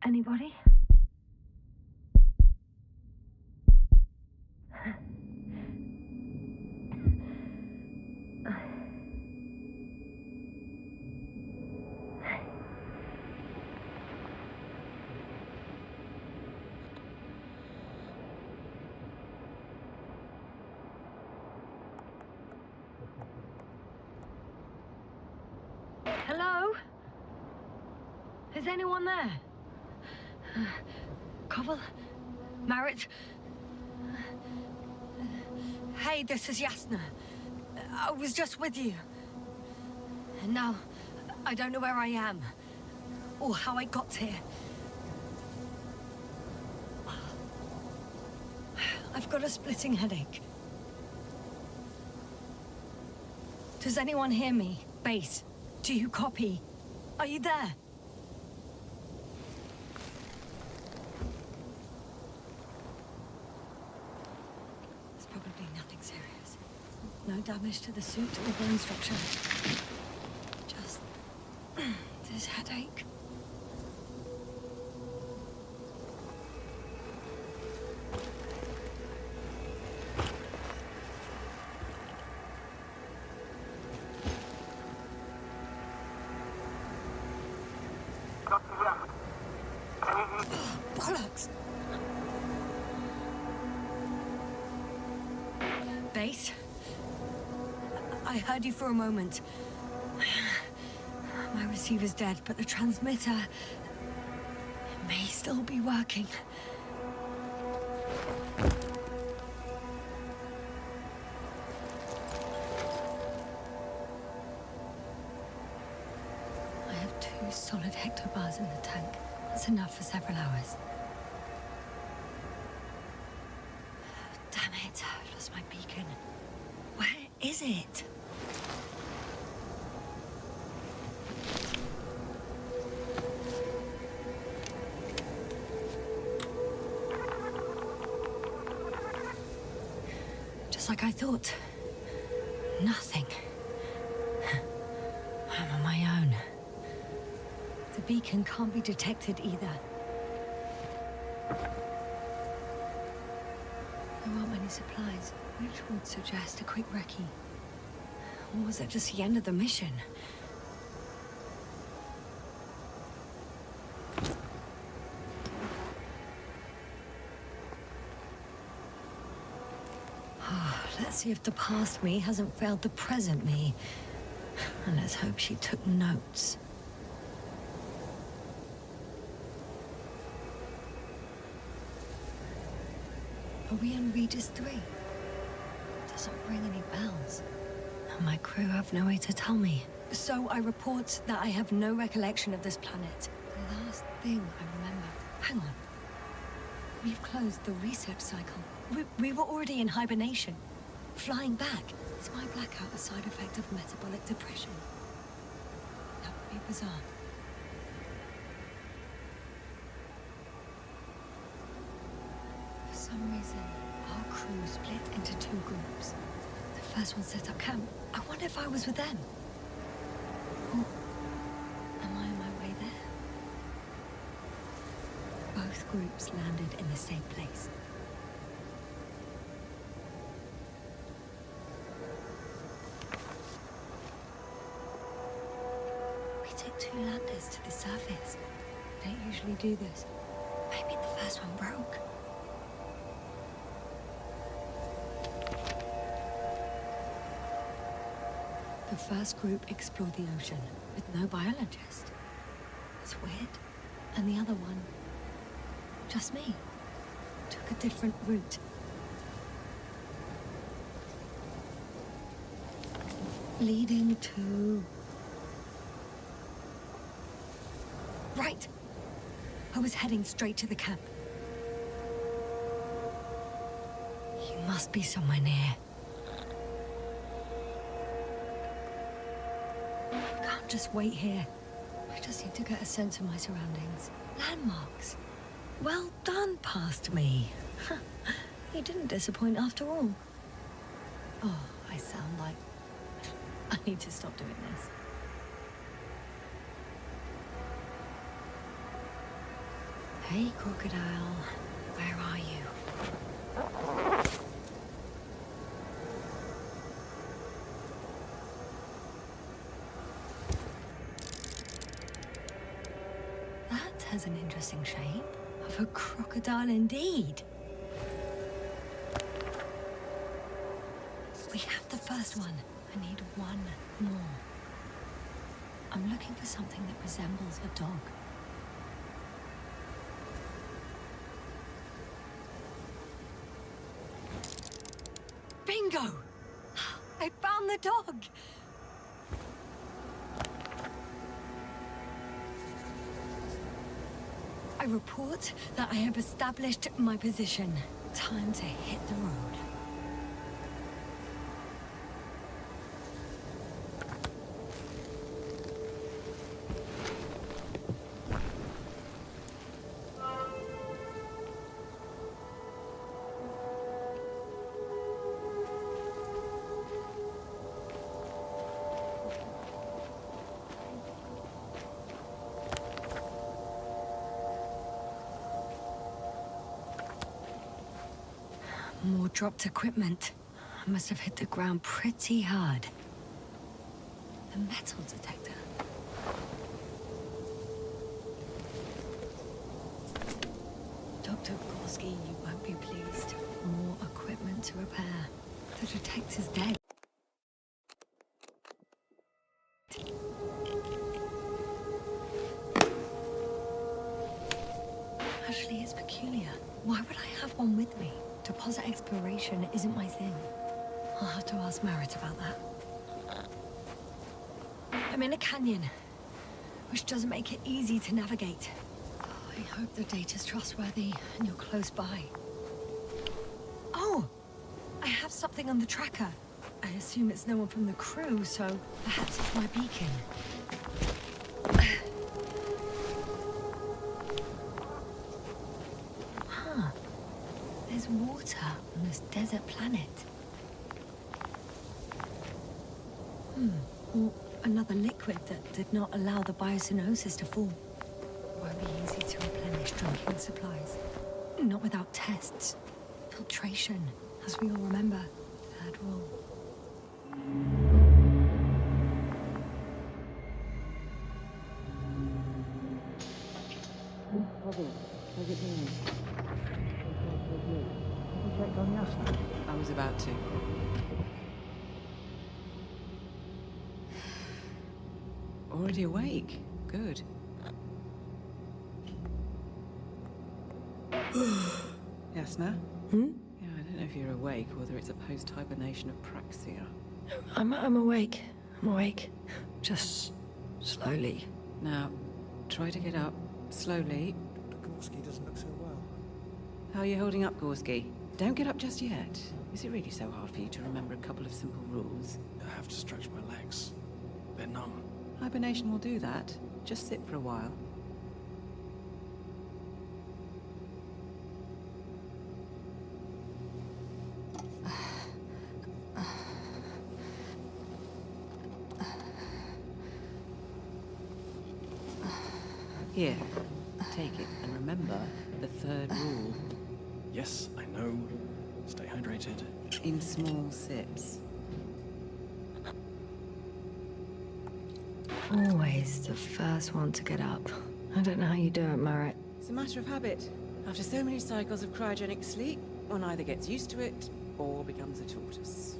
Anybody? Hello? Is anyone there? Koval? Marit? Hey, this is Yasna. I was just with you. And now, I don't know where I am. Or how I got here. I've got a splitting headache. Does anyone hear me? Base, do you copy? Are you there? It's probably nothing serious. No damage to the suit or bone structure. Just this headache. Bollocks! Base? I heard you for a moment. My receiver's dead, but the transmitter may still be working. I have 2 solid hectobars in the tank. That's enough for several hours. Damn it, I've lost my beacon. Where is it? Just like I thought. Nothing. I'm on my own. The beacon can't be detected either. There aren't many supplies, which would suggest a quick recce. Or was that just the end of the mission? Let's see if the past me hasn't failed the present me. And let's hope she took notes. Are we on Regis 3? Doesn't ring any bells. And my crew have no way to tell me. So I report that I have no recollection of this planet. The last thing I remember... Hang on. We've closed the research cycle. We were already in hibernation. Flying back. Is my blackout a side effect of metabolic depression? That would be bizarre. For some reason, our crew split into 2 groups. The first one set up camp. I wonder if I was with them. Or am I on my way there? Both groups landed in the same place. We took 2 landers to the surface. We don't usually do this. Maybe the first one broke. The first group explored the ocean with no biologist. It's weird. And the other one, just me, took a different route. Leading to... Right! I was heading straight to the camp. You must be somewhere near. Can't just wait here. I just need to get a sense of my surroundings. Landmarks. Well done, past me. You didn't disappoint after all. Oh, I sound like... I need to stop doing this. Hey, crocodile. Where are you? That has an interesting shape. Of a crocodile indeed. We have the first one. I need one more. I'm looking for something that resembles a dog. Bingo! I found the dog! I report that I have established my position. Time to hit the road. More dropped equipment. I must have hit the ground pretty hard. The metal detector. Dr. Gorski, you won't be pleased. More equipment to repair. The detector's dead. Actually, it's peculiar. Why would I have one with me? Deposit exploration isn't my thing. I'll have to ask Merritt about that. I'm in a canyon, which doesn't make it easy to navigate. I hope the data's trustworthy and you're close by. Oh! I have something on the tracker. I assume it's no one from the crew, so perhaps it's my beacon. Huh. There's water on this desert planet. Or another liquid that did not allow the biocenosis to fall. Won't be easy to replenish drinking supplies. Not without tests. Filtration, as we all remember. Third rule. How's it going? Have you checked on Yasna? I was about to. Already awake? Good. Yasna? Hmm? Yeah, I don't know if you're awake, or whether it's a post-hibernation apraxia. I'm awake. I'm awake. Just slowly. Now, try to get up. Slowly. Dr. Gorski doesn't look so well. How are you holding up, Gorski? Don't get up just yet. Is it really so hard for you to remember a couple of simple rules? I have to stretch my legs. They're numb. Hibernation will do that. Just sit for a while. Here, take it, and remember the third rule. Yes, I know. Stay hydrated. In small sips. Always the first one to get up. I don't know how you do it, Merritt. It's a matter of habit. After so many cycles of cryogenic sleep, one either gets used to it or becomes a tortoise.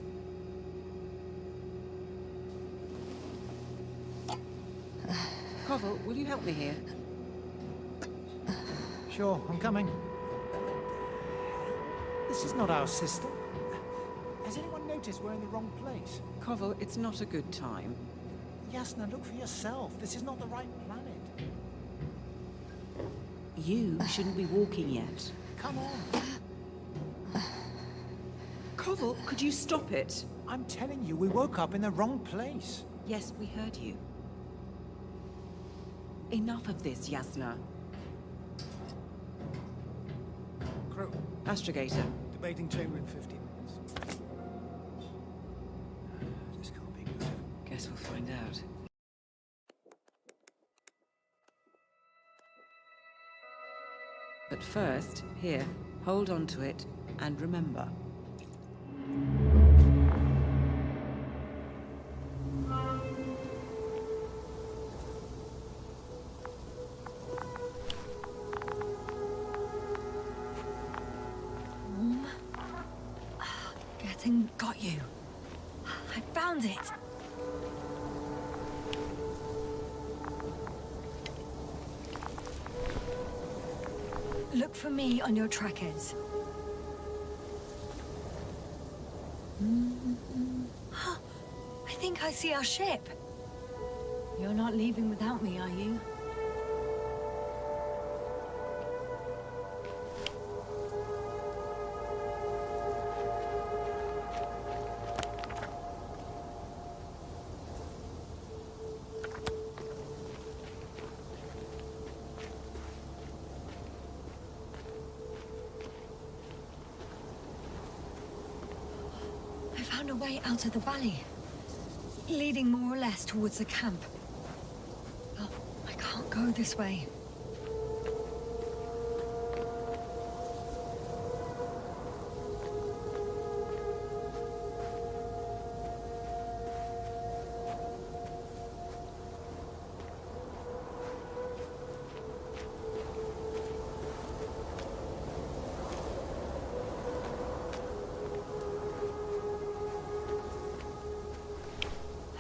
Koval, will you help me here? Sure, I'm coming. This is not our system. Has anyone noticed we're in the wrong place? Koval, it's not a good time. Yasna, look for yourself. This is not the right planet. You shouldn't be walking yet. Come on. Koval, could you stop it? I'm telling you, we woke up in the wrong place. Yes, we heard you. Enough of this, Yasna. Crew, Astrogator. debating chamber in 15 minutes. This can't be good. Guess we'll find out. But first, here, hold on to it, and remember. Warm. Got you. I found it. Look for me on your trackers. I think I see our ship. You're not leaving without me, are you? I found a way out of the valley, leading more or less towards the camp. But I can't go this way.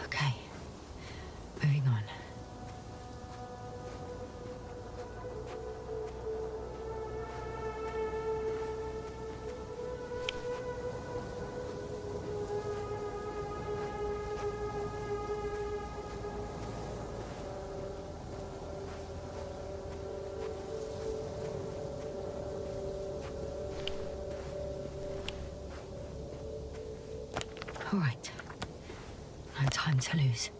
Okay, moving on. All right, no time to lose.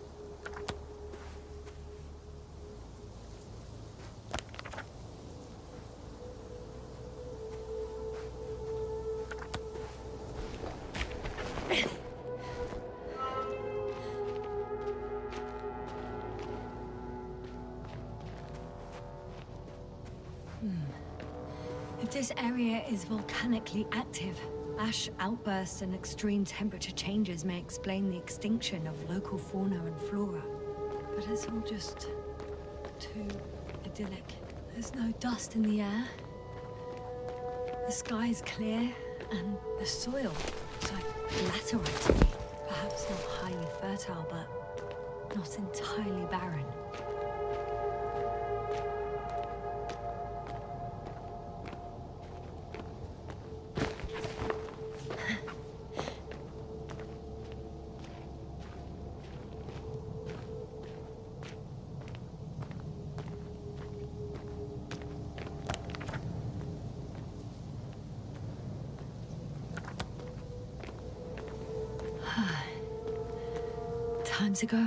If this area is volcanically active, ash outbursts and extreme temperature changes may explain the extinction of local fauna and flora. But it's all just too idyllic. There's no dust in the air. The sky's clear, and the soil is like laterite to me. Perhaps not highly fertile, but not entirely barren. Time to go.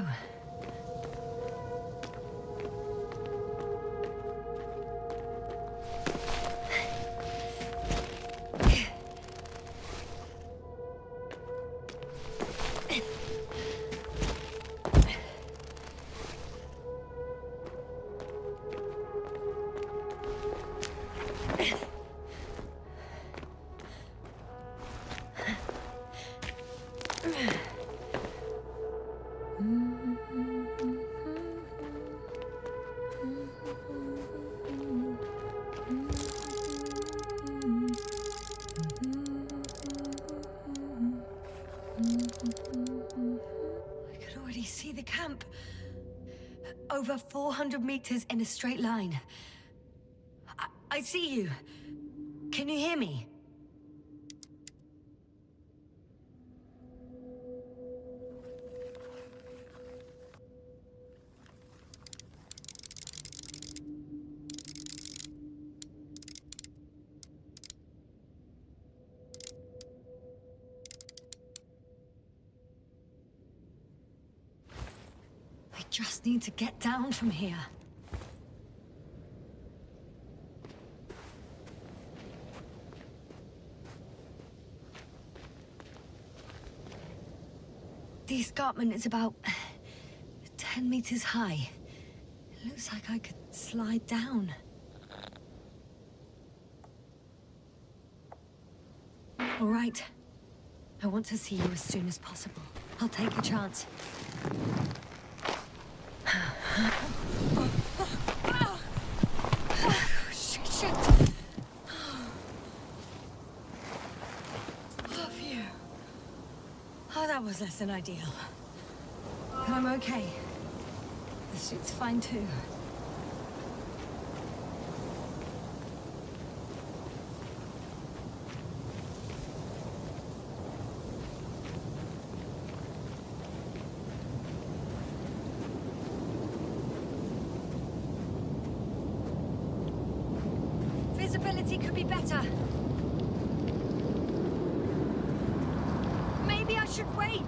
I can already see the camp. Over 400 meters in a straight line. I see you. Can you hear me? I just need to get down from here. The escarpment is about 10 meters high. It looks like I could slide down. All right. I want to see you as soon as possible. I'll take a chance. Shit. Oh, phew. Oh, that was less than ideal. But I'm okay. The suit's fine too. Visibility could be better. Maybe I should wait.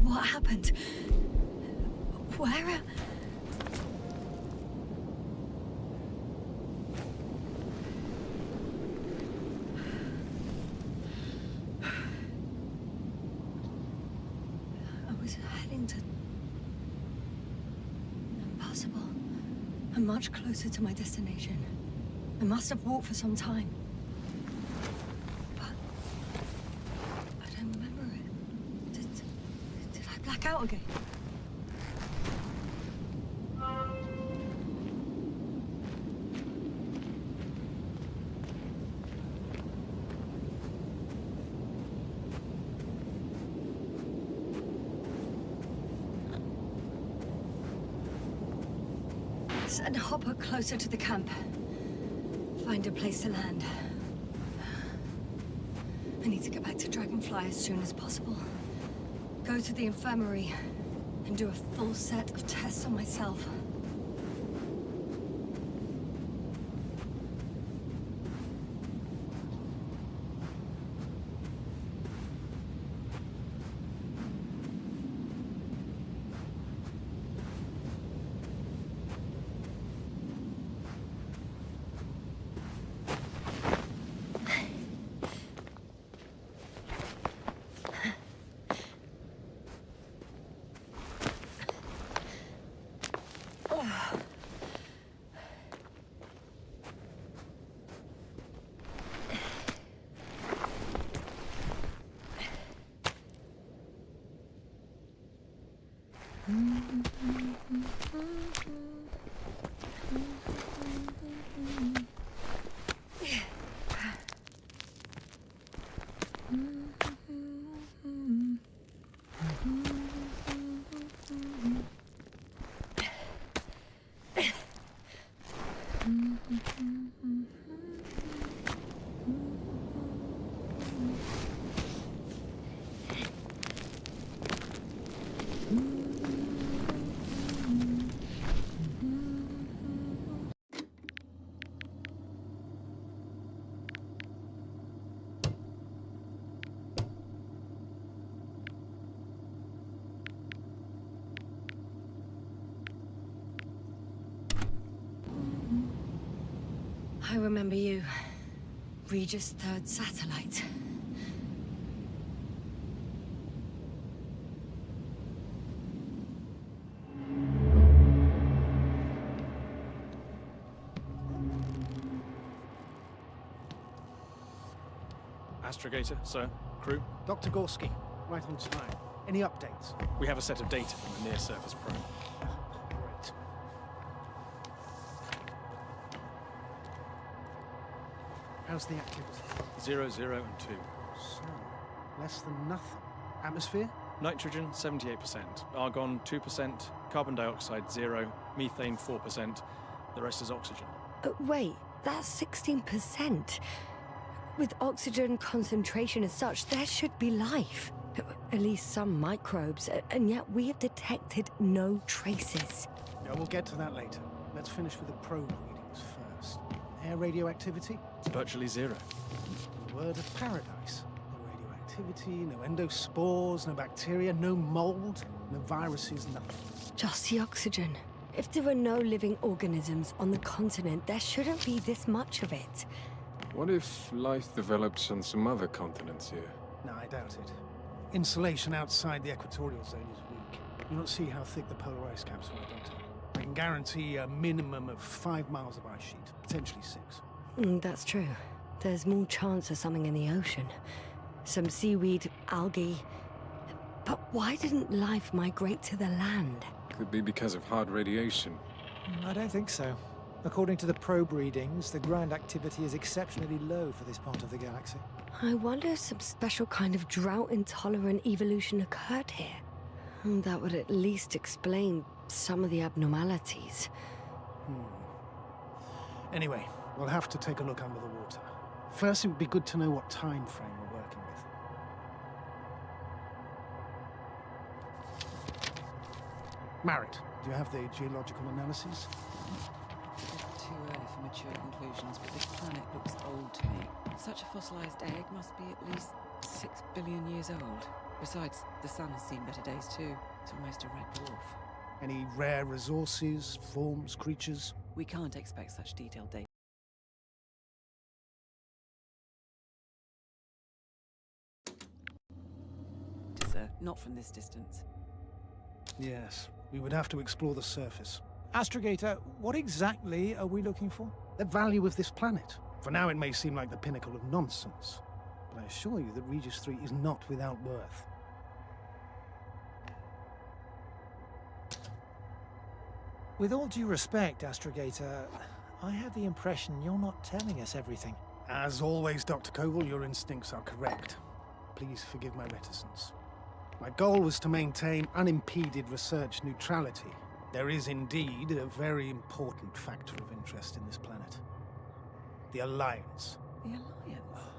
What happened? Where? I was heading to... Impossible. I'm much closer to my destination. I must have walked for some time. But... I don't remember it. Did I black out again? Send Hopper closer to the camp. Find a place to land. I need to get back to Dragonfly as soon as possible. Go to the infirmary and do a full set of tests on myself. I remember you. Regis' third satellite. Astrogator, sir. Crew. Dr. Gorski, right on time. Any updates? We have a set of data from the near-surface probe. Great. How's the activity? 0, 0, and 2. So, less than nothing. Atmosphere? Nitrogen, 78%. Argon, 2%. Carbon dioxide, 0. Methane, 4%. The rest is oxygen. Wait, that's 16%. With oxygen concentration as such, there should be life. At least some microbes, and yet we have detected no traces. Yeah, we'll get to that later. Let's finish with the probe readings first. Air radioactivity? It's virtually 0. The word of paradise. No radioactivity, no endospores, no bacteria, no mold, no viruses, nothing. Just the oxygen. If there are no living organisms on the continent, there shouldn't be this much of it. What if life develops on some other continents here? No, I doubt it. Insulation outside the equatorial zone is weak. You don't see how thick the polar ice caps are, Doctor. I can guarantee a minimum of 5 miles of ice sheet, potentially 6. That's true. There's more chance of something in the ocean. Some seaweed, algae. But why didn't life migrate to the land? Could be because of hard radiation. I don't think so. According to the probe readings, the ground activity is exceptionally low for this part of the galaxy. I wonder if some special kind of drought-intolerant evolution occurred here. That would at least explain some of the abnormalities. Anyway, we'll have to take a look under the water. First, it would be good to know what time frame we're working with. Marit, do you have the geological analysis? Too early for mature conclusions, but this planet looks old to me. Such a fossilized egg must be at least 6 billion years old. Besides, the sun has seen better days too. It's almost a red dwarf. Any rare resources, forms, creatures? We can't expect such detailed data. Sir, not from this distance. Yes, we would have to explore the surface. Astrogator, what exactly are we looking for? The value of this planet. For now, it may seem like the pinnacle of nonsense, but I assure you that Regis 3 is not without worth. With all due respect, Astrogator, I have the impression you're not telling us everything. As always, Dr. Koval, your instincts are correct. Please forgive my reticence. My goal was to maintain unimpeded research neutrality. There is indeed a very important factor of interest in this planet. The Alliance. The Alliance?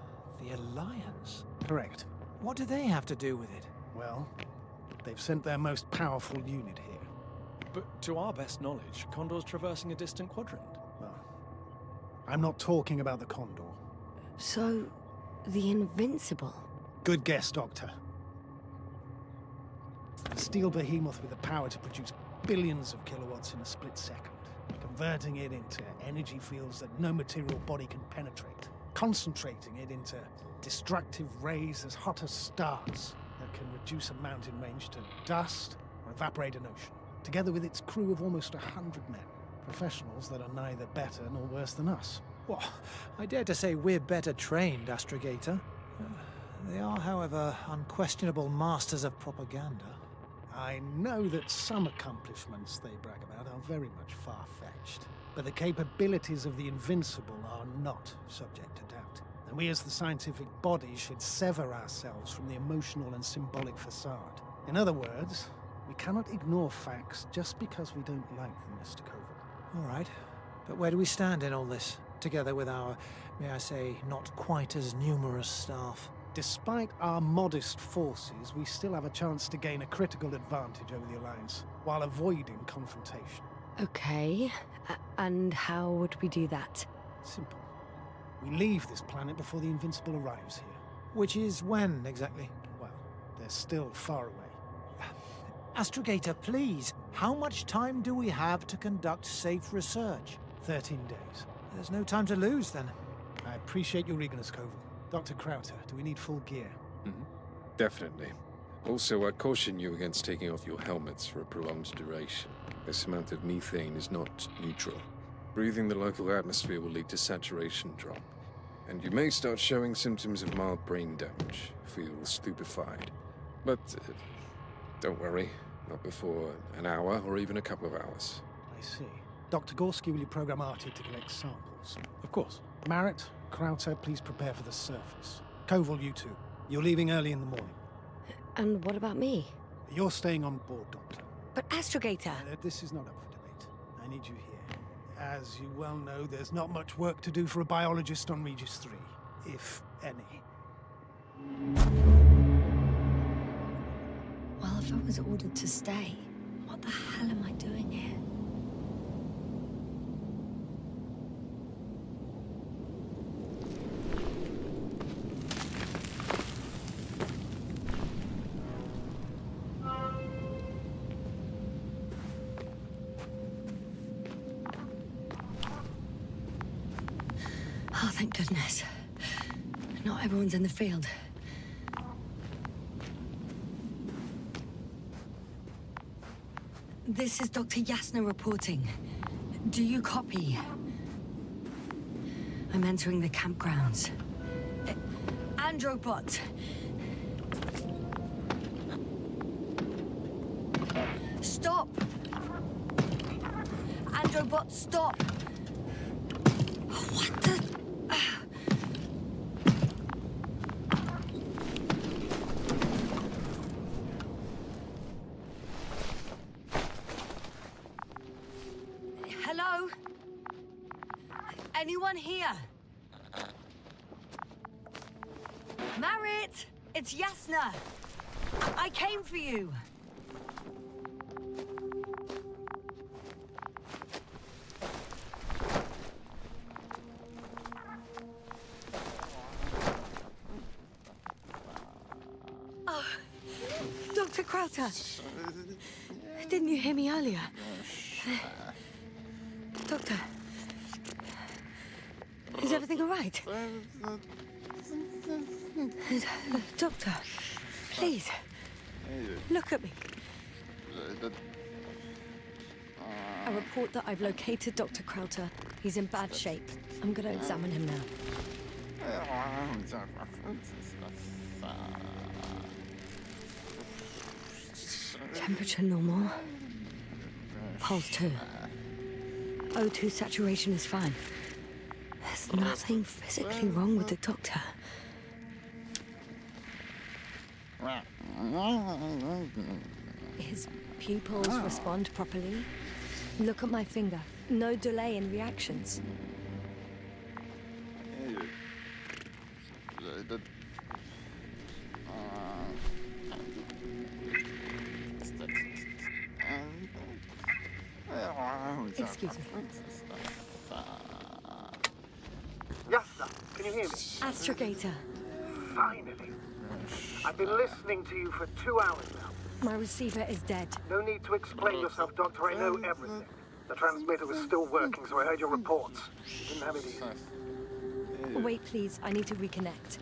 The Alliance? Correct. What do they have to do with it? Well, they've sent their most powerful unit here. But to our best knowledge, Condor's traversing a distant quadrant. Well, I'm not talking about the Condor. So, the Invincible. Good guess, Doctor. A steel behemoth with the power to produce billions of kilowatts in a split second, converting it into energy fields that no material body can penetrate, concentrating it into destructive rays as hot as stars that can reduce a mountain range to dust or evaporate an ocean, together with its crew of almost 100 men, professionals that are neither better nor worse than us. Well, I dare to say we're better trained, Astrogator. They are, however, unquestionable masters of propaganda. I know that some accomplishments they brag about are very much far-fetched, but the capabilities of the Invincible are not subject to doubt. And we as the scientific body should sever ourselves from the emotional and symbolic facade. In other words, we cannot ignore facts just because we don't like them, Mr. Koval. All right, but where do we stand in all this, together with our, may I say, not quite as numerous staff? Despite our modest forces, we still have a chance to gain a critical advantage over the Alliance, while avoiding confrontation. Okay, and how would we do that? Simple. We leave this planet before the Invincible arrives here. Which is when, exactly? Well, they're still far away. Astrogator, please, how much time do we have to conduct safe research? 13 days. There's no time to lose, then. I appreciate your eagerness, Koval. Dr. Crowther, do we need full gear? Definitely. Also, I caution you against taking off your helmets for a prolonged duration. This amount of methane is not neutral. Breathing the local atmosphere will lead to saturation drop, and you may start showing symptoms of mild brain damage, feel stupefied. But don't worry, not before an hour or even a couple of hours. I see. Dr. Gorski, will you program Artie to collect samples? Of course. Marit, Crowther, please prepare for the surface. Koval, you two. You're leaving early in the morning. And what about me? You're staying on board, Doctor. But Astrogator... This is not up for debate. I need you here. As you well know, there's not much work to do for a biologist on Regis 3, if any. Well, if I was ordered to stay, what the hell am I doing here? Oh, thank goodness. Not everyone's in the field. This is Dr. Yasna reporting. Do you copy? I'm entering the campgrounds. Androbot! Stop! Androbot, stop! What the... Hello? Anyone here? Marit! It's Yasna! I came for you! Oh, Dr. Crowther! Didn't you hear me earlier? Doctor, is everything all right? Doctor, please, look at me. I report that I've located Dr. Crowther. He's in bad shape. I'm going to examine him now. Temperature normal. Pulse 2. O2 saturation is fine. There's nothing physically wrong with the doctor. His pupils respond properly. Look at my finger. No delay in reactions. Excuse me. Yasna, can you hear me? Astrogator. Finally. I've been listening to you for 2 hours now. My receiver is dead. No need to explain yourself, Doctor. I know everything. The transmitter was still working, so I heard your reports. You didn't have it easy. Wait, please. I need to reconnect.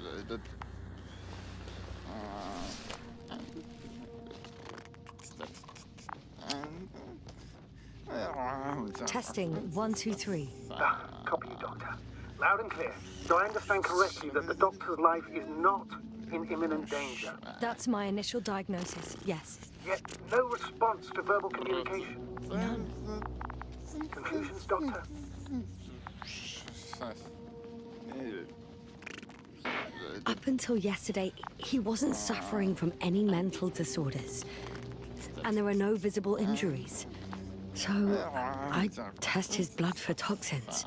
Testing 1, 2, 3. Copy you, Doctor. Loud and clear. Do I understand correctly that the Doctor's life is not in imminent danger? That's my initial diagnosis, yes. Yet no response to verbal communication. None. Confusions, Doctor? Up until yesterday, he wasn't suffering from any mental disorders. And there are no visible injuries. So, I test his blood for toxins.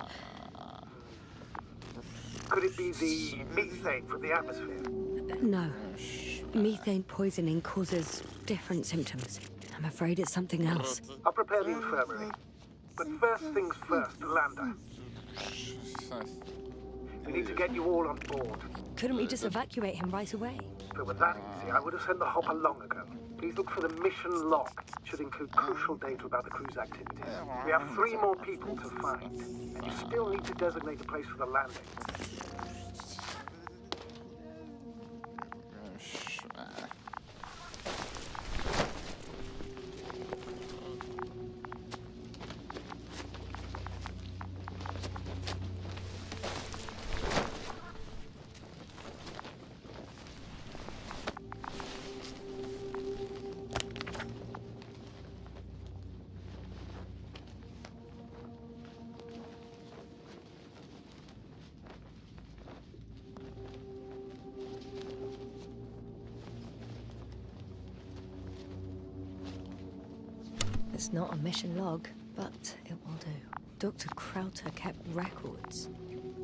Could it be the methane from the atmosphere? No. Methane poisoning causes different symptoms. I'm afraid it's something else. I'll prepare the infirmary. But first things first, Lander. We need to get you all on board. Couldn't we just evacuate him right away? If it were that easy, I would have sent the hopper long ago. Please look for the mission log. It should include crucial data about the crew's activities. We have 3 more people to find, and you still need to designate a place for the landing. It's not a mission log, but it will do. Dr. Krauter kept records.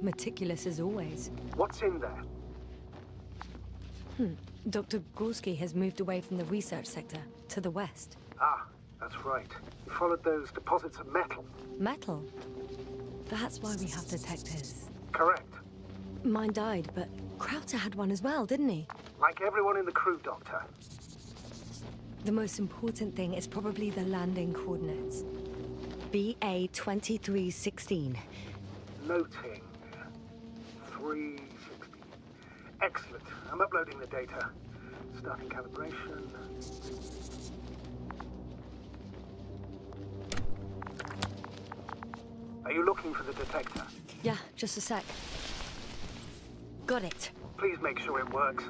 Meticulous as always. What's in there? Dr. Gorski has moved away from the research sector to the west. Ah, that's right. You followed those deposits of metal. Metal? That's why we have detectors. Correct. Mine died, but Krauter had one as well, didn't he? Like everyone in the crew, Doctor. The most important thing is probably the landing coordinates. BA 2316. Noting. 360. Excellent. I'm uploading the data. Starting calibration. Are you looking for the detector? Yeah, just a sec. Got it. Please make sure it works.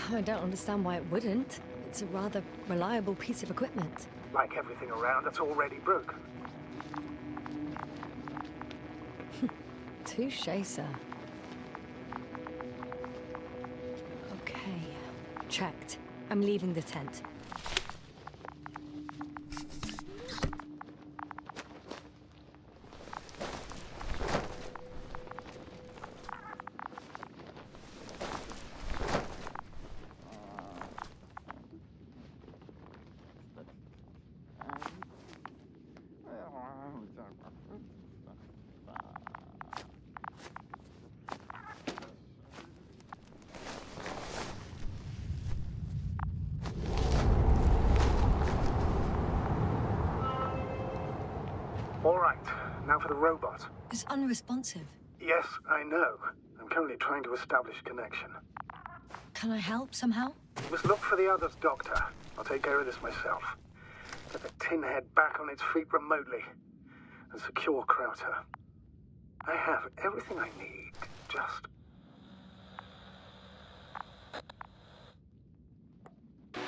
I don't understand why it wouldn't. It's a rather reliable piece of equipment. Like everything around, it's already broken. Touché, sir. Okay. Checked. I'm leaving the tent. All right, now for the robot. It's unresponsive. Yes, I know. I'm currently trying to establish a connection. Can I help somehow? You must look for the others, Doctor. I'll take care of this myself. Get the tin head back on its feet remotely. And secure Krauter. I have everything I need. Just...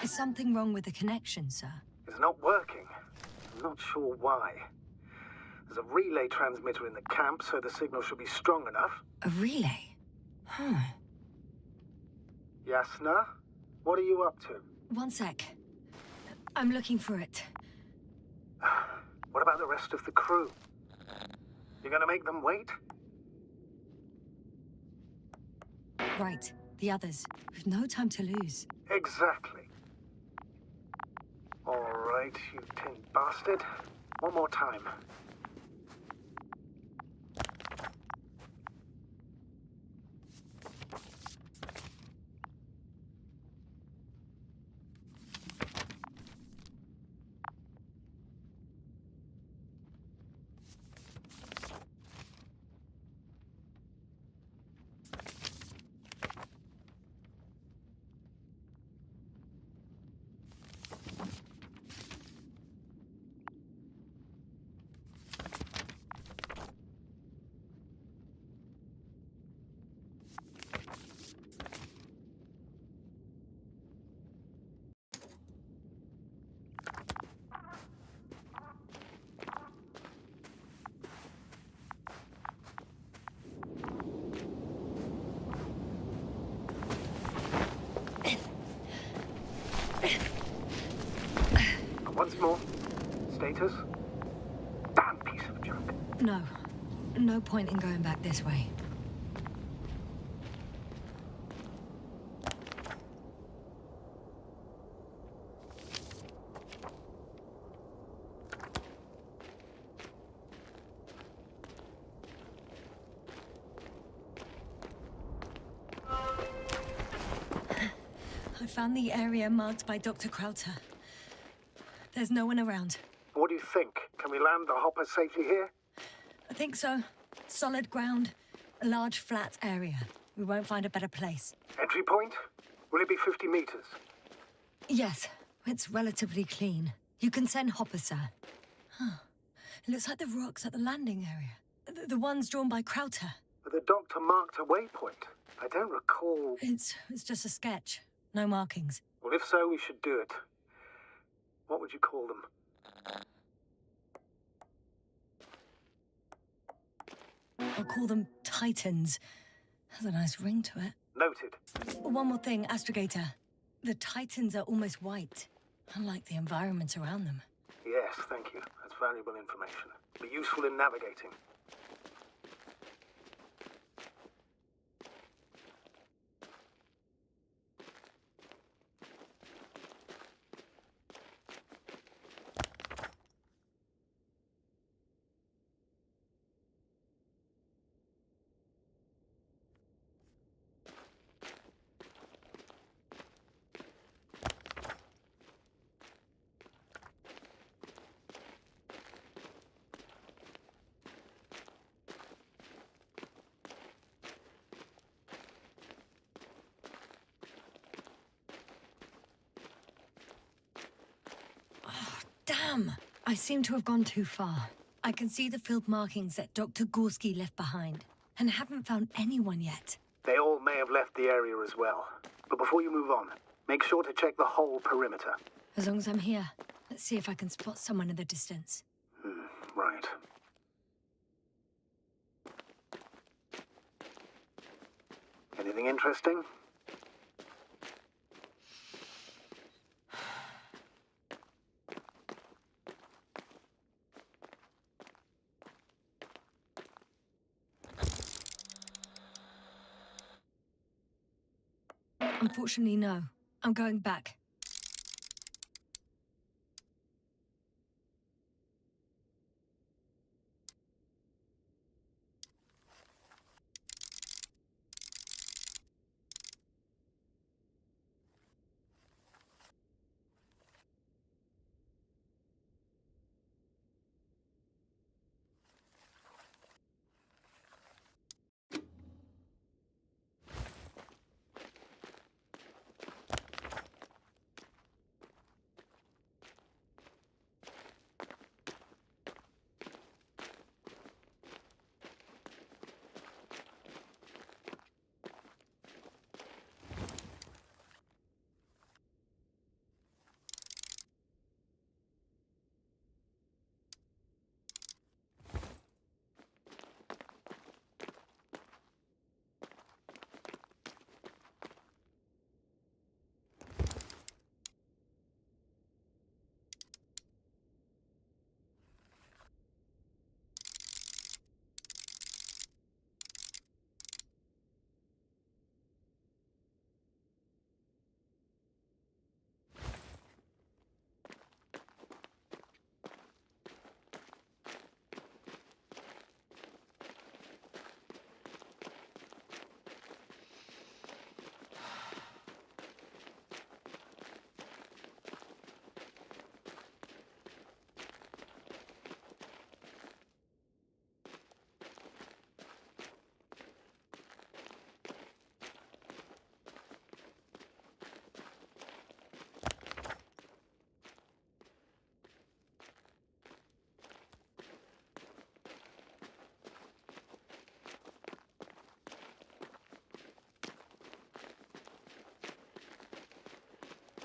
Is something wrong with the connection, sir? It's not working. I'm not sure why. There's a relay transmitter in the camp, so the signal should be strong enough. A relay? Huh. Yasna? What are you up to? One sec. I'm looking for it. What about the rest of the crew? You're gonna make them wait? Right. The others. We've no time to lose. Exactly. All right, you tin bastard. One more time. Once more. Status? Damn piece of junk. No. No point in going back this way. I found the area marked by Dr. Krauter. There's no one around. What do you think? Can we land the hopper safely here? I think so. Solid ground. A large flat area. We won't find a better place. Entry point? Will it be 50 meters? Yes, it's relatively clean. You can send Hopper, sir. Huh. It looks like the rocks at the landing area. The ones drawn by Krauter. But the doctor marked a waypoint. I don't recall... It's just a sketch. No markings. Well, if so, we should do it. What would you call them? I'll call them Titans. Has a nice ring to it. Noted. One more thing, Astrogator. The Titans are almost white. unlike the environment around them. Yes, thank you. That's valuable information. Be useful in navigating. Damn! I seem to have gone too far. I can see the field markings that Dr. Gorski left behind, and haven't found anyone yet. They all may have left the area as well. But before you move on, make sure to check the whole perimeter. As long as I'm here, let's see if I can spot someone in the distance. Right. Anything interesting? Unfortunately, no. I'm going back.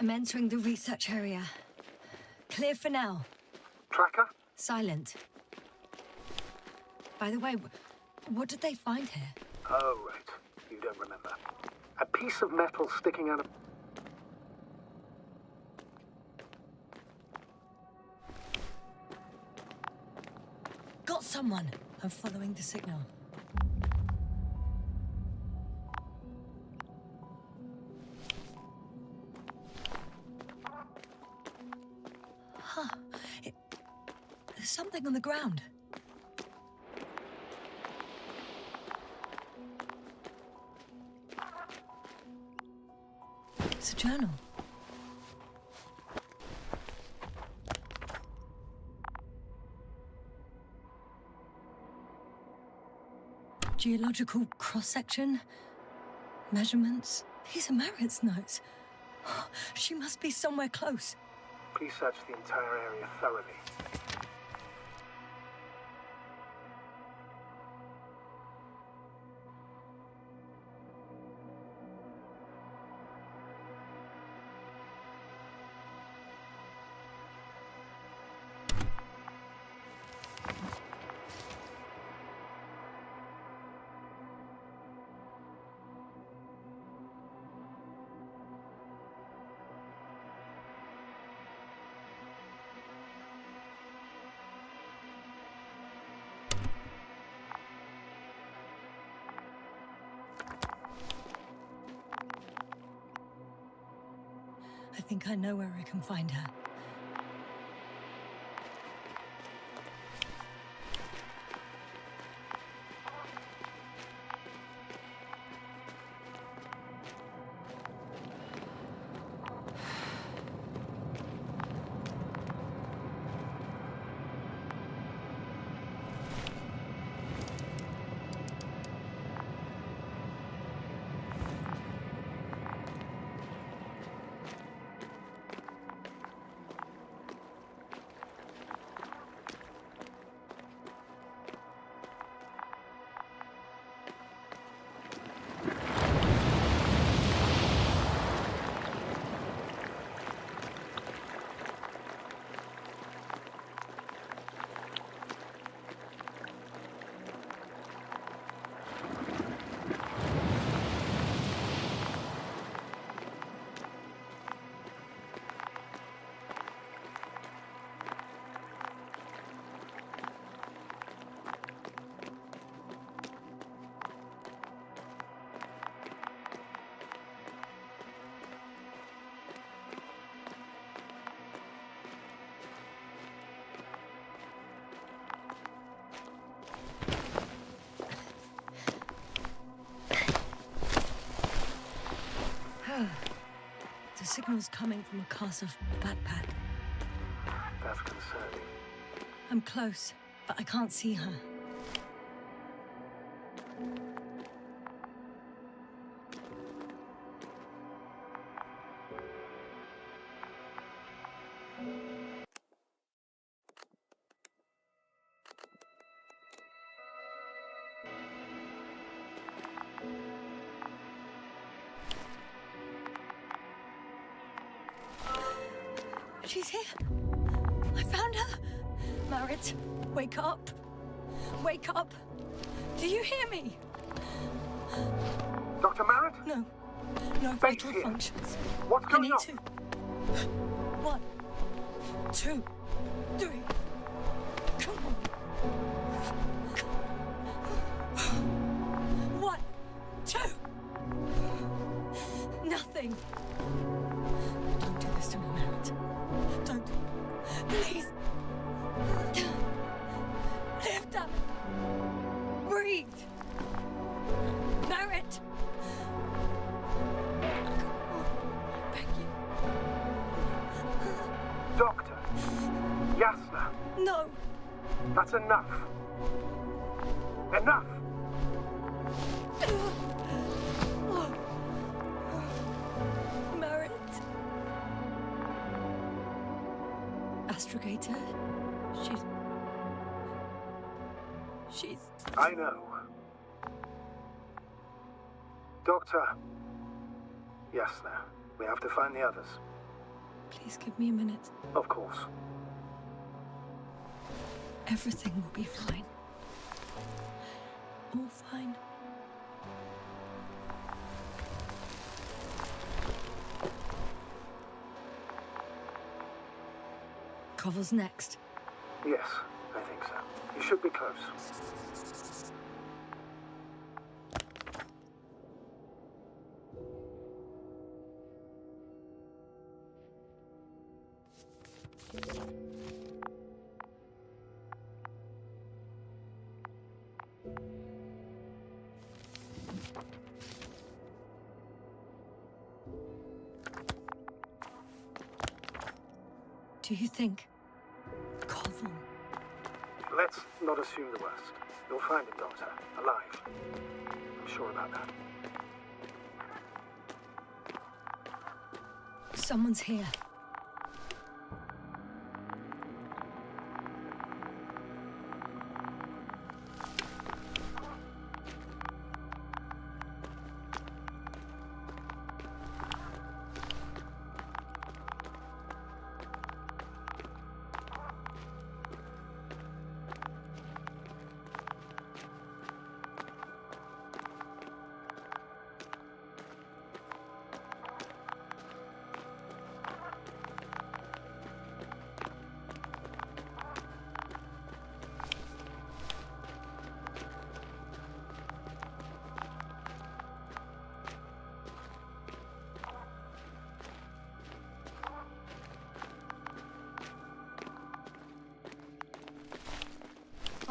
I'm entering the research area. Clear for now. Tracker? Silent. By the way, what did they find here? Oh, right. You don't remember. A piece of metal sticking out of... Got someone. I'm following the signal. Huh. There's something on the ground. It's a journal. Geological cross-section, measurements. These are Marit's notes. She must be somewhere close. Please search the entire area thoroughly. I think I know where I can find her. The signal's coming from a Castle backpack. That's concerning. I'm close, but I can't see her. She's here. I found her. Merritt, wake up. Wake up. Do you hear me? Dr. Merritt? No. No Face vital here. functions. What's I going need on? to. 1, 2, 3. Come on. 1, 2. Nothing. Don't do this to me, Merritt. Don't. Please. Lift up. Breathe. Merritt. I beg you. Doctor. Yasna. No. That's enough. Enough! Merritt. Astrogator. She's... I know. Doctor. Yasna, we have to find the others. Please give me a minute. Of course. Everything will be fine. All fine. Cover's next. Yes, I think so. You should be close. Do you think... Koval? Let's not assume the worst. You'll find him, Doctor. Alive. I'm sure about that. Someone's here.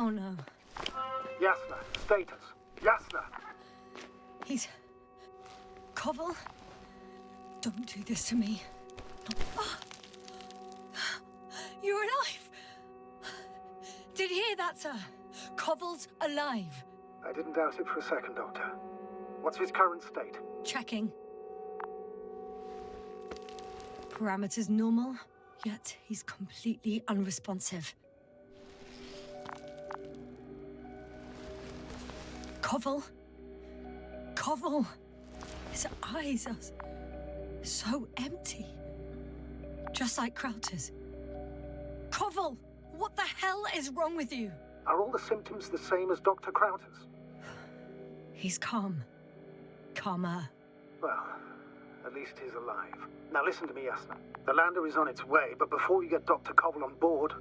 Oh no. Yasna, status. Yasna. He's... Koval? Don't do this to me. Oh. You're alive! Did you hear that, sir? Koval's alive. I didn't doubt it for a second, Doctor. What's his current state? Checking. Parameters normal, yet he's completely unresponsive. Koval? Koval! His eyes are so empty. Just like Krauter's. Koval! What the hell is wrong with you? Are all the symptoms the same as Dr. Krauter's? He's calm. Calmer. Well, at least he's alive. Now listen to me, Yasna. The lander is on its way, but before you get Dr. Koval on board,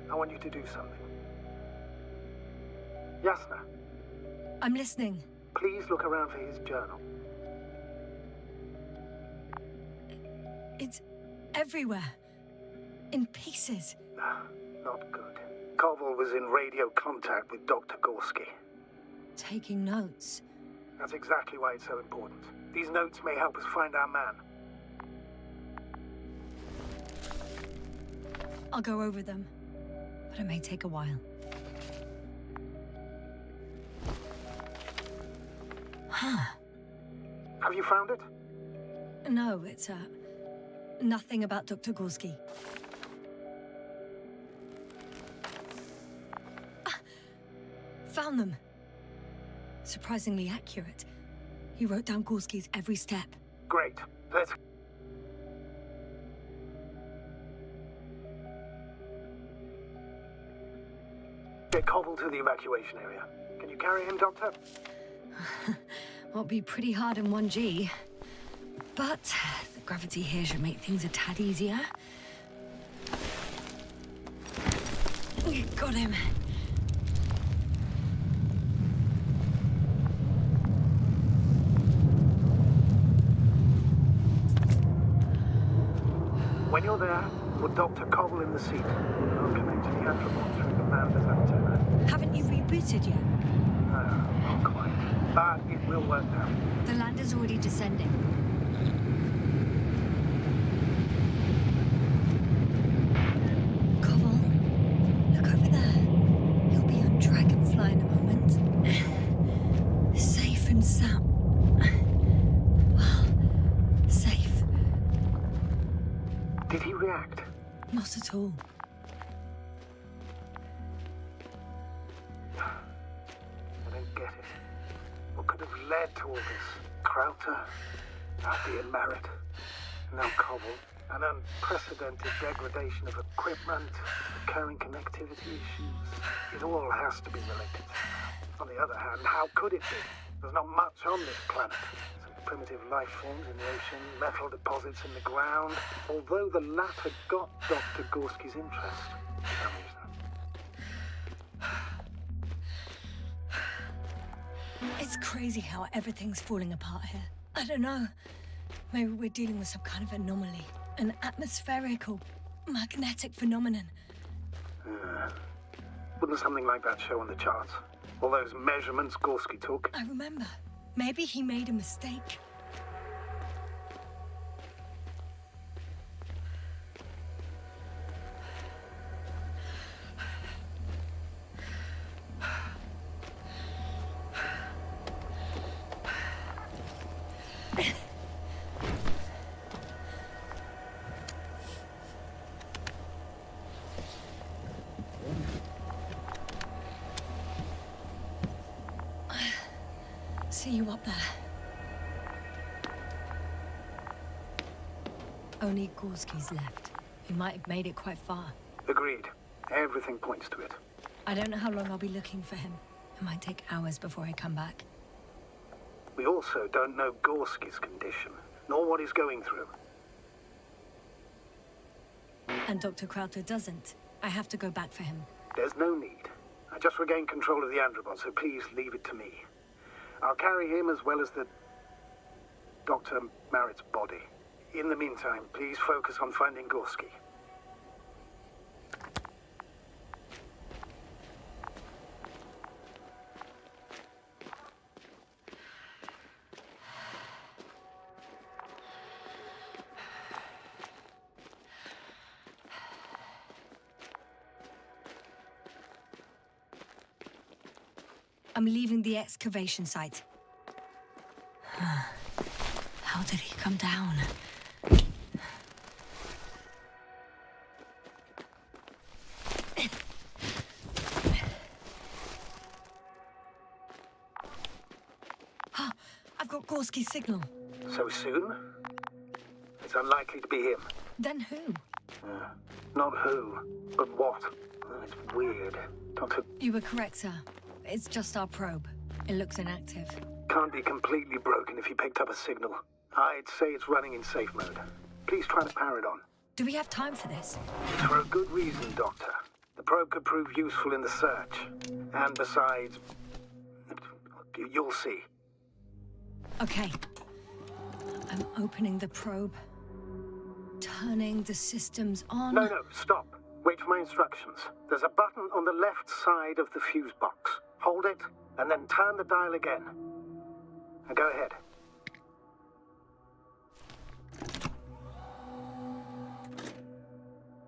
I want you to do something. Yasna, I'm listening. please look around for his journal. It's everywhere. In pieces. Not good. Koval was in radio contact with Dr. Gorski. Taking notes. That's exactly why it's so important. These notes may help us find our man. I'll go over them. But it may take a while. Huh. Have you found it? No, it's, nothing about Dr. Gorski. Found them. Surprisingly accurate. He wrote down Gorski's every step. Great. Let's... get Koval to the evacuation area. Can you carry him, Doctor? Won't be pretty hard in 1G. But the gravity here should make things a tad easier. Got him. When you're there, put Dr. Koval in the seat. I'll connect to the Andromon through the Manda's antenna. Haven't you rebooted yet? No, not quite. But it will work now. The lander's already descending. Koval, look over there. He'll be on Dragonfly in a moment. Safe and sound. Well, safe. Did he react? Not at all. I don't get it. What could have led to all this? Krauter, being married, now Koval, an unprecedented degradation of equipment, recurring connectivity issues. It all has to be related. On the other hand, how could it be? There's not much on this planet. Some primitive life forms in the ocean, metal deposits in the ground. Although the latter got Dr. Gorski's interest for some reason. It's crazy how everything's falling apart here. I don't know. Maybe we're dealing with some kind of anomaly. An atmospheric or magnetic phenomenon. Wouldn't something like that show on the charts? All those measurements Gorski took? I remember. Maybe he made a mistake. See you up there. Only Gorski's left. He might have made it quite far. Agreed. Everything points to it. I don't know how long I'll be looking for him. It might take hours before I come back. We also don't know Gorski's condition, nor what he's going through. And Dr. Krauter doesn't. I have to go back for him. There's no need. I just regained control of the Andromon, so please leave it to me. I'll carry him as well as the Dr. Merritt's body. In the meantime, please focus on finding Gorski. I'm leaving the excavation site. How did he come down? I've got Gorski's signal. So soon? It's unlikely to be him. Then who? Not who, but what. It's weird. Doctor, You were correct, sir. It's just our probe. It looks inactive. can't be completely broken if he picked up a signal. I'd say it's running in safe mode. Please try to power it on. Do we have time for this? It's for a good reason, Doctor. The probe could prove useful in the search. And besides, you'll see. Okay. I'm opening the probe. Turning the systems on. No, stop. Wait for my instructions. There's a button on the left side of the fuse box. Hold it, and then turn the dial again. Now go ahead.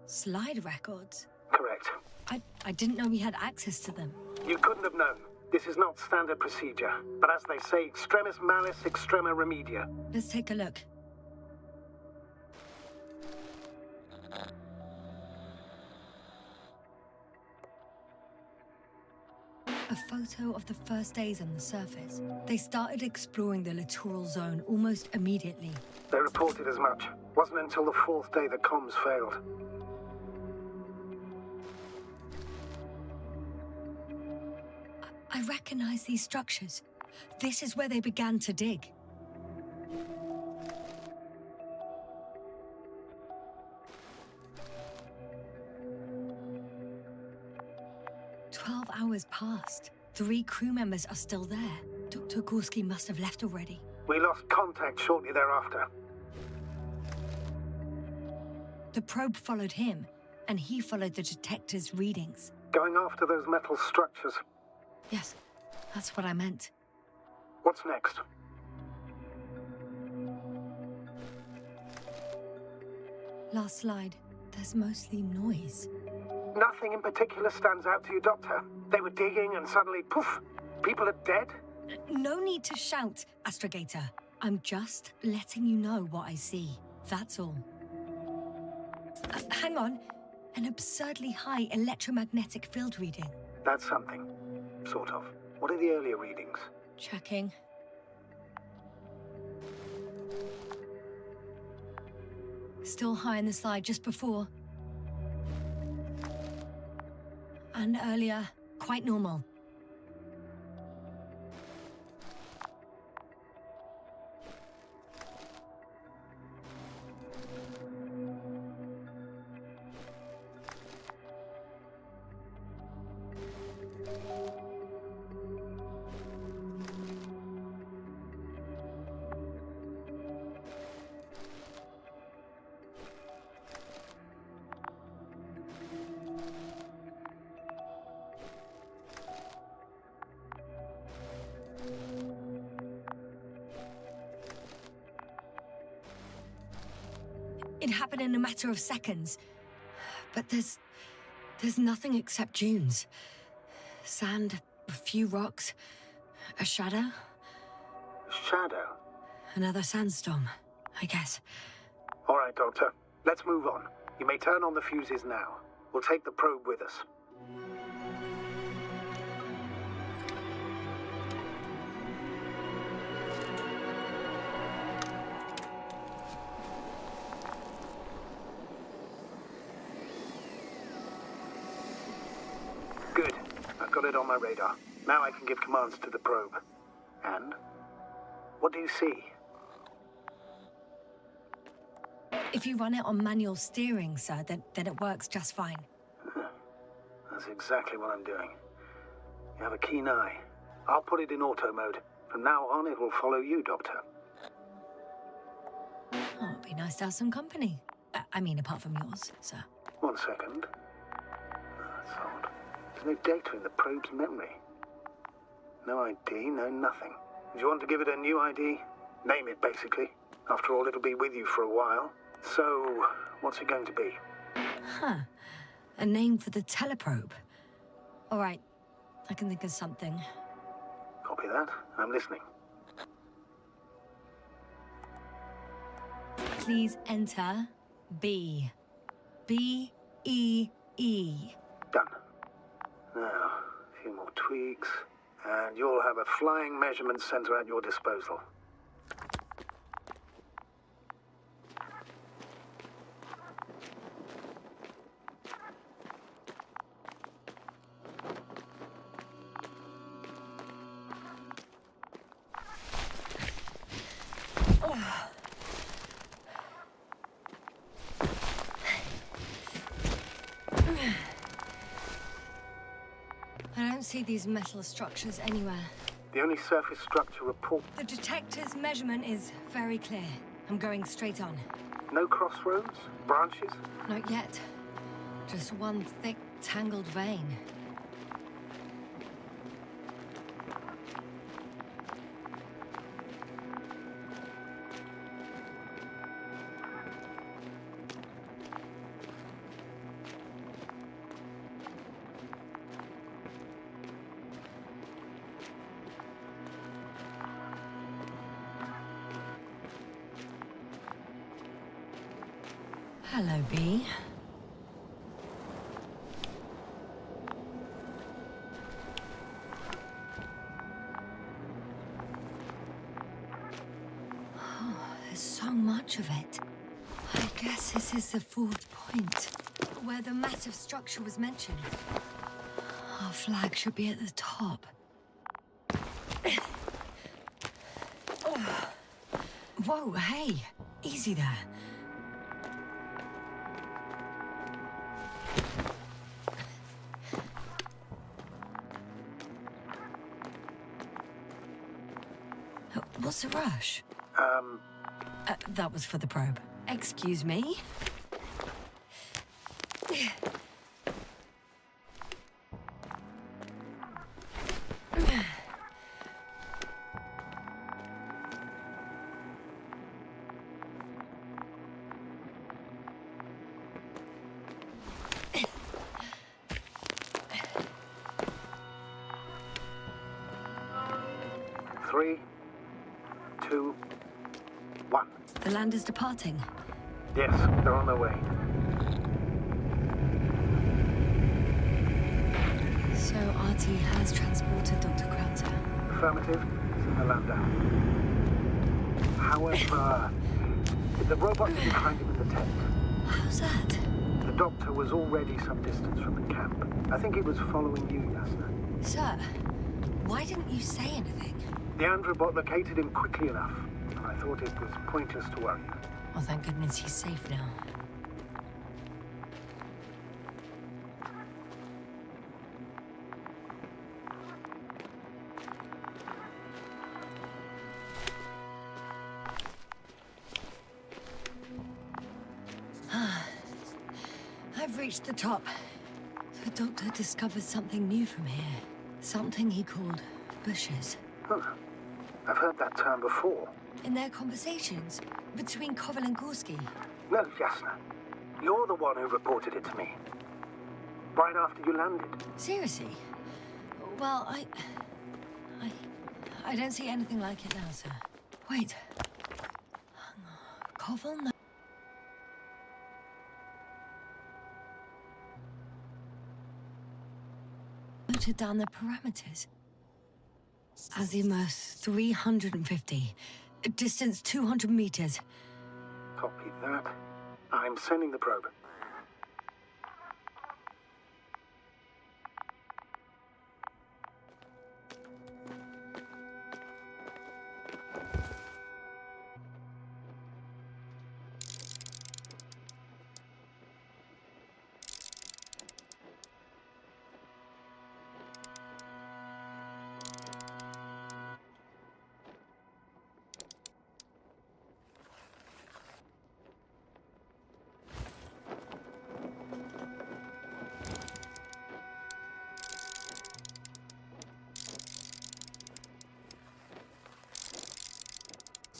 Slide records? Correct. I didn't know we had access to them. You couldn't have known. This is not standard procedure. But as they say, extremis malis, extrema remedia. Let's take a look. A photo of the first days on the surface. They started exploring the littoral zone almost immediately. They reported as much. Wasn't until the fourth day that comms failed. I recognize these structures. This is where they began to dig. Hours passed. 3 crew members are still there. Dr. Gorski must have left already. We lost contact shortly thereafter. The probe followed him, and he followed the detector's readings. Going after those metal structures. Yes, that's what I meant. What's next? Last slide. There's mostly noise. Nothing in particular stands out to you, Doctor. They were digging and suddenly, poof, people are dead? No need to shout, Astrogator. I'm just letting you know what I see. That's all. Hang on. An absurdly high electromagnetic field reading. That's something. Sort of. What are the earlier readings? Checking. Still high in the slide just before. And earlier, quite normal. It happened in a matter of seconds. But there's nothing except dunes. Sand, a few rocks, a shadow. Shadow? Another sandstorm, I guess. All right, Doctor. Let's move on. You may turn on the fuses now. We'll take the probe with us. Good. I've got it on my radar. Now I can give commands to the probe. And? What do you see? If you run it on manual steering, sir, then it works just fine. That's exactly what I'm doing. You have a keen eye. I'll put it in auto mode. From now on, it will follow you, Doctor. Oh, it'd be nice to have some company. I mean, apart from yours, sir. 1 second. That's odd. There's no data in the probe's memory. No ID, no nothing. Do you want to give it a new ID? Name it, basically. After all, it'll be with you for a while. So, what's it going to be? Huh. A name for the teleprobe. All right. I can think of something. Copy that. I'm listening. Please enter B. B-E-E. Done. Now, a few more tweaks, and you'll have a flying measurement center at your disposal. I don't see these metal structures anywhere. The only surface structure report. The detector's measurement is very clear. I'm going straight on. No crossroads? Branches? Not yet. Just one thick, tangled vein. Hello, B. Oh, there's so much of it. I guess this is the fourth point, where the massive structure was mentioned. Our flag should be at the top. Whoa, hey! Easy there. What's the rush? That was for the probe. Excuse me? Three, two, one. The land is departing. Yes, they're on their way. So RT has transported Dr. Krauter. Affirmative. He's in the lander. However, the robot didn't find him in the tent. How's that? The doctor was already some distance from the camp. I think he was following you, Yasna. Sir, why didn't you say anything? The Androbot located him quickly enough. I thought it was pointless to worry. Well, thank goodness he's safe now. I've reached the top. The doctor discovered something new from here. Something he called bushes. Huh. I've heard that term before. In their conversations between Koval and Gorski. No, Yasna. You're the one who reported it to me. Right after you landed. Seriously? Well, I don't see anything like it now, sir. Wait. Koval noted down the parameters. Azimuth 350. Distance 200 meters. Copy that. I'm sending the probe.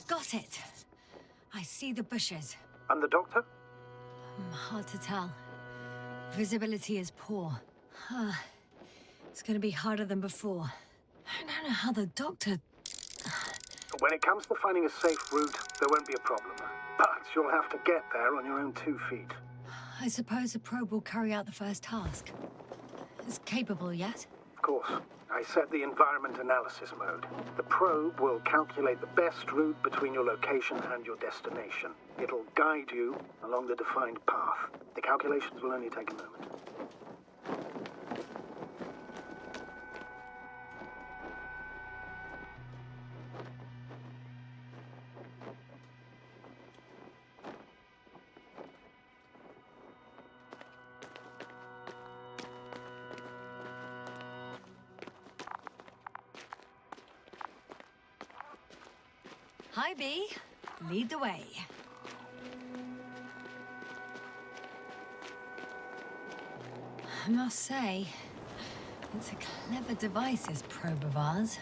Got it. I see the bushes. And the doctor? Hard to tell. Visibility is poor. It's gonna be harder than before. No, know how the doctor... When it comes to finding a safe route, there won't be a problem. But you'll have to get there on your own 2 feet. I suppose the probe will carry out the first task. It's capable yet? Of course. I set the environment analysis mode. The probe will calculate the best route between your location and your destination. It'll guide you along the defined path. The calculations will only take a moment. Hi, B. Lead the way. I must say, it's a clever device, this probe of ours.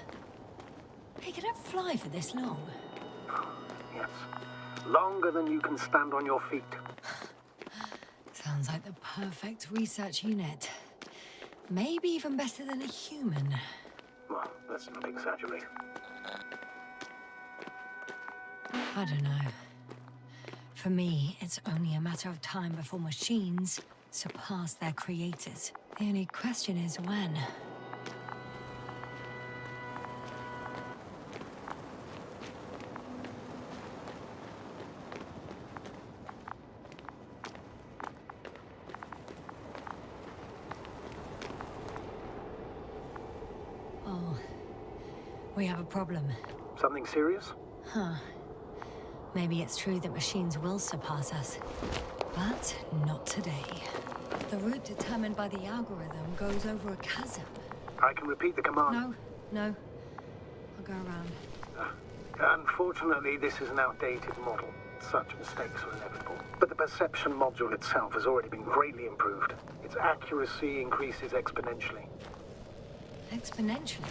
Hey, can it fly for this long? Yes. Longer than you can stand on your feet. Sounds like the perfect research unit. Maybe even better than a human. Well, let's not exaggerate. I don't know. For me, it's only a matter of time before machines surpass their creators. The only question is when. Oh, we have a problem. Something serious? Huh. Maybe it's true that machines will surpass us, but not today. The route determined by the algorithm goes over a chasm. I can repeat the command. No. I'll go around. Unfortunately, this is an outdated model. Such mistakes are inevitable. But the perception module itself has already been greatly improved. Its accuracy increases exponentially. Exponentially?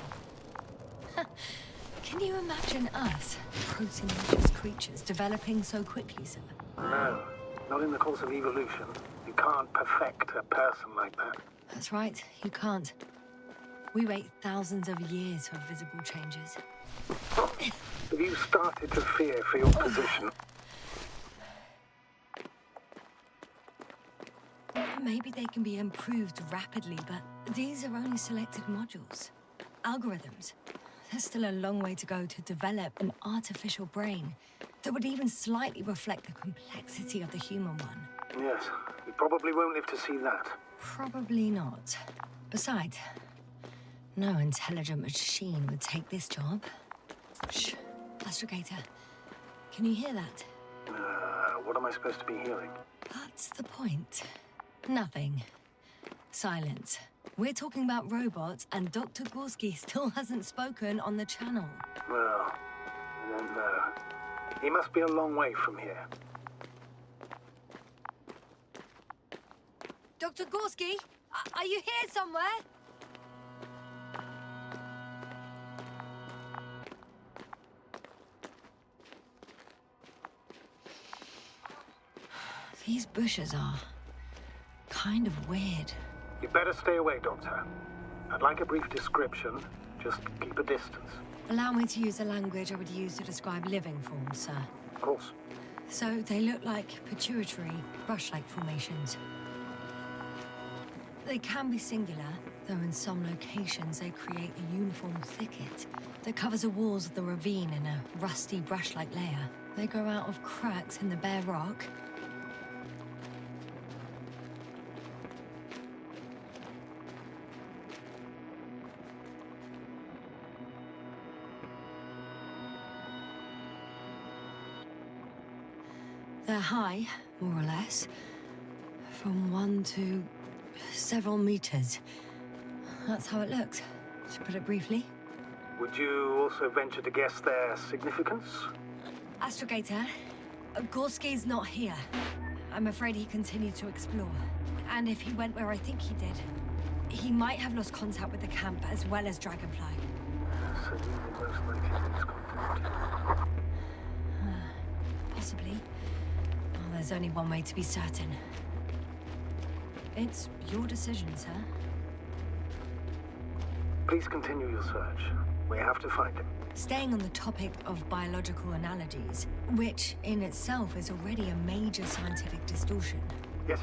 Can you imagine us, proteinaceous creatures, developing so quickly, sir? No, not in the course of evolution. You can't perfect a person like that. That's right, you can't. We wait thousands of years for visible changes. Have you started to fear for your position? Maybe they can be improved rapidly, but these are only selected modules. Algorithms. There's still a long way to go to develop an artificial brain that would even slightly reflect the complexity of the human one. Yes, we probably won't live to see that. Probably not. Besides, no intelligent machine would take this job. Shh. Astrogator, can you hear that? What am I supposed to be hearing? That's the point. Nothing. Silence. We're talking about robots, and Dr. Gorski still hasn't spoken on the channel. Well, I don't know. He must be a long way from here. Dr. Gorski, are you here somewhere? These bushes are kind of weird. You better stay away, Doctor. I'd like a brief description. Just keep a distance. Allow me to use the language I would use to describe living forms, sir. Of course. So they look like pituitary, brush-like formations. They can be singular, though in some locations they create a uniform thicket that covers the walls of the ravine in a rusty brush-like layer. They grow out of cracks in the bare rock. They're high, more or less, from 1 to several meters. That's how it looks, to put it briefly. Would you also venture to guess their significance? Astrogator, Gorski's not here. I'm afraid he continued to explore. And if he went where I think he did, he might have lost contact with the camp as well as Dragonfly. So you would most likely lose contact. Possibly. Well, there's only one way to be certain. It's your decision, sir. Please continue your search. We have to find him. Staying on the topic of biological analogies, which in itself is already a major scientific distortion. Yes.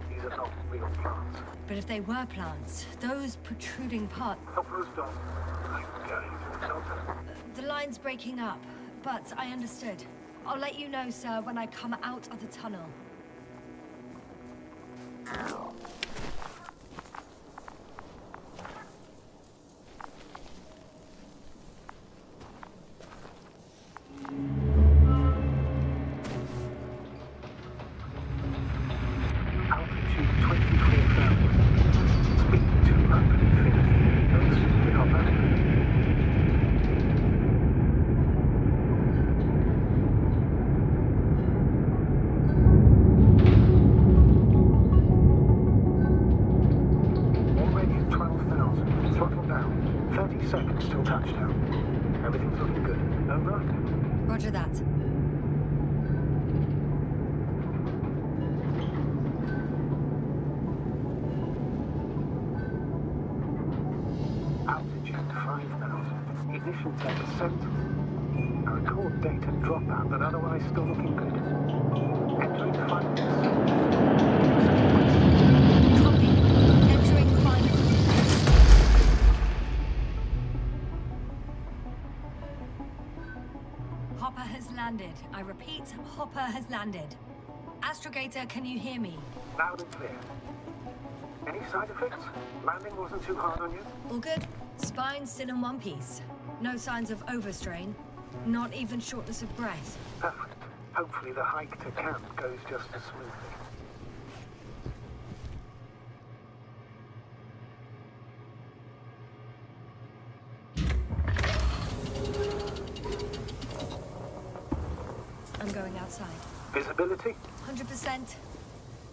These are not real plants. But if they were plants, those protruding parts... Hopper's done. I'm going to the doctor. The line's breaking up, but I understood. I'll let you know, sir, when I come out of the tunnel. Altitude 24,000. Speed 250. Don't speed it, Hopper. Already at 12,000. Throttle down. 30 seconds till touchdown. Everything's looking good. Over? Roger that. Altitude 5,000. Ignition 10%. A record data dropout, but otherwise still looking good. Entering final. Copy. Entering final. Hopper has landed. I repeat, Hopper has landed. Astrogator, can you hear me? Loud and clear. Any side effects? Landing wasn't too hard on you? All good? Spine still in one piece. No signs of overstrain. Not even shortness of breath. Perfect. Hopefully the hike to camp goes just as smoothly. I'm going outside. Visibility? 100%.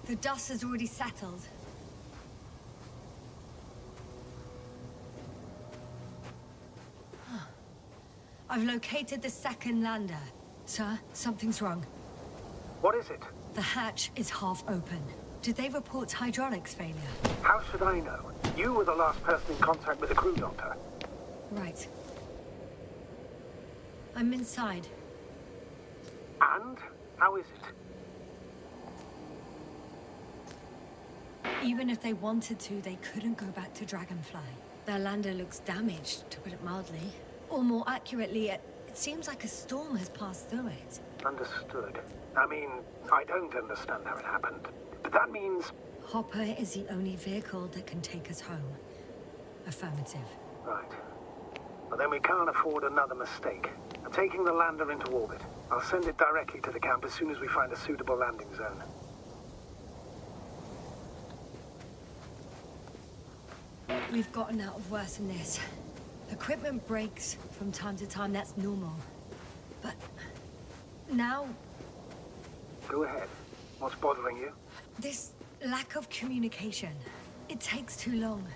The dust has already settled. I've located the second lander. Sir, something's wrong. What is it? The hatch is half open. Did they report hydraulics failure? How should I know? You were the last person in contact with the crew doctor. Right. I'm inside. And? How is it? Even if they wanted to, they couldn't go back to Dragonfly. Their lander looks damaged, to put it mildly. Or more accurately, it seems like a storm has passed through it. Understood. I mean, I don't understand how it happened. But that means... Hopper is the only vehicle that can take us home. Affirmative. Right. Well, then we can't afford another mistake. I'm taking the lander into orbit. I'll send it directly to the camp as soon as we find a suitable landing zone. We've gotten out of worse than this. Equipment breaks from time to time, that's normal. But now, Go ahead. What's bothering you? this lack of communication, it takes too long.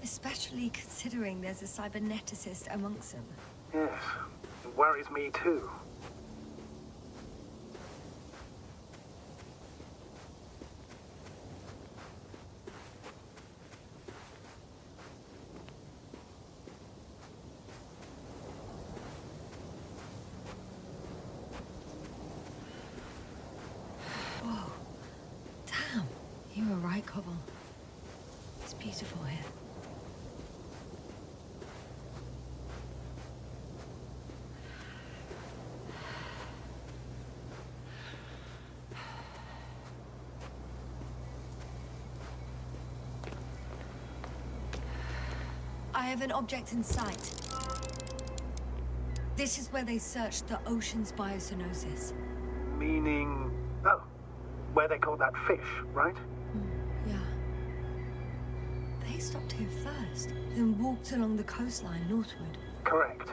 Especially considering there's a cyberneticist amongst them. Yes. It worries me too. Whoa. Damn. You were right, Cobble. It's beautiful here. I have an object in sight. This is where they searched the ocean's biocenosis. Meaning... Oh. Where they caught that fish, right? Yeah. They stopped here first, then walked along the coastline northward. Correct.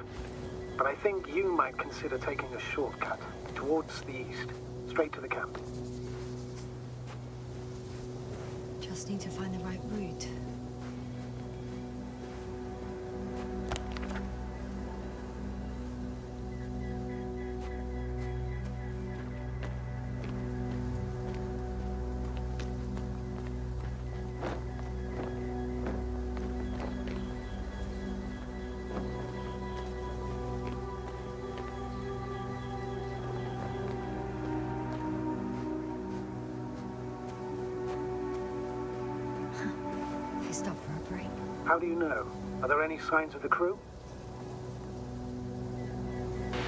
But I think you might consider taking a shortcut towards the east, straight to the camp. Just need to find the right route. How do you know? Are there any signs of the crew?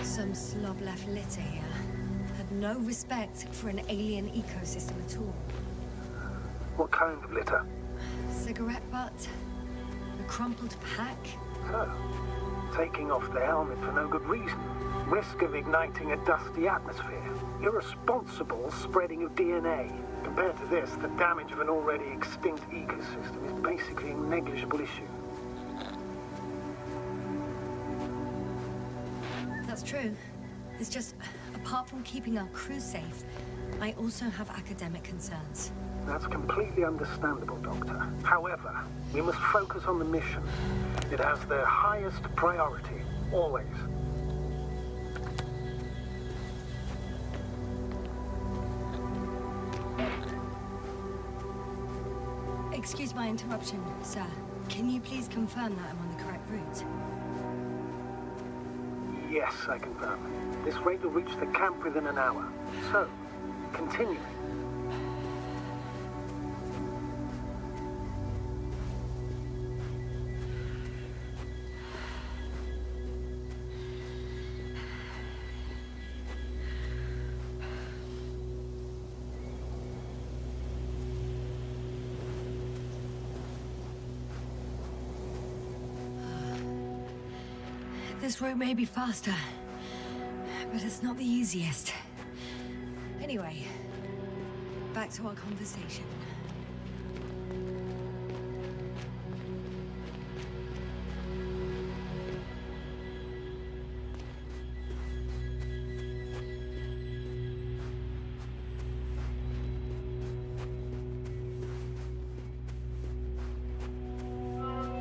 Some slob left litter here. Had no respect for an alien ecosystem at all. What kind of litter? Cigarette butt? A crumpled pack? So, taking off the helmet for no good reason. Risk of igniting a dusty atmosphere. Irresponsible spreading of DNA. Compared to this, the damage of an already extinct ecosystem is basically a negligible issue. That's true. It's just, apart from keeping our crew safe, I also have academic concerns. That's completely understandable, Doctor. However, we must focus on the mission. It has the highest priority, always. Excuse my interruption, sir. Can you please confirm that I'm on the correct route? Yes, I confirm. This rate will reach the camp within an hour. So, continue. This route may be faster, but it's not the easiest. Anyway, back to our conversation.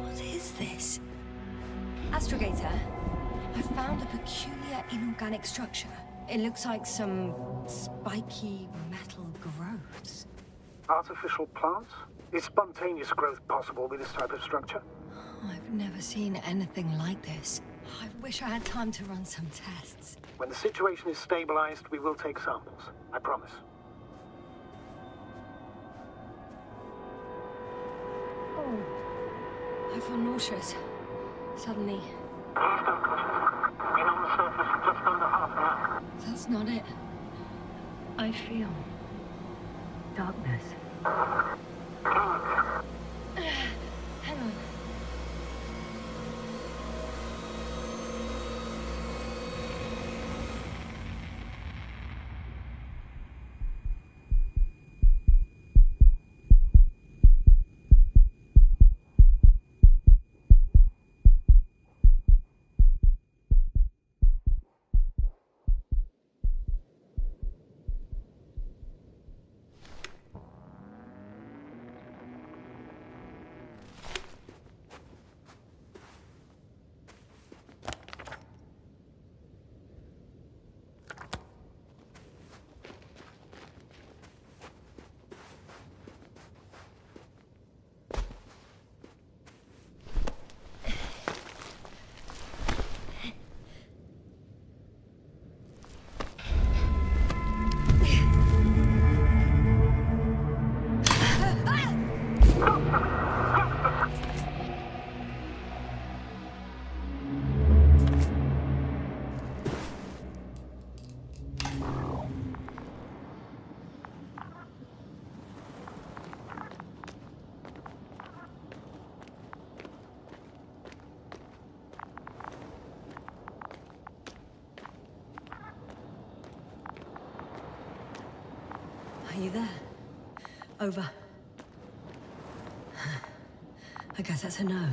What is this? Astrogator, I found a peculiar inorganic structure. It looks like some spiky metal growths. Artificial plants? Is spontaneous growth possible with this type of structure? I've never seen anything like this. I wish I had time to run some tests. When the situation is stabilized, we will take samples. I promise. I feel nauseous. Suddenly. Been on the surface for just under half an hour. That's not it. I feel darkness. Hang on. Are you there? Over. I guess that's a no.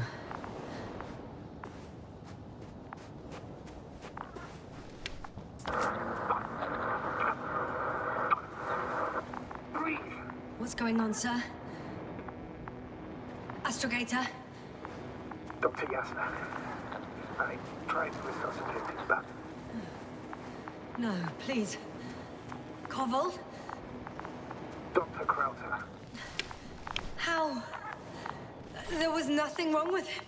Breathe. What's going on, sir? Astrogator? Dr. Yasna. I tried to resuscitate him, but No, please. Koval? Dr. Krauter. How? There was nothing wrong with him.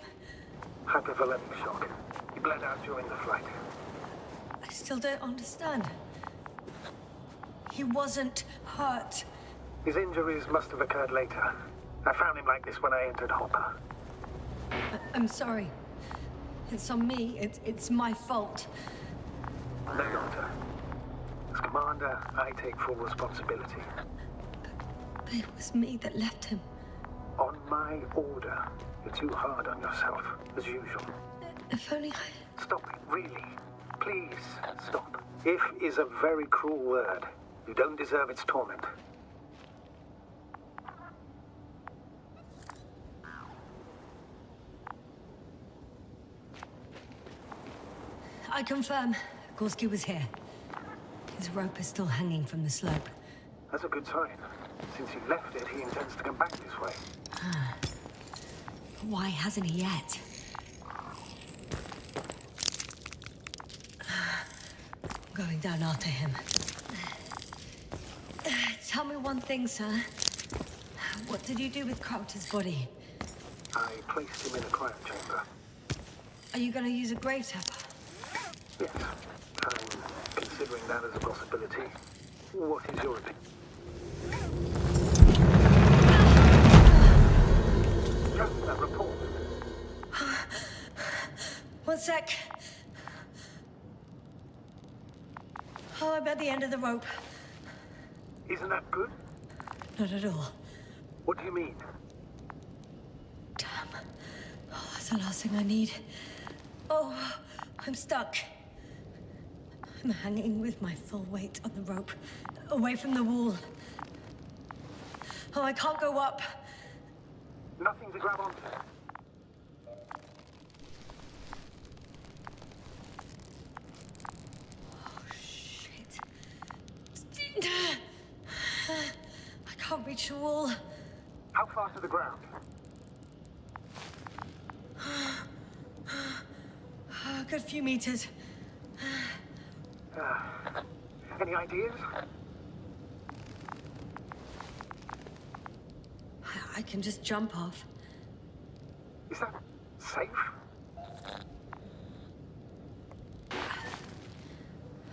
Hypervolemic shock. He bled out during the flight. I still don't understand. He wasn't hurt. His injuries must have occurred later. I found him like this when I entered Hopper. I'm sorry. It's on me. It's my fault. No, Doctor. As Commander, I take full responsibility. But it was me that left him. On my order. You're too hard on yourself, as usual. If only I... Stop it, really. Please, stop. If is a very cruel word. You don't deserve its torment. I confirm. Gorski was here. His rope is still hanging from the slope. That's a good sign. Since he left it, he intends to come back this way. Why hasn't he yet? I'm going down after him. Tell me one thing, sir. What did you do with Crowter's body? I placed him in a quiet chamber. Are you gonna use a grave tapper? Yes, I'm considering that as a possibility. What is your opinion? Just that report. One sec. Oh, I'm at the end of the rope. Isn't that good? Not at all. What do you mean? Damn. Oh, that's the last thing I need. Oh, I'm stuck. I'm hanging with my full weight on the rope, away from the wall. Oh, I can't go up. Nothing to grab onto. Oh, shit. I can't reach the wall. How far to the ground? A good few meters. Any ideas? I can just jump off. Is that safe?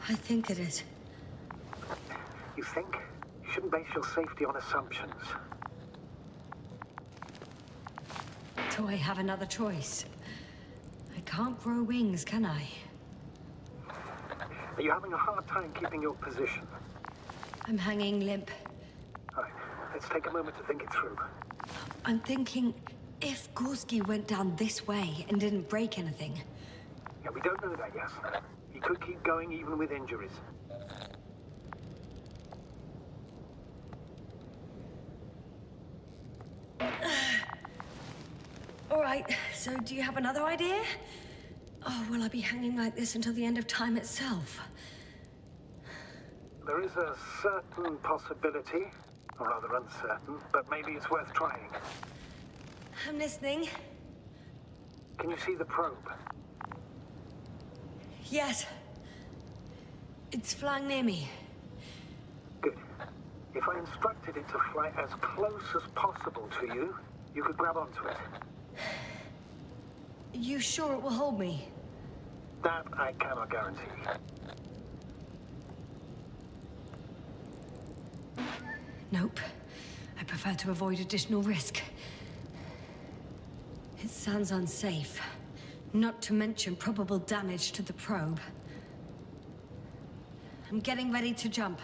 I think it is. You think? You shouldn't base your safety on assumptions. Do I have another choice? I can't grow wings, can I? Are you having a hard time keeping your position? I'm hanging limp. All right, let's take a moment to think it through. I'm thinking, if Gorski went down this way and didn't break anything... Yeah, we don't know that yet. He could keep going even with injuries. All right, so do you have another idea? Oh, will I be hanging like this until the end of time itself? There is a certain possibility, or rather uncertain, but maybe it's worth trying. I'm listening. Can you see the probe? Yes. It's flying near me. Good. If I instructed it to fly as close as possible to you, you could grab onto it. You sure it will hold me? That I cannot guarantee. Nope. I prefer to avoid additional risk. It sounds unsafe. Not to mention probable damage to the probe. I'm getting ready to jump.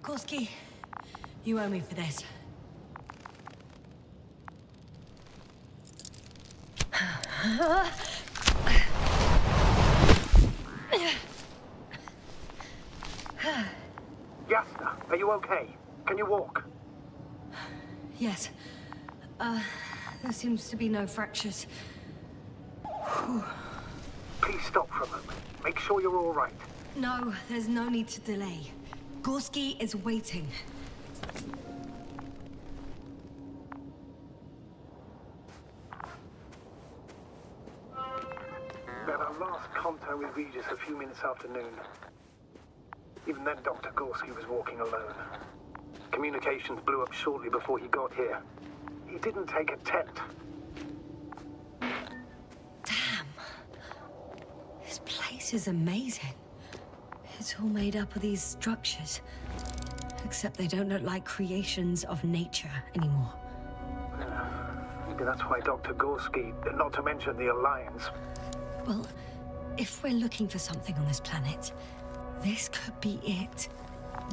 Gorski, you owe me for this. Yasna, are you okay? Can you walk? Yes. There seems to be no fractures. Please stop for a moment. Make sure you're all right. No, there's no need to delay. Gorski is waiting. We had our last contact with Regis a few minutes after noon. Even then, Dr. Gorski was walking alone. Communications blew up shortly before he got here. He didn't take a tent. Damn. This place is amazing. It's all made up of these structures. Except they don't look like creations of nature anymore. Maybe that's why Dr. Gorski, not to mention the Alliance. Well, if we're looking for something on this planet, this could be it.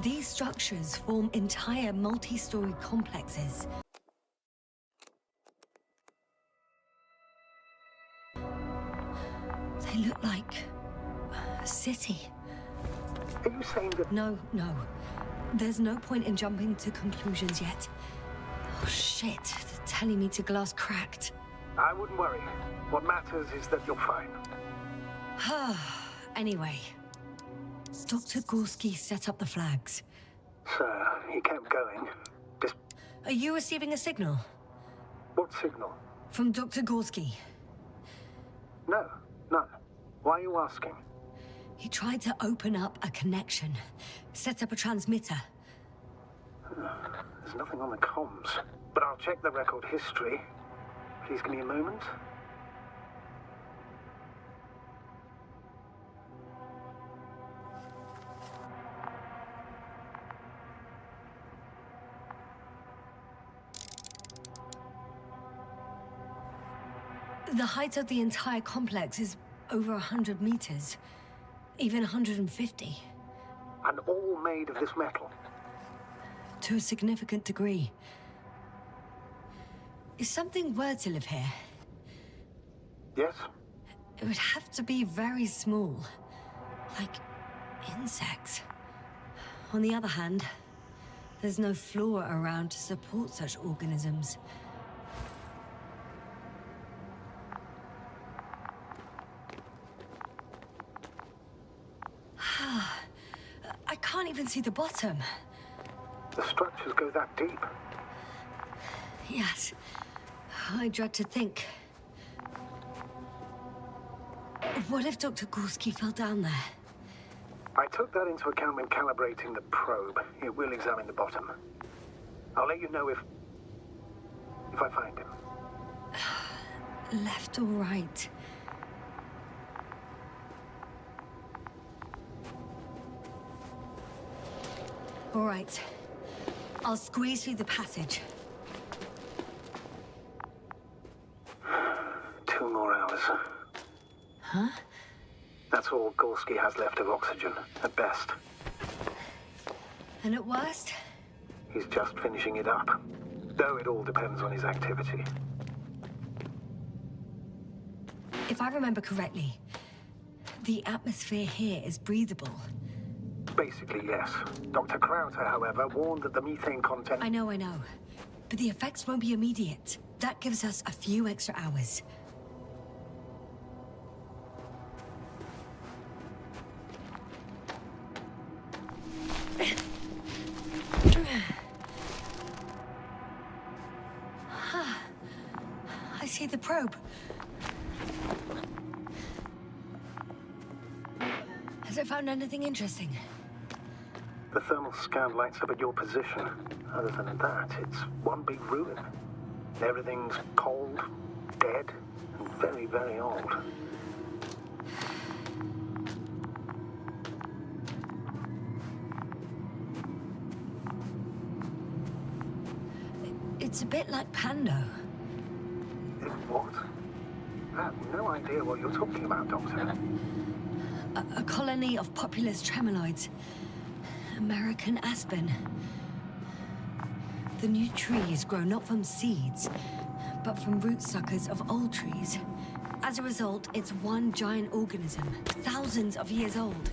These structures form entire multi-story complexes. They look like a city. Are you saying that... No. There's no point in jumping to conclusions yet. Oh shit, they're telling me to glass cracked. I wouldn't worry. What matters is that you're fine. Anyway, Dr. Gorski set up the flags. Sir, he kept going. Are you receiving a signal? What signal? From Dr. Gorski. No, none. Why are you asking? He tried to open up a connection, set up a transmitter. There's nothing on the comms, but I'll check the record history. Please give me a moment. The height of the entire complex is over 100 meters, even 150. And all made of this metal. To a significant degree. If something were to live here, Yes? it would have to be very small, like insects. On the other hand, there's no flora around to support such organisms. I can't even see the bottom. The structures go that deep. Yes, I dread to think. What if Dr. Gorski fell down there? I took that into account when calibrating the probe. It will examine the bottom. I'll let you know if I find him. Left or right? All right. I'll squeeze through the passage. 2 more hours. Huh? That's all Gorski has left of oxygen, at best. And at worst? He's just finishing it up. Though it all depends on his activity. If I remember correctly, the atmosphere here is breathable. Basically, yes. Dr. Krauter, however, warned that the methane content... I know. But the effects won't be immediate. That gives us a few extra hours. I see the probe. Has it found anything interesting? The thermal scan lights up at your position. Other than that, it's one big ruin. Everything's cold, dead, and very, very old. It's a bit like Pando. What? I have no idea what you're talking about, Doctor. A colony of populous tremoloids. American aspen. The new trees grow not from seeds, but from root suckers of old trees. As a result, it's one giant organism, thousands of years old.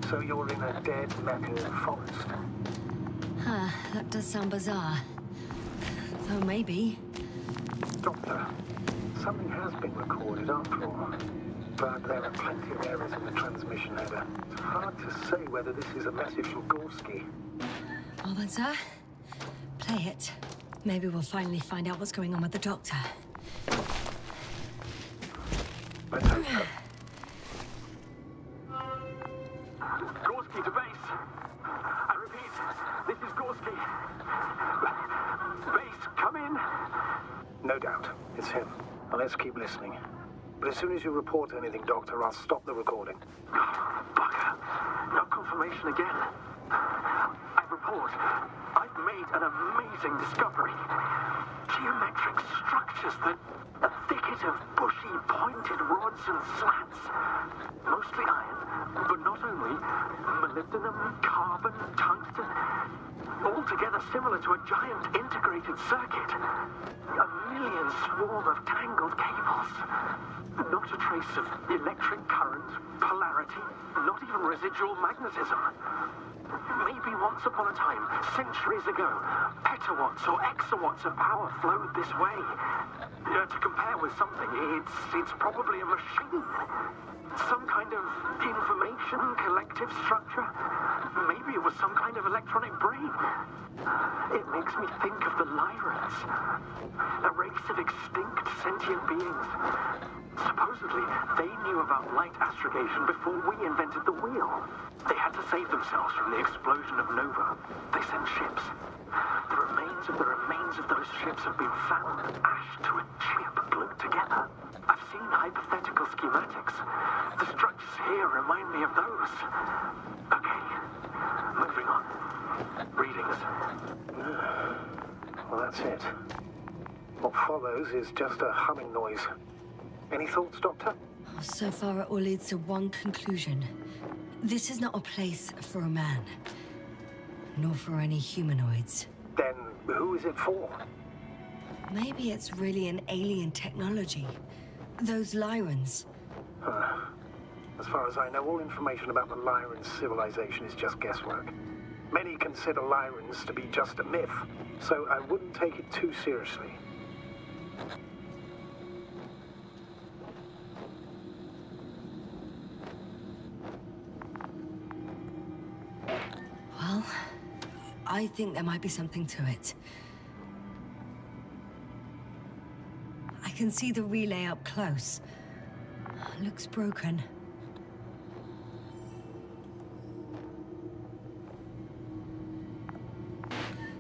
So you're in a dead metal forest? Huh, that does sound bizarre. Though maybe. Doctor, something has been recorded after all. But there are plenty of errors in the transmission header. It's hard to say whether this is a message from Gorski. Well then, sir, play it. Maybe we'll finally find out what's going on with the doctor. Let's hope so. Gorski to base. I repeat, this is Gorski. Base, come in. No doubt. It's him. Now let's keep listening. But as soon as you report anything, Doctor, I'll stop the recording. Bugger. No confirmation again. I report. I've made an amazing discovery. geometric structures that a thicket of bushy, pointed rods and slats. Mostly iron, but not only. Molybdenum, carbon, tungsten. All together similar to a giant integrated circuit. A million swarm of tangled cables. Not a trace of electric current, polarity, not even residual magnetism. Maybe once upon a time, centuries ago, petawatts or exawatts of power flowed this way. To compare with something, it's probably a machine. Some kind of information collective structure. Maybe it was some kind of electronic brain. It makes me think of the Lyrans. A race of extinct sentient beings. Supposedly, they knew about light astrogation before we invented the wheel. They had to save themselves from the explosion of Nova. They sent ships. The remains of those ships have been found, ash to a chip glued together. I've seen hypothetical schematics. The structures here remind me of those. Okay, moving on. Readings. Well, that's it. What follows is just a humming noise. Any thoughts, Doctor? So far, it all leads to one conclusion. This is not a place for a man. Nor for any humanoids. Then who is it for? Maybe it's really an alien technology. Those Lyrans. As far as I know, all information about the Lyran civilization is just guesswork. Many consider Lyrans to be just a myth, so I wouldn't take it too seriously. Well, I think there might be something to it. I can see the relay up close. Looks broken.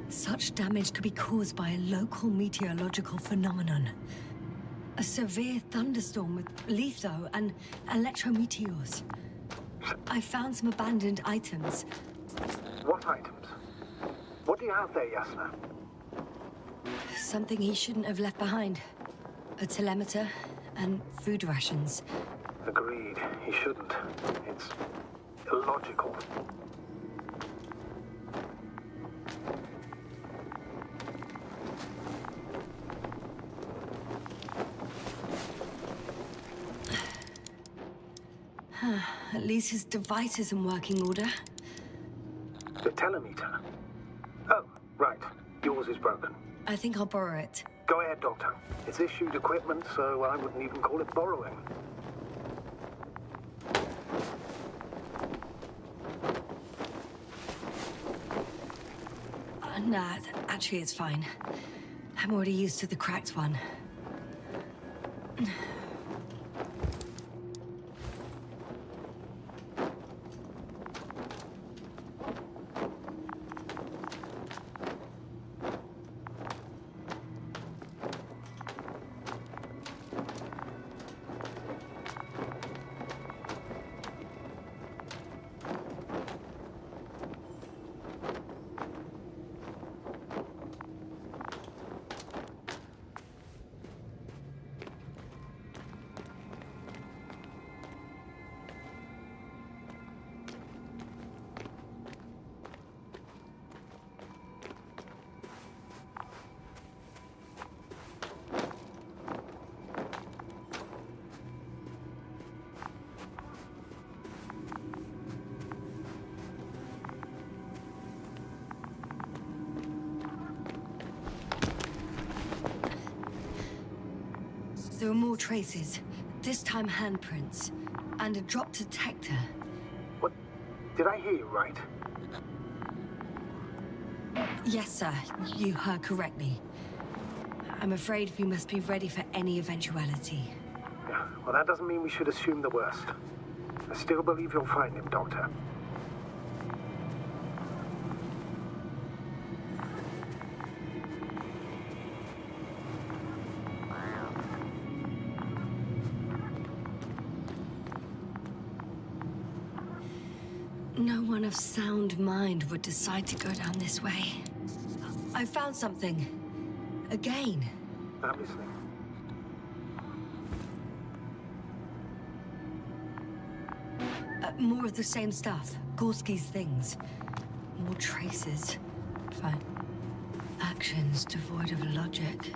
Such damage could be caused by a local meteorological phenomenon. A severe thunderstorm with litho and electrometeors. I found some abandoned items. What items? What do you have there, Yasna? Something he shouldn't have left behind. A telemeter and food rations. Agreed. He shouldn't. It's illogical. At least his device is in working order. The telemeter? Oh, right. Yours is broken. I think I'll borrow it. Go ahead, Doctor. It's issued equipment, so I wouldn't even call it borrowing. Nah, actually it's fine. I'm already used to the cracked one. There are more traces. This time handprints. And a drop detector. What? Did I hear you right? Yes, sir. You heard correctly. I'm afraid we must be ready for any eventuality. Yeah, well, that doesn't mean we should assume the worst. I still believe you'll find him, Doctor. No one of sound mind would decide to go down this way. I found something. Again. I'm listening. More of the same stuff. Gorski's things. More traces. Fine. Actions devoid of logic.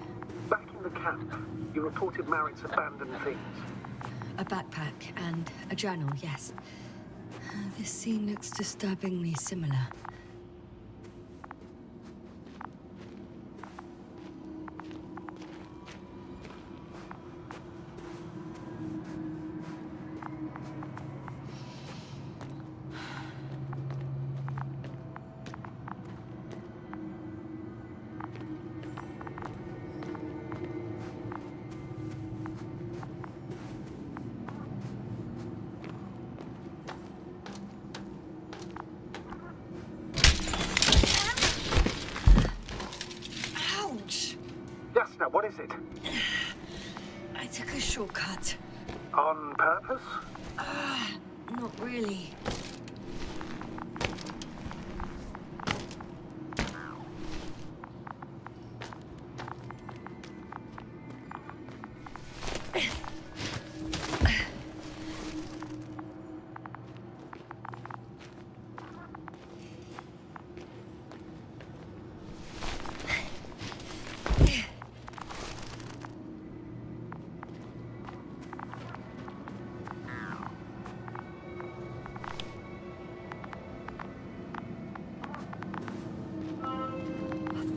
Back in the camp, you reported Merritt's abandoned things. A backpack and a journal, yes. This scene looks disturbingly similar. Now, what is it? I took a shortcut. On purpose? Not really.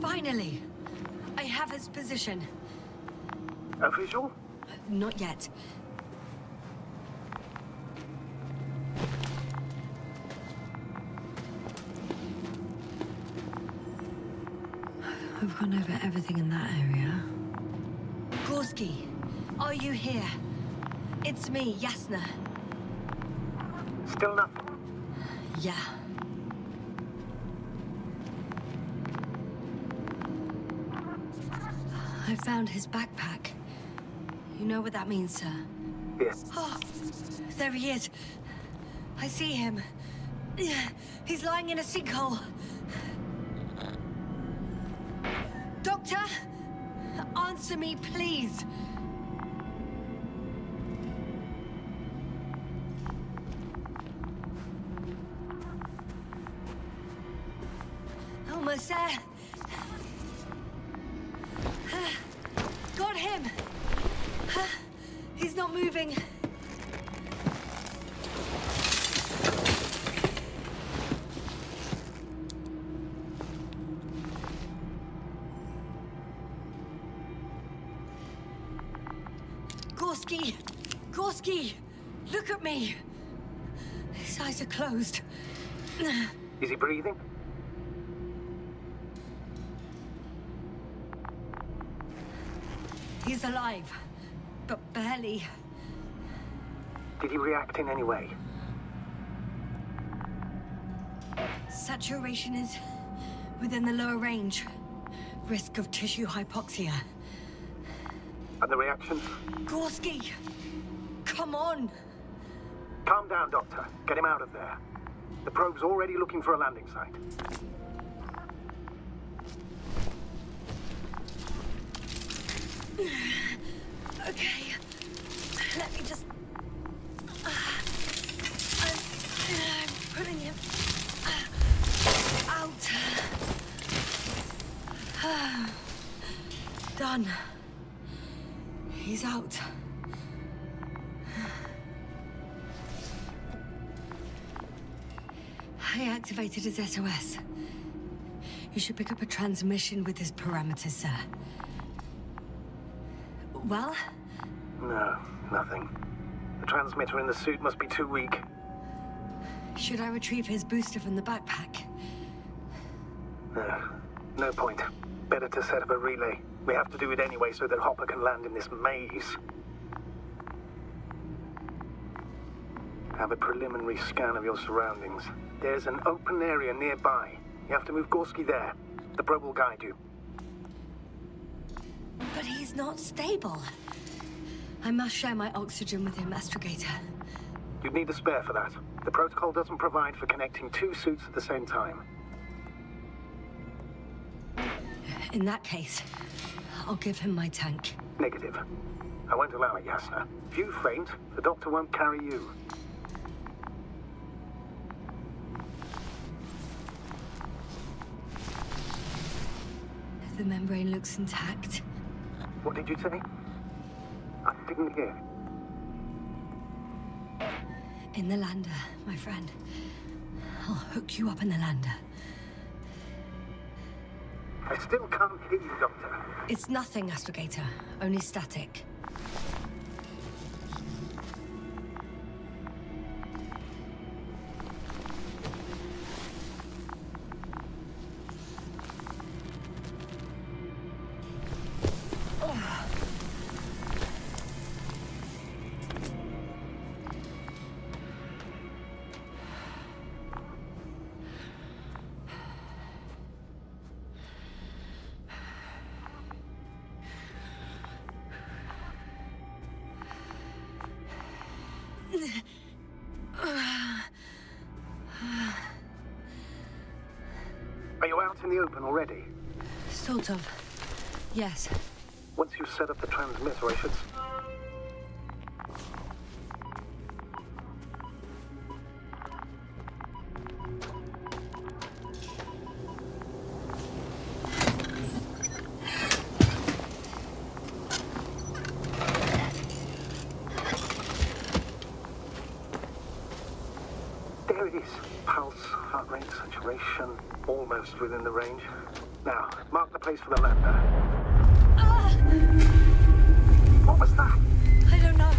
Finally! I have his position. A visual? Not yet. I've gone over everything in that area. Gorski, are you here? It's me, Yasna. Still nothing? Yeah. I found his backpack. You know what that means, sir? Yes. Oh, there he is. I see him. He's lying in a sinkhole. Doctor, answer me, please. Almost there. Got him! He's not moving. Gorski! Gorski! Look at me! His eyes are closed. Is he breathing? He's alive, but barely. Did he react in any way? Saturation is within the lower range. Risk of tissue hypoxia. And the reactions? Gorski! Come on! Calm down, Doctor. Get him out of there. The probe's already looking for a landing site. Okay. Let me just... I'm putting him... out. Done. He's out. I activated his SOS. You should pick up a transmission with his parameters, sir. Well? No, nothing. The transmitter in the suit must be too weak. Should I retrieve his booster from the backpack? No point. Better to set up a relay. We have to do it anyway so that Hopper can land in this maze. Have a preliminary scan of your surroundings. There's an open area nearby. You have to move Gorski there. The probe will guide you. But he's not stable. I must share my oxygen with him, Astrogator. You'd need a spare for that. The protocol doesn't provide for connecting two suits at the same time. In that case, I'll give him my tank. Negative. I won't allow it, Yasna. If you faint, the doctor won't carry you. The membrane looks intact. What did you say? I didn't hear. In the lander, my friend. I'll hook you up in the lander. I still can't hear you, Doctor. It's nothing, Astrogator. Only static. Are you out in the open already? Sort of. Yes. Once you've set up the transmitter, I should... There it is. Pulse, heart rate, saturation, almost within the range. Now, mark the place for the lander. What was that? I don't know.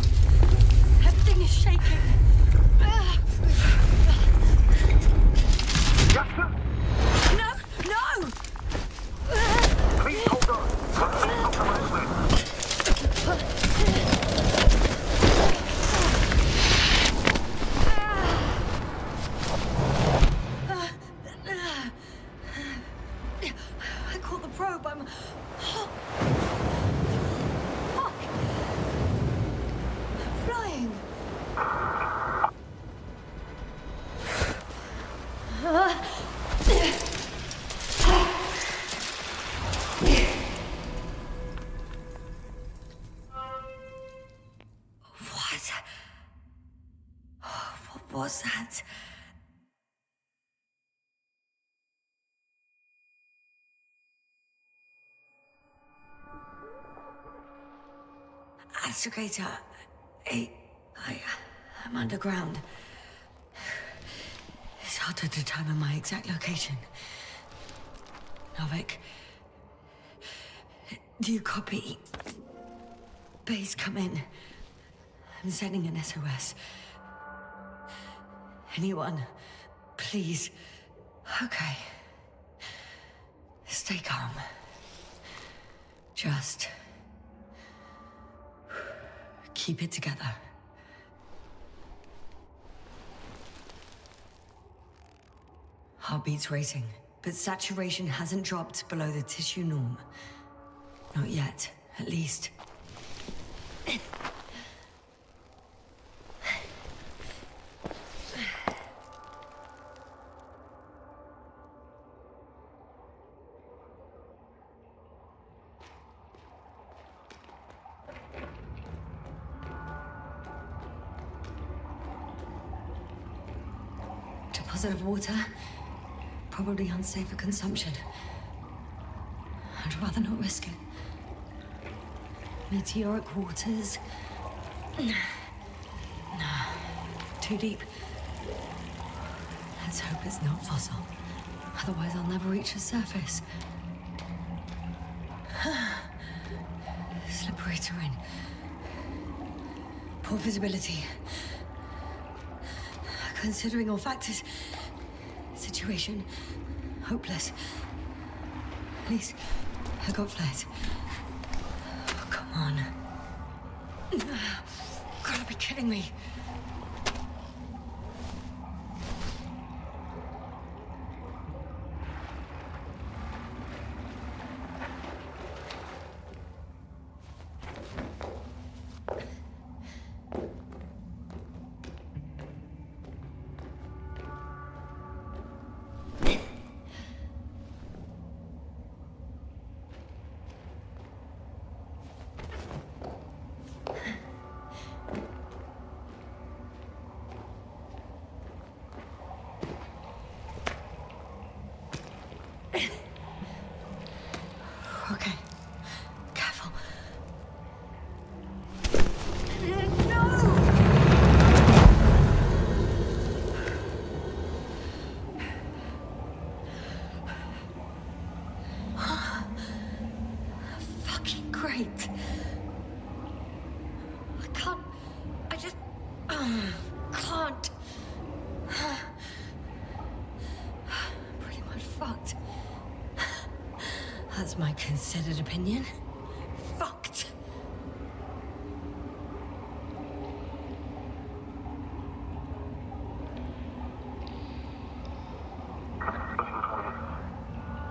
Everything is shaking. Yasna? No! No! Please hold on. I'll come on this way. I caught the probe. I'm... Fuck. I'm flying. What was that? Astrogator, I'm underground. It's hard to determine my exact location. Novik, do you copy? Base, come in. I'm sending an SOS. Anyone, please. Okay. Stay calm. Just keep it together. Heartbeat's racing, but saturation hasn't dropped below the tissue norm. Not yet, at least. Deposit of water, probably unsafe for consumption. I'd rather not risk it. Meteoric waters. No, too deep. Let's hope it's not fossil. Otherwise I'll never reach the surface. Slippery terrain. Poor visibility. Considering all factors, situation hopeless. At least I got flares. Oh, come on. Gotta be kidding me. right. I can't. I just can't. Pretty much fucked. That's my considered opinion. Fucked.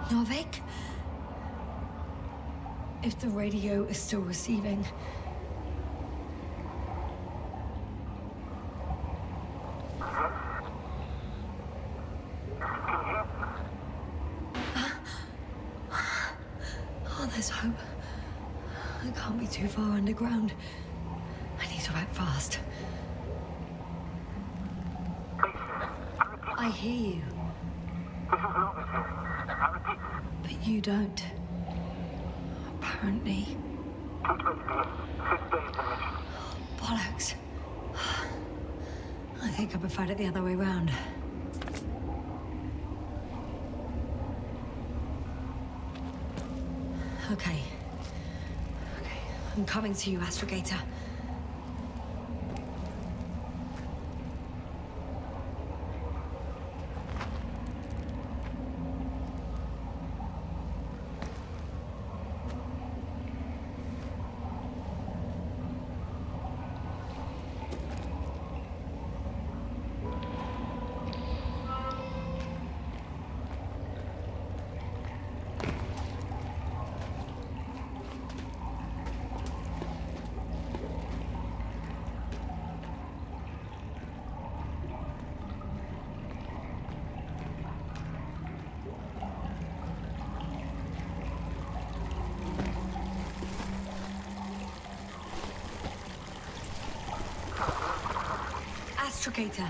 Novik? If the radio is still receiving. Oh, there's hope. I can't be too far underground. I need to act fast. I hear you. But you don't. Apparently. Bollocks. I think I preferred it the other way round. Okay. I'm coming to you, Astrogator. Astrogator.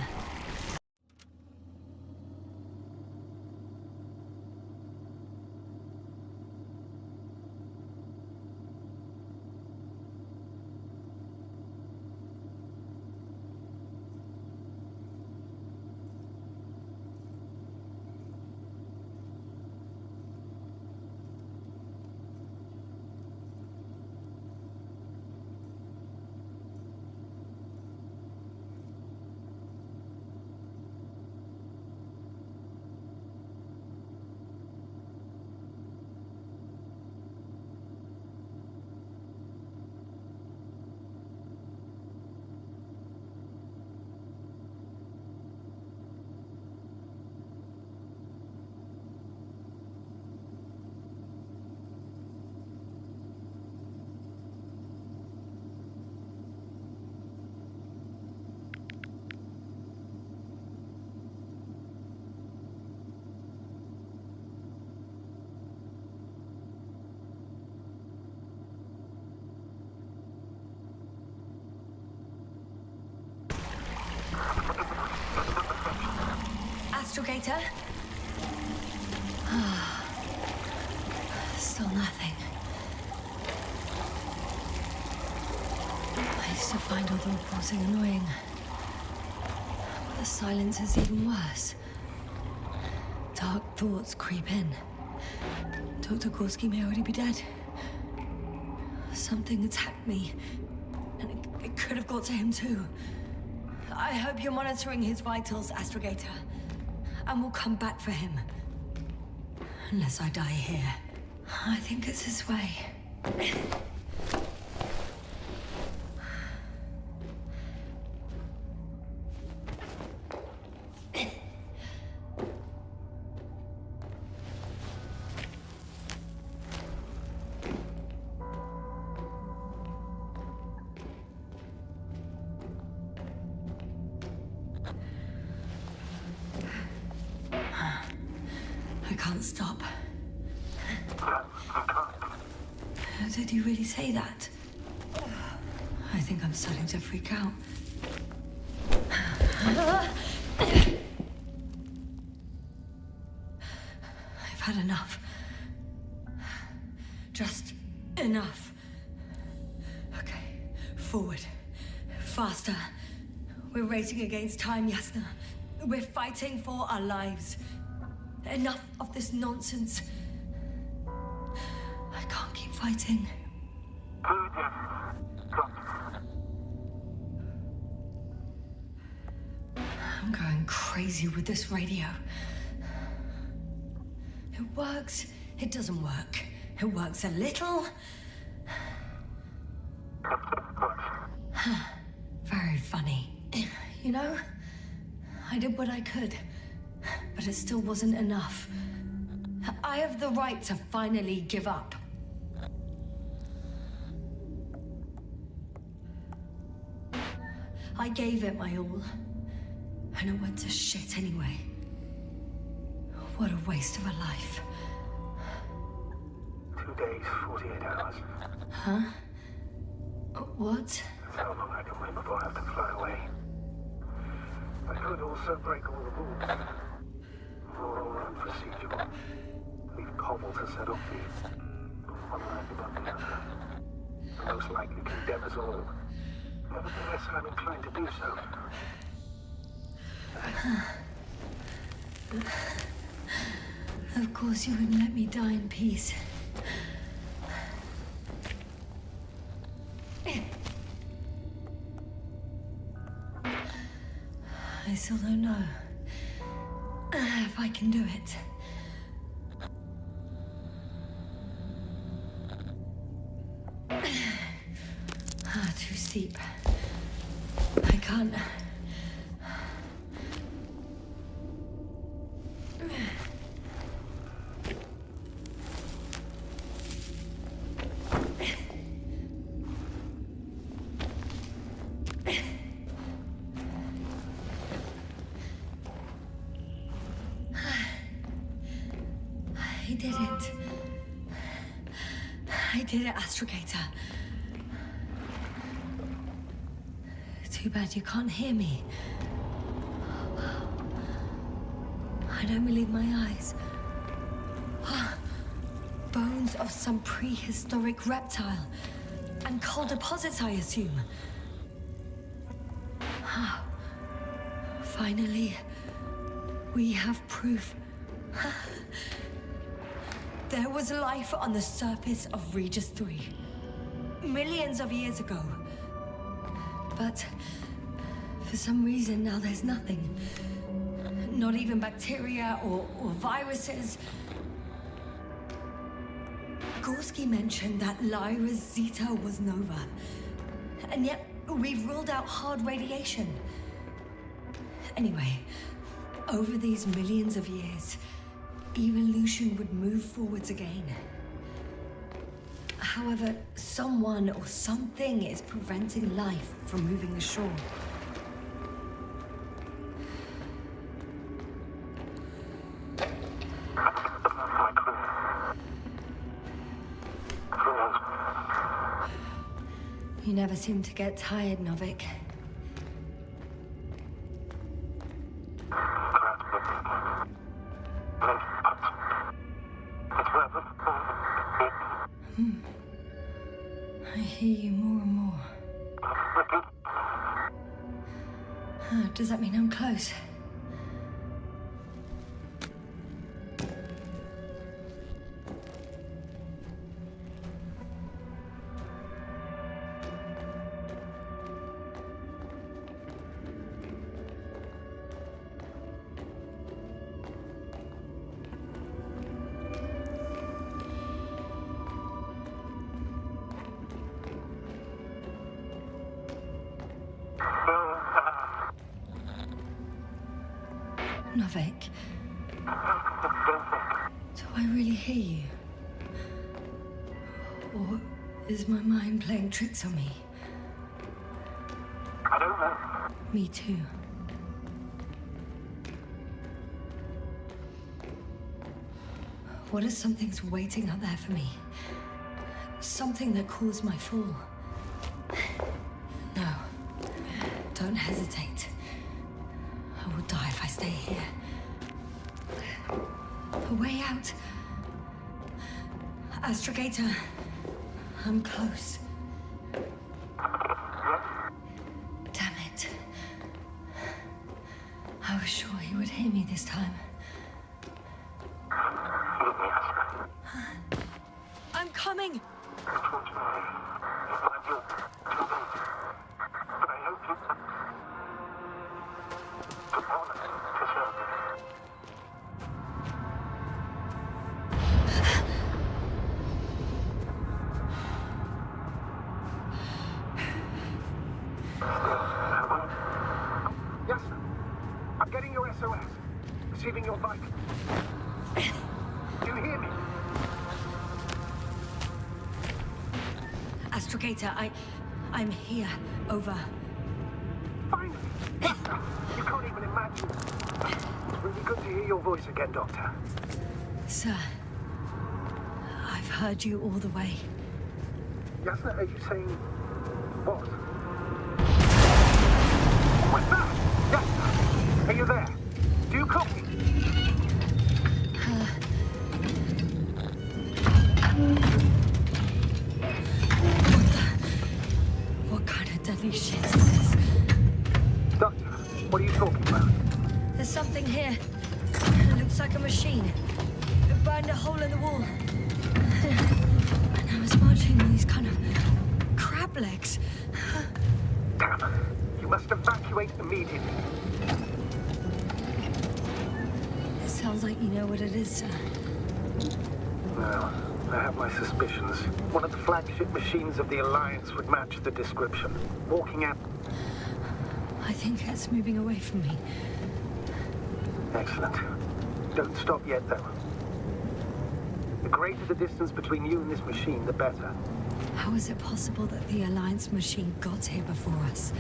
Astrogator? Still nothing. I used to find all the reporting annoying. But the silence is even worse. Dark thoughts creep in. Dr. Gorski may already be dead. Something attacked me, and it could have got to him too. I hope you're monitoring his vitals, Astrogator. And we'll come back for him. Unless I die here. I think it's his way. I can't stop. Did you really say that? I think I'm starting to freak out. I've had enough. Just enough. Okay, forward. Faster. We're racing against time, Yasna. We're fighting for our lives. Enough of this nonsense. I can't keep fighting. Fluid depth dropped. I'm going crazy with this radio. It works, it doesn't work. It works a little. Very funny. You know, I did what I could, but it still wasn't enough. I have the right to finally give up. I gave it my all, and it went to shit anyway. What a waste of a life. 2 days, 48 hours. Huh? What? That's how long I can wait before I have to fly away. I could also break all the rules. Moral and procedural. Leave Cobble to settle things. One life above the other. The most likely condemn us all. Nevertheless, I'm inclined to do so. Of course you wouldn't let me die in peace. I still don't know if I can do it. Too steep. I can't. I did it. I did it, Astrogator. Too bad you can't hear me. I don't believe my eyes. Bones of some prehistoric reptile. And coal deposits, I assume. Finally, we have proof. There was life on the surface of Regis 3. Millions of years ago. But for some reason now there's nothing. Not even bacteria or viruses. Gorski mentioned that Lyra's Zeta was nova. And yet we've ruled out hard radiation. Anyway, over these millions of years, evolution would move forwards again. However, someone or something is preventing life from moving ashore. You never seem to get tired, Novik. I hear you more and more. Does that mean I'm close? Novik. Do I really hear you? Or is my mind playing tricks on me? I don't know. Me too. What if something's waiting out there for me? Something that caused my fall? No. Don't hesitate. I will die if I stay here. A way out. Astrogator, I'm close. Damn it. I was sure he would hear me this time. I'm coming! Unfortunately, I'm too late. But I hope you promise to serve me. Yes, sir. I'm getting your SOS. Receiving your vitals. Do you hear me? Astrogator, I'm here. Over. Finally. Yes, sir. You can't even imagine. It's really good to hear your voice again, Doctor. Sir, I've heard you all the way. Yasna, are you saying what? What's that? Yasna, are you there? Do you copy? What kind of deadly shit is this? Doctor, what are you talking about? There's something here. It looks like a machine. It burned a hole in the wall. And I was marching on these kind of crab legs. Damn. You must evacuate immediately. It sounds like you know what it is, sir. Well, I have my suspicions. One of the flagship machines of the Alliance would match the description. Walking at... I think it's moving away from me. Excellent. Don't stop yet, though. The greater the distance between you and this machine, the better. How is it possible that the Alliance machine got here before us?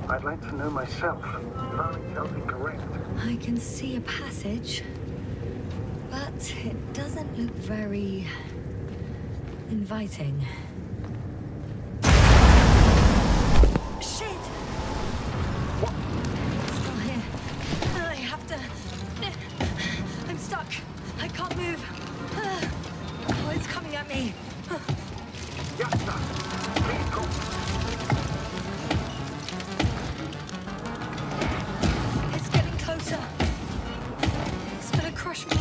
I'd like to know myself. If our intel's incorrect. I can see a passage, but it doesn't look very inviting. Shit! What? Still here. I have to... I'm stuck. I can't move. Oh, it's coming at me. Yes, sir. Please go. It's getting closer. It's gonna crush me.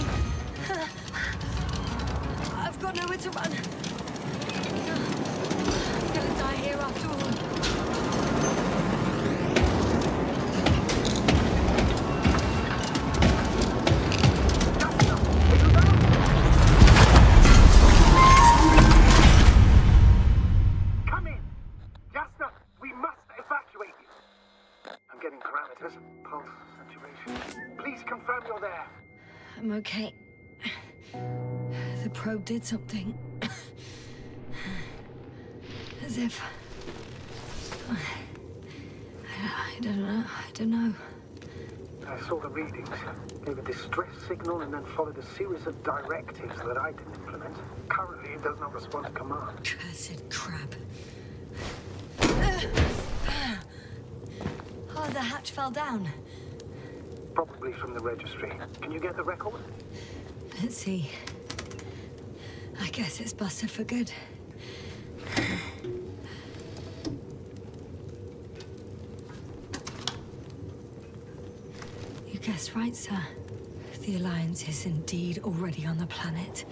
I've got nowhere to run. I'm gonna die here after all. Come in. Yasna, we must evacuate you. I'm getting parameters. Pulse, saturation. Please confirm you're there. I'm okay. The probe did something. As if... I don't know. I saw the readings, gave a distress signal, and then followed a series of directives that I didn't implement. Currently, it does not respond to command. Cursed crab. Oh, the hatch fell down. Probably from the registry. Can you get the record? Let's see. I guess it's busted for good. You guessed right, sir. The Alliance is indeed already on the planet.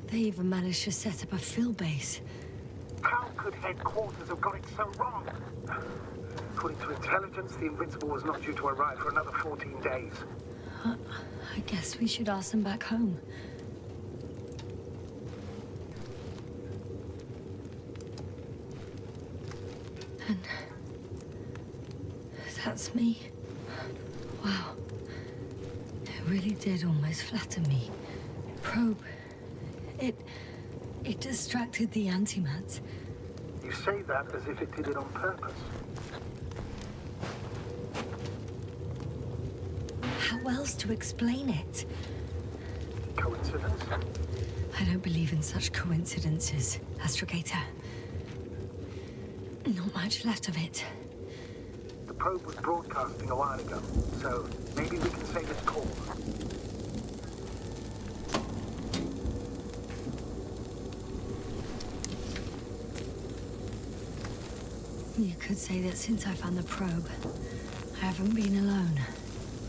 They even managed to set up a field base. How could headquarters have got it so wrong? According to intelligence, the Invincible was not due to arrive for another 14 days. I guess we should ask them back home. And that's me. Wow. It really did almost flatter me. Probe. It distracted the antimats. You say that as if it did it on purpose. How else to explain it? Coincidence? I don't believe in such coincidences, Astrogator. Not much left of it. The probe was broadcasting a while ago, so maybe we can say this call. You could say that since I found the probe, I haven't been alone.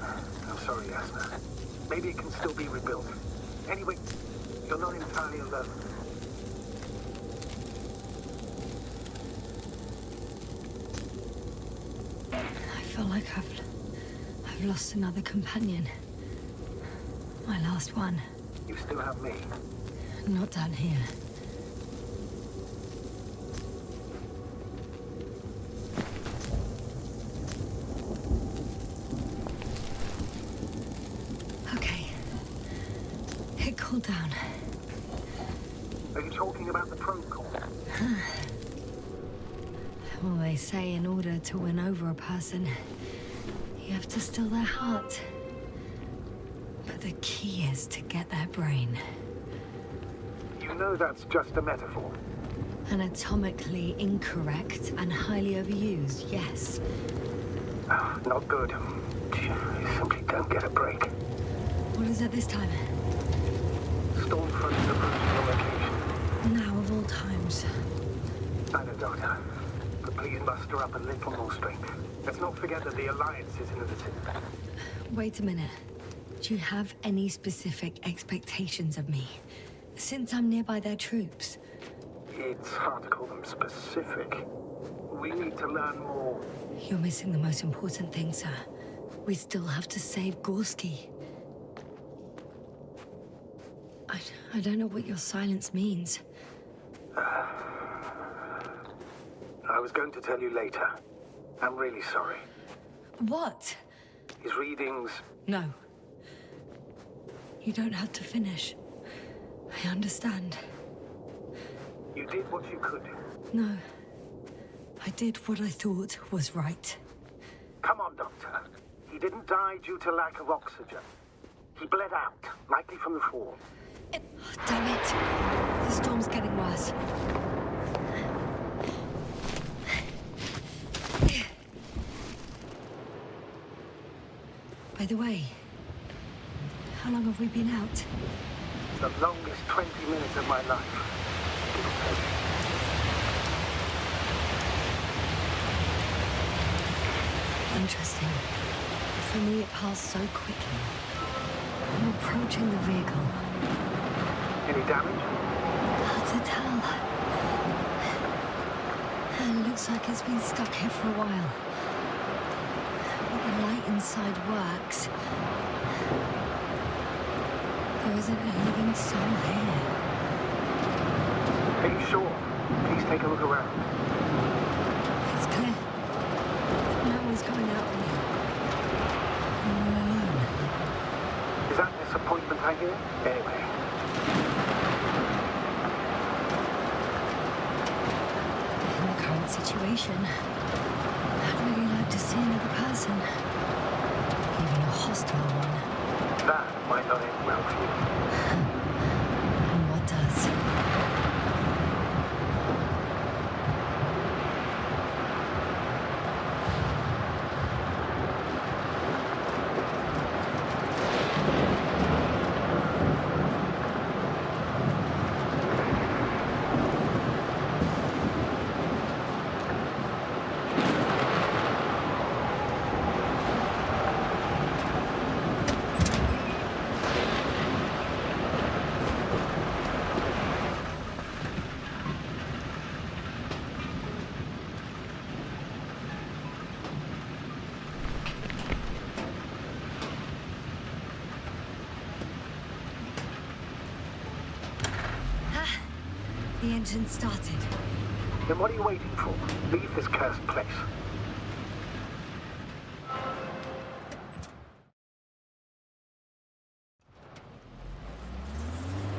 I'm sorry, Yasna. Maybe it can still be rebuilt. Anyway, You're not entirely alone. I feel like I've lost another companion. My last one. You still have me. Not down here. Okay. It cooled down. Are you talking about the probe call? Well, they say in order to win over a person, you have to steal their heart. But the key is to get their brain. You know that's just a metaphor. Anatomically incorrect and highly overused, yes. Not good. You simply don't get a break. What is it this time? Stormfront is approaching your location. Now of all times. I know, Doctor. But please muster up a little more strength. Let's not forget that the Alliance is innovative. Wait a minute. Do you have any specific expectations of me? Since I'm nearby their troops. It's hard to call them specific. We need to learn more. You're missing the most important thing, sir. We still have to save Gorski. I don't know what your silence means. I was going to tell you later. I'm really sorry. What? His readings... No. You don't have to finish. I understand. You did what you could. No. I did what I thought was right. Come on, Doctor. He didn't die due to lack of oxygen. He bled out, likely from the fall. Damn it. The storm's getting worse. By the way, how long have we been out? The longest 20 minutes of my life. Interesting. For me, it passed so quickly. I'm approaching the vehicle. Any damage? Hard to tell. It looks like it's been stuck here for a while. But the light inside works. There isn't a living soul here. Are you sure? Please take a look around. It's clear. No one's coming out of me. I'm all alone. Is that disappointment I hear? Anyway. In the current situation, I'd really like to see another person. Even a hostile one. That might not end well for you. And what does? The engine started. Then what are you waiting for? Leave this cursed place.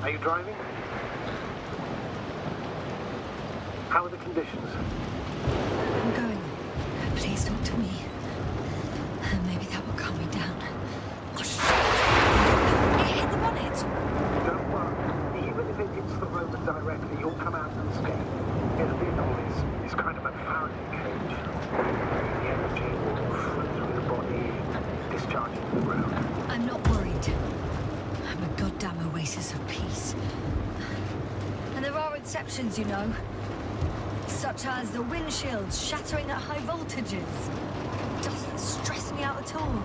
Are you driving? How are the conditions? I'm going. Please talk to me. Maybe that will calm me down. Oh, shit! It hit the bonnet! Don't worry. Even if it hits the rover directly, you'll come out unscathed. The vehicle is kind of a Faraday cage. The energy will flow through the body, discharging to the ground. I'm not worried. I'm a goddamn oasis of peace. And there are exceptions, you know. Such as the windshield shattering at high voltages. Doesn't stress me out at all.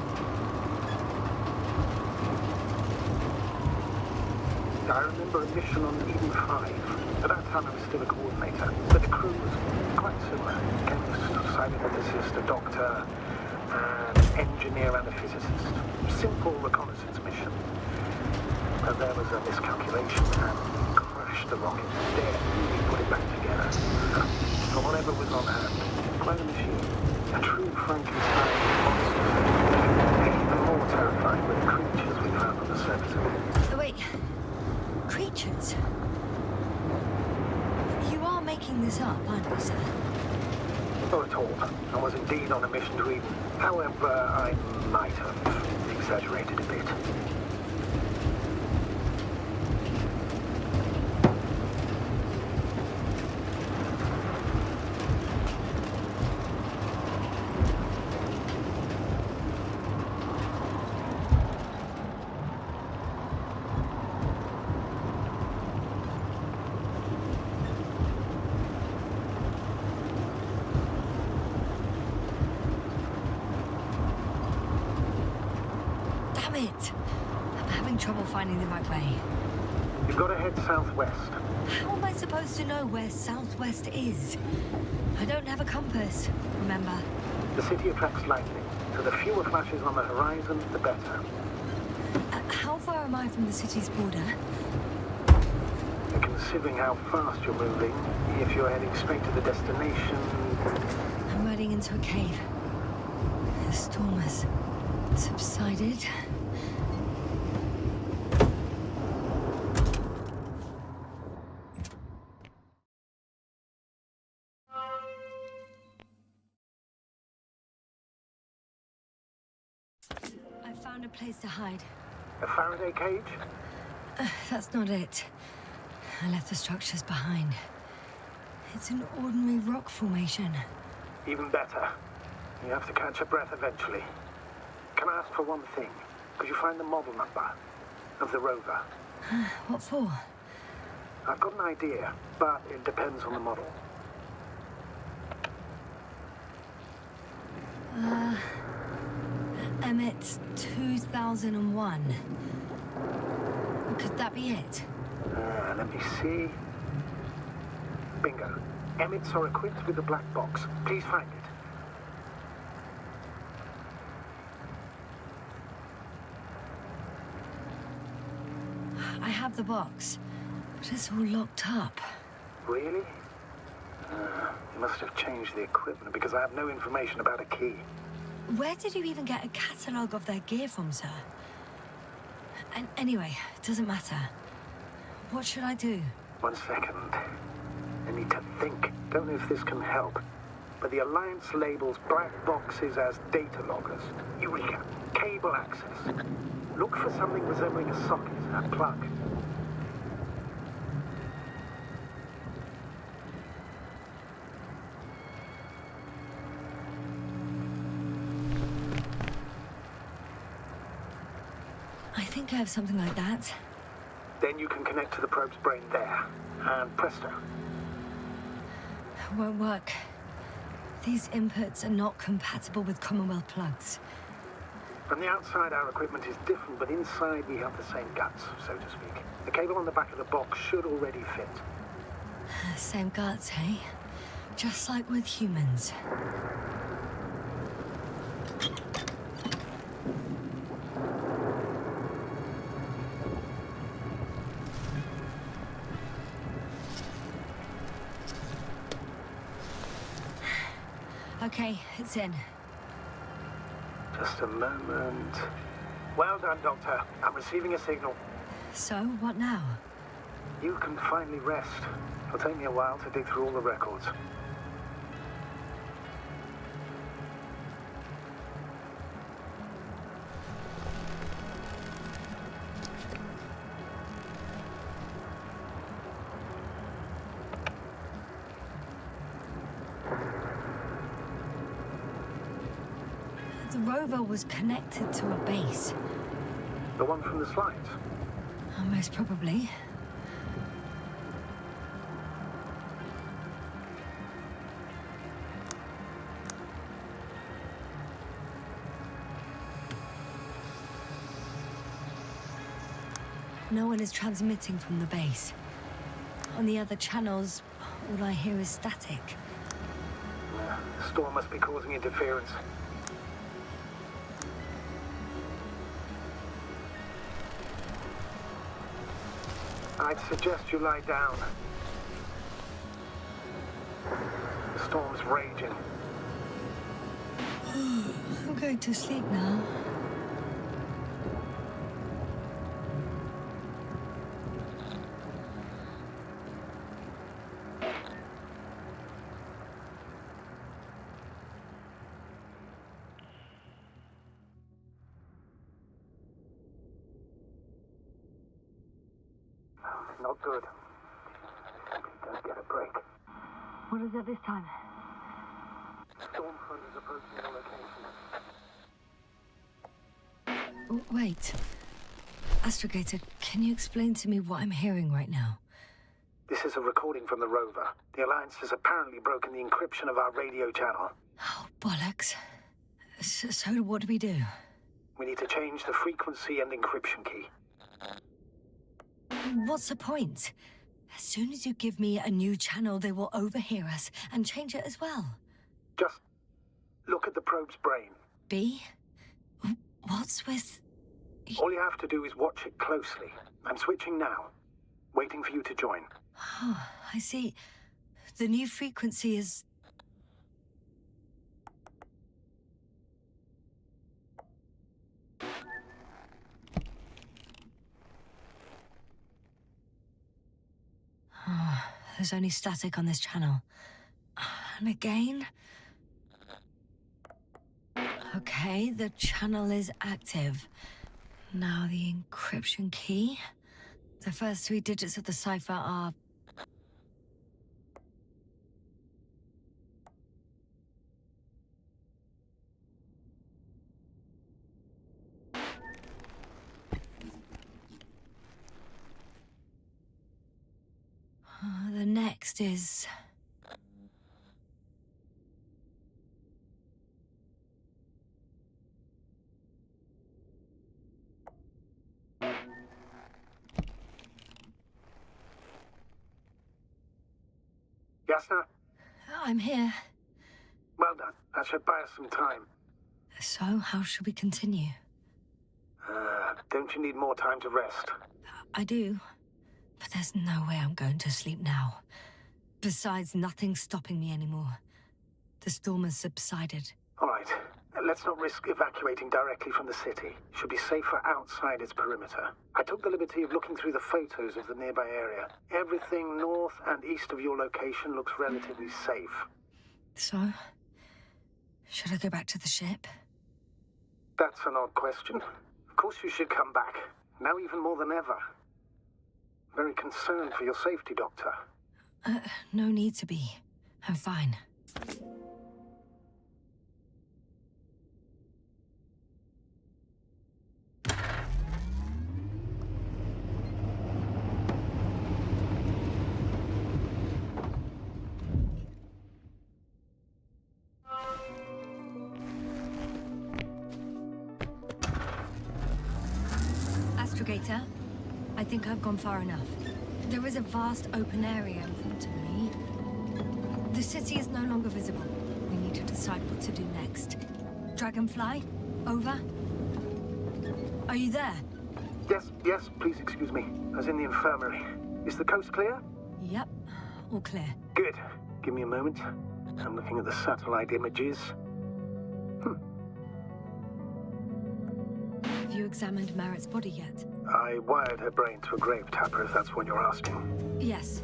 I remember a mission on Eden 5. At that time I was still a coordinator, but the crew was quite similar. Chemist, silent physicist, a doctor, an engineer and a physicist. Simple reconnaissance mission. But there was a miscalculation and crashed the rocket. There, we put it back together. For whatever was on hand, quite a machine. A true Frankenstein monster. Even more terrifying were the creatures we found on the surface of it. Oh, wait. Creatures? You are making this up, aren't you, sir? Not at all. I was indeed on a mission to Eden. However, I might have exaggerated a bit. Damn it! I'm having trouble finding the right way. You've got to head southwest. How am I supposed to know where southwest is? I don't have a compass, remember? The city attracts lightning, so the fewer flashes on the horizon, the better. How far am I from the city's border? Considering how fast you're moving, if you're heading straight to the destination... I'm riding into a cave. The storm has subsided. I found a place to hide. A Faraday cage? That's not it. I left the structures behind. It's an ordinary rock formation. Even better. You have to catch your breath eventually. Can I ask for one thing? Could you find the model number of the rover? What for? I've got an idea, but it depends on the model. Emmet 2001. Could that be it? Let me see. Bingo. Emmets are equipped with a black box. Please find it. I have the box, but it's all locked up. Really? You must have changed the equipment because I have no information about a key. Where did you even get a catalogue of their gear from, sir? And anyway, it doesn't matter. What should I do? 1 second. I need to think. Don't know if this can help. But the Alliance labels black boxes as data loggers. Eureka! Cable access. Look for something resembling a socket, a plug. I think I have something like that. Then you can connect to the probe's brain there. And presto. Won't work. These inputs are not compatible with Commonwealth plugs. From the outside, our equipment is different, but inside we have the same guts, so to speak. The cable on the back of the box should already fit. Same guts, eh? Just like with humans. Okay, it's in. Just a moment. Well done, Doctor. I'm receiving a signal. So, what now? You can finally rest. It'll take me a while to dig through all the records. The rover was connected to a base. The one from the slides? Most probably. No one is transmitting from the base. On the other channels, all I hear is static. The storm must be causing interference. I'd suggest you lie down. The storm's raging. I'm going to sleep now. Not good. Don't get a break. What is it this time? Storm front is approaching your location. Wait. Astrogator, can you explain to me what I'm hearing right now? This is a recording from the rover. The Alliance has apparently broken the encryption of our radio channel. Oh, bollocks. So what do we do? We need to change the frequency and encryption key. What's the point? As soon as you give me a new channel, they will overhear us and change it as well. Just look at the probe's brain. B? What's with... All you have to do is watch it closely. I'm switching now. Waiting for you to join. Oh, I see. The new frequency is... Oh, there's only static on this channel. And again? Okay, the channel is active. Now the encryption key. The first 3 digits of the cipher are... the next is... Yasna, I'm here. well done. That should buy us some time. So, how should we continue? Don't you need more time to rest? I do. But there's no way I'm going to sleep now. Besides, nothing's stopping me anymore. The storm has subsided. All right. Let's not risk evacuating directly from the city. Should be safer outside its perimeter. I took the liberty of looking through the photos of the nearby area. Everything north and east of your location looks relatively safe. So? Should I go back to the ship? That's an odd question. Of course you should come back. Now even more than ever. Very concerned for your safety, Doctor. No need to be. I'm fine. Astrogator, I think I've gone far enough. There is a vast open area in front of me. The city is no longer visible. We need to decide what to do next. Dragonfly, over. Are you there? Yes, please excuse me. I was in the infirmary. Is the coast clear? Yep, all clear. Good. Give me a moment. I'm looking at the satellite images. Have you examined Merritt's body yet? I wired her brain to a grave tapper, if that's what you're asking. Yes,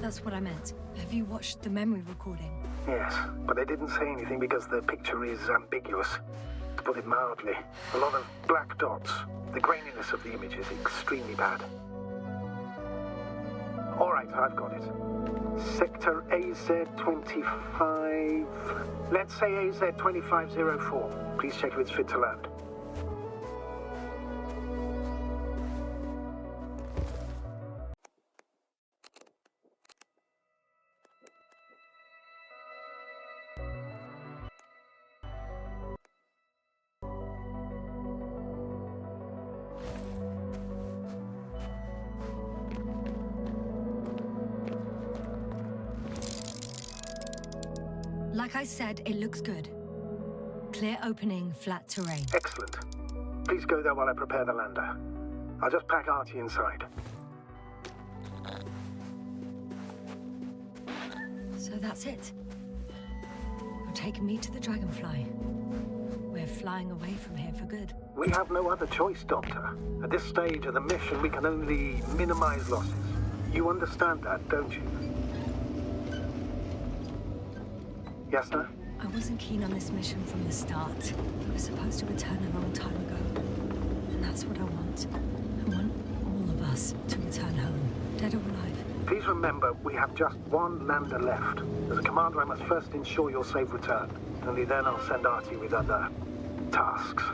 that's what I meant. Have you watched the memory recording? Yes, but they didn't say anything because the picture is ambiguous. To put it mildly, a lot of black dots. The graininess of the image is extremely bad. All right, I've got it. Sector AZ-25... Let's say AZ-2504. Please check if it's fit to land. Like I said, it looks good. Clear opening, flat terrain. Excellent. Please go there while I prepare the lander. I'll just pack Archie inside. So that's it. You're taking me to the Dragonfly. We're flying away from here for good. We have no other choice, Doctor. At this stage of the mission, we can only minimize losses. You understand that, don't you? Yes, sir? I wasn't keen on this mission from the start. We were supposed to return a long time ago. And that's what I want. I want all of us to return home, dead or alive. Please remember, we have just one lander left. As a commander, I must first ensure your safe return. Only then I'll send Archie with other tasks.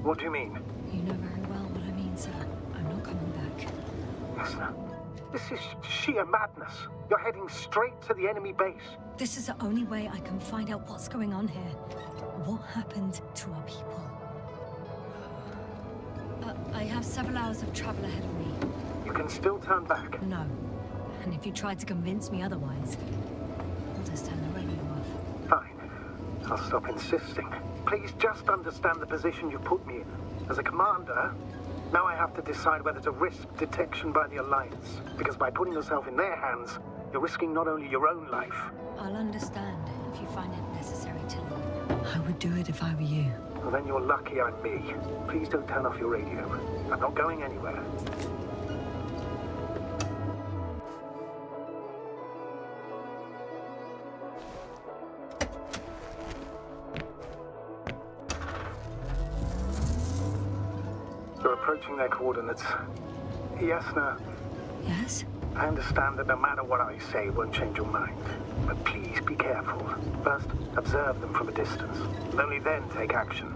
What do you mean? You know very well what I mean, sir. I'm not coming back. Yes, sir. This is sheer madness. You're heading straight to the enemy base. This is the only way I can find out what's going on here. What happened to our people? I have several hours of travel ahead of me. You can still turn back. No. And if you try to convince me otherwise, I'll just turn the radio off. Fine. I'll stop insisting. Please just understand the position you put me in. As a commander, now I have to decide whether to risk detection by the Alliance. Because by putting yourself in their hands, you're risking not only your own life. I'll understand if you find it necessary to leave. I would do it if I were you. Well, then you're lucky I'm me. Please don't turn off your radio. I'm not going anywhere. You're approaching their coordinates. Yes, no. Yes? I understand that no matter what I say, it won't change your mind. But please be careful. First, observe them from a distance. And only then take action.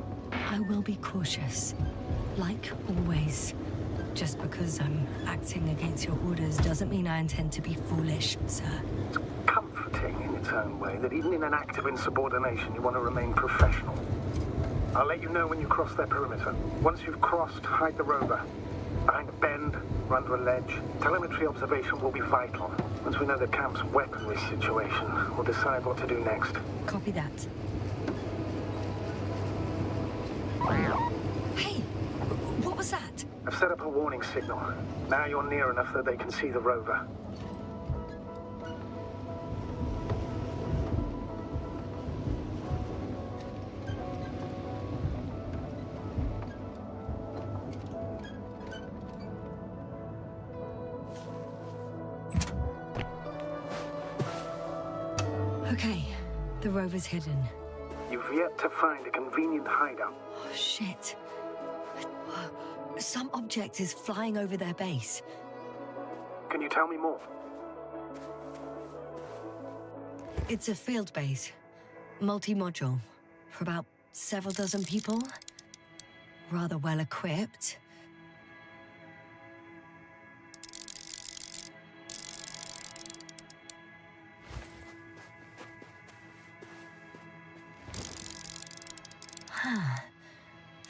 I will be cautious. Like always. Just because I'm acting against your orders doesn't mean I intend to be foolish, sir. It's comforting in its own way that even in an act of insubordination, you want to remain professional. I'll let you know when you cross their perimeter. Once you've crossed, hide the rover. Behind a bend, or under a ledge. Telemetry observation will be vital. Once we know the camp's weaponry situation, we'll decide what to do next. Copy that. Hey! What was that? I've set up a warning signal. Now you're near enough that they can see the rover. Okay, the rover's hidden. You've yet to find a convenient hideout. Oh, shit. Some object is flying over their base. Can you tell me more? It's a field base. Multi-module. For about several dozen people. Rather well equipped.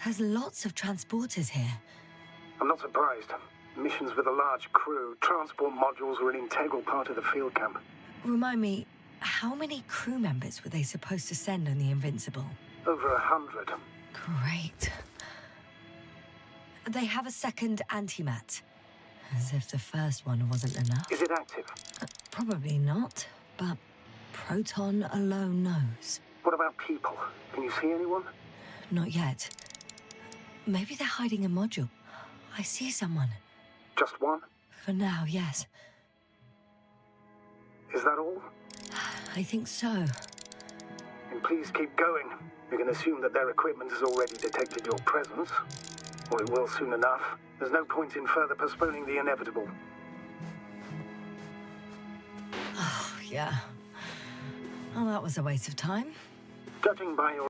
There's lots of transporters here. I'm not surprised. Missions with a large crew, transport modules were an integral part of the field camp. Remind me, how many crew members were they supposed to send on the Invincible? Over 100. Great. They have a second antimat. As if the first one wasn't enough. Is it active? Probably not, but Proton alone knows. What about people? Can you see anyone? Not yet. Maybe they're hiding a module. I see someone. Just one? For now, yes. Is that all? I think so. And please keep going. You can assume that their equipment has already detected your presence. Or it will soon enough. There's no point in further postponing the inevitable. Oh, yeah. Well, that was a waste of time. Judging by your...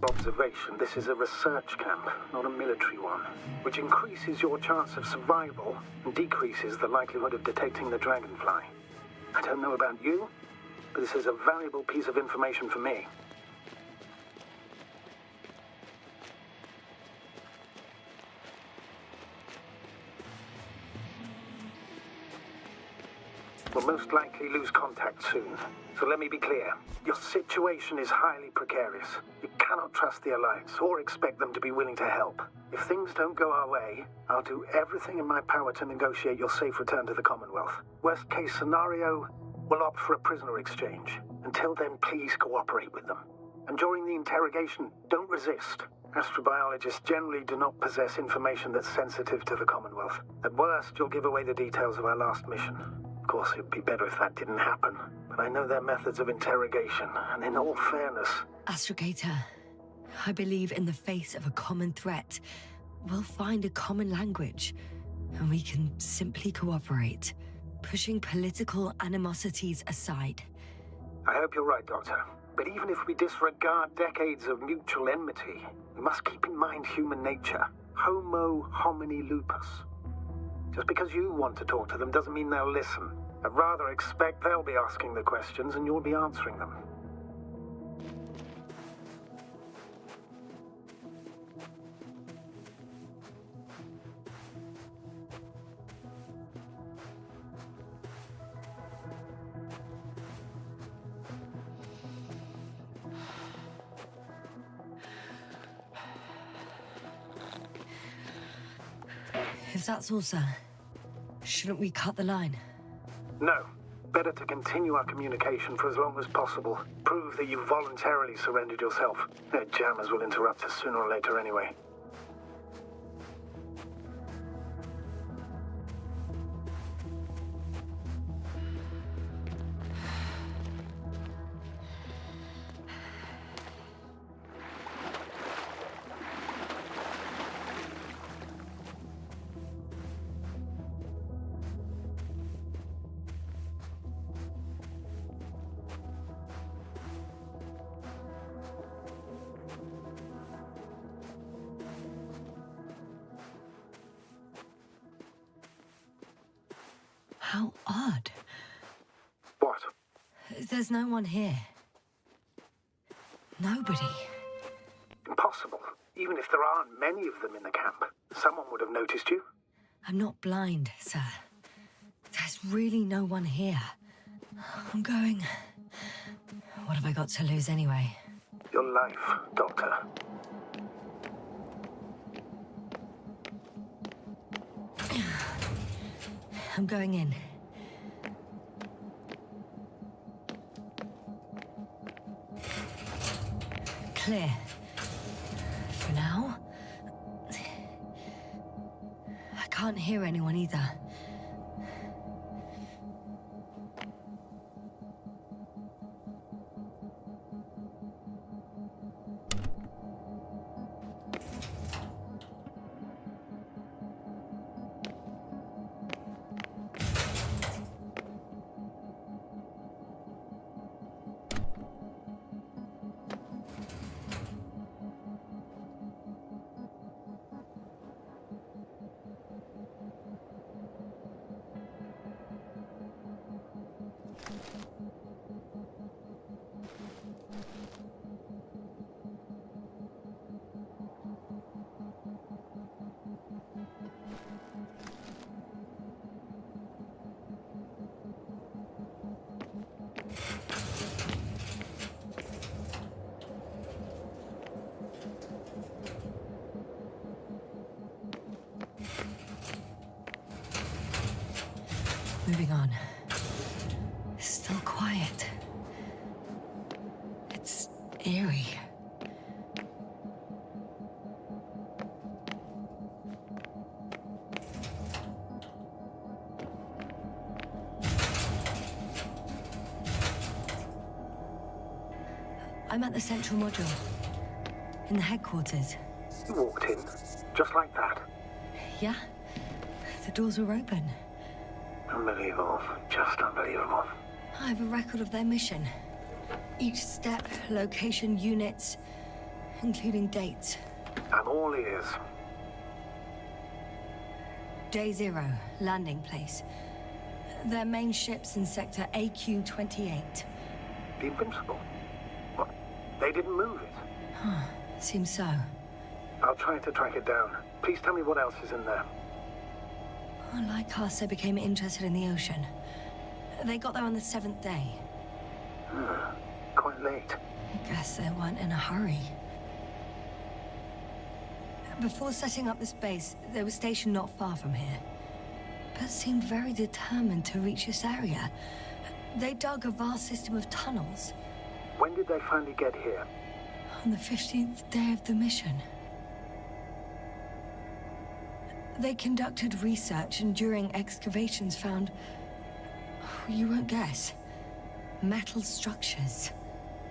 observation, this is a research camp, not a military one, which increases your chance of survival and decreases the likelihood of detecting the dragonfly. I don't know about you, but this is a valuable piece of information for me. We'll most likely lose contact soon. So let me be clear. Your situation is highly precarious. You cannot trust the Alliance or expect them to be willing to help. If things don't go our way, I'll do everything in my power to negotiate your safe return to the Commonwealth. Worst case scenario, we'll opt for a prisoner exchange. Until then, please cooperate with them. And during the interrogation, don't resist. Astrobiologists generally do not possess information that's sensitive to the Commonwealth. At worst, you'll give away the details of our last mission. Of course, it'd be better if that didn't happen. But I know their methods of interrogation, and in all fairness... Astrogator, I believe in the face of a common threat, we'll find a common language, and we can simply cooperate, pushing political animosities aside. I hope you're right, Doctor. But even if we disregard decades of mutual enmity, we must keep in mind human nature. Homo homini lupus. Just because you want to talk to them doesn't mean they'll listen. I'd rather expect they'll be asking the questions and you'll be answering them. If that's all, sir, shouldn't we cut the line? No. Better to continue our communication for as long as possible. Prove that you voluntarily surrendered yourself. Their jammers will interrupt us sooner or later anyway. How odd. What? There's no one here. Nobody. Impossible. Even if there aren't many of them in the camp, someone would have noticed you. I'm not blind, sir. There's really no one here. I'm going... What have I got to lose anyway? Your life, Doctor. I'm going in. Clear. For now. I can't hear anyone either. Moving on. Still quiet. It's eerie. I'm at the central module. In the headquarters. You walked in, just like that. Yeah? The doors were open. Unbelievable. Just unbelievable. I have a record of their mission. Each step, location, units, including dates. I'm all ears. Day 0, landing place. Their main ship's in sector AQ-28. The Invincible? What? They didn't move it? Seems so. I'll try to track it down. Please tell me what else is in there. Like us, they became interested in the ocean. They got there on the 7th day. Quite late. Guess they weren't in a hurry. Before setting up this base, they were stationed not far from here, but seemed very determined to reach this area. They dug a vast system of tunnels. When did they finally get here? On the 15th day of the mission. They conducted research and during excavations found... you won't guess. Metal structures.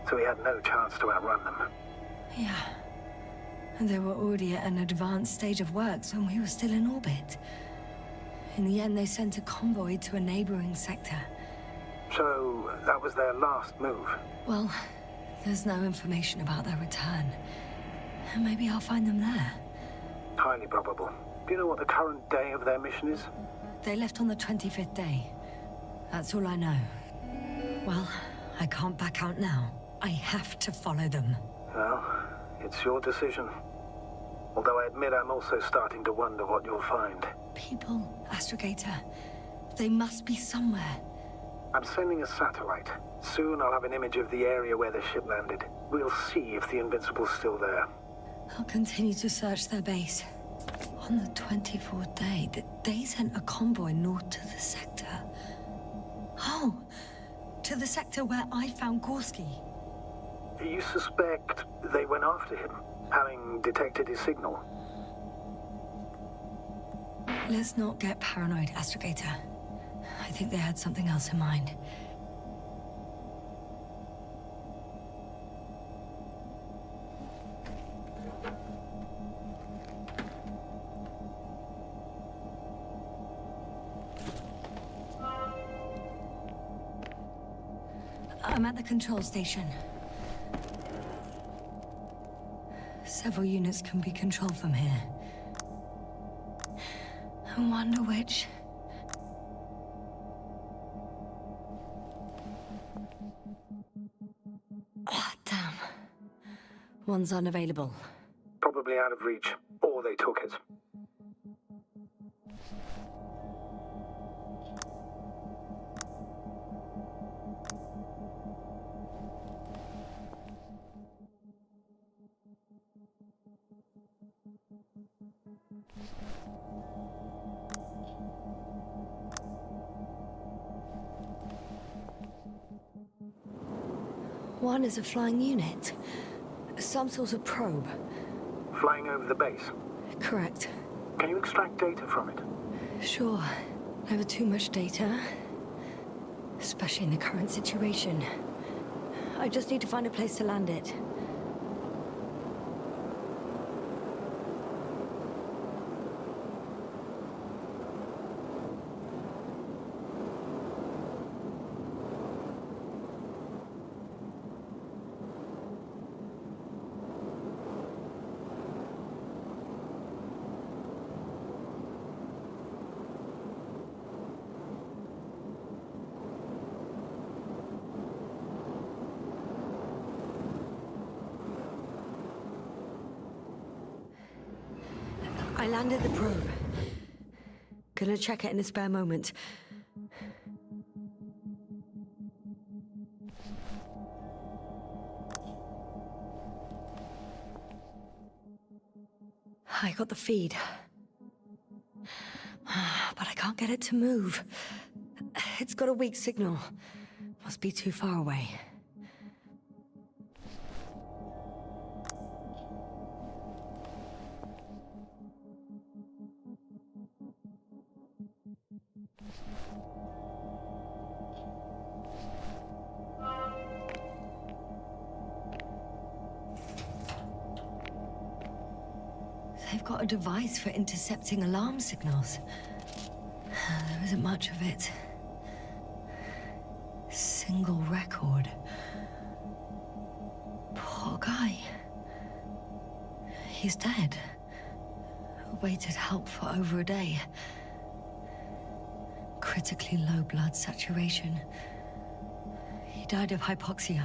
So we had no chance to outrun them. Yeah. And they were already at an advanced stage of works when we were still in orbit. In the end, they sent a convoy to a neighboring sector. So that was their last move. Well, there's no information about their return. Maybe I'll find them there. Highly probable. Do you know what the current day of their mission is? They left on the 25th day. That's all I know. Well, I can't back out now. I have to follow them. Well, it's your decision. Although I admit I'm also starting to wonder what you'll find. People, Astrogator. They must be somewhere. I'm sending a satellite. Soon I'll have an image of the area where the ship landed. We'll see if the Invincible's still there. I'll continue to search their base. On the 24th day, they sent a convoy north to the sector. Oh, to the sector where I found Gorski. You suspect they went after him, having detected his signal? Let's not get paranoid, Astrogator. I think they had something else in mind. I'm at the control station. Several units can be controlled from here. I wonder which... One's unavailable. Probably out of reach, or they took it. One is a flying unit. Some sort of probe. Flying over the base. Correct. Can you extract data from it? Sure. Never too much data. Especially in the current situation. I just need to find a place to land it. I landed the probe. Gonna check it in a spare moment. I got the feed. But I can't get it to move. It's got a weak signal. Must be too far away. They've got a device for intercepting alarm signals. There isn't much of it. Single record. Poor guy. He's dead. Waited help for over a day. Critically low blood saturation. He died of hypoxia.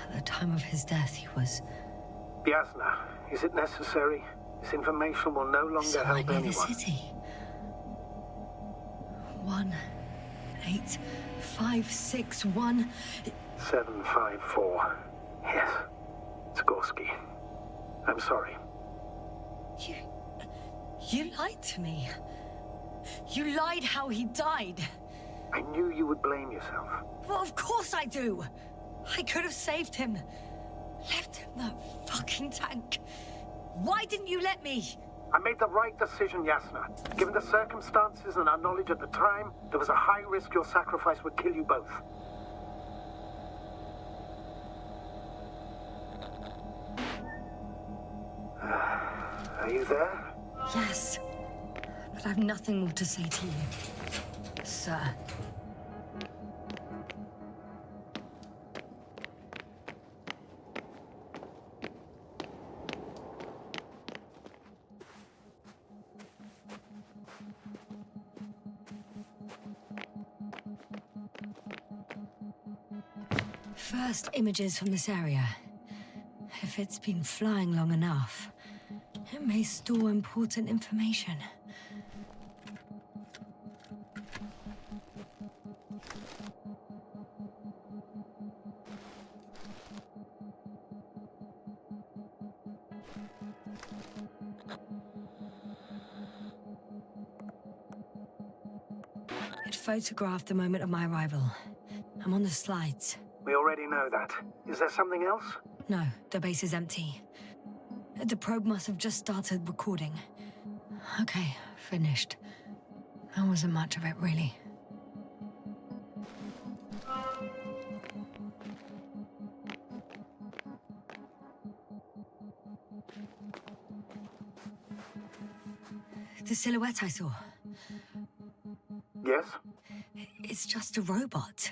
At the time of his death, he was... Yasna, is it necessary? This information will no longer help near anyone. the city. 18561. 754. Yes. Skorsky. I'm sorry. You lied to me. You lied how he died. I knew you would blame yourself. Well, of course I do. I could have saved him. Left him that fucking tank. Why didn't you let me? I made the right decision, Yasna. Given the circumstances and our knowledge at the time, there was a high risk your sacrifice would kill you both. Are you there? Yes. But I've nothing more to say to you, sir. First images from this area. If it's been flying long enough, it may store important information. It photographed the moment of my arrival. I'm on the slides. We already know that. Is there something else? No, the base is empty. The probe must have just started recording. Okay, finished. There wasn't much of it, really. The silhouette I saw. Yes? It's just a robot.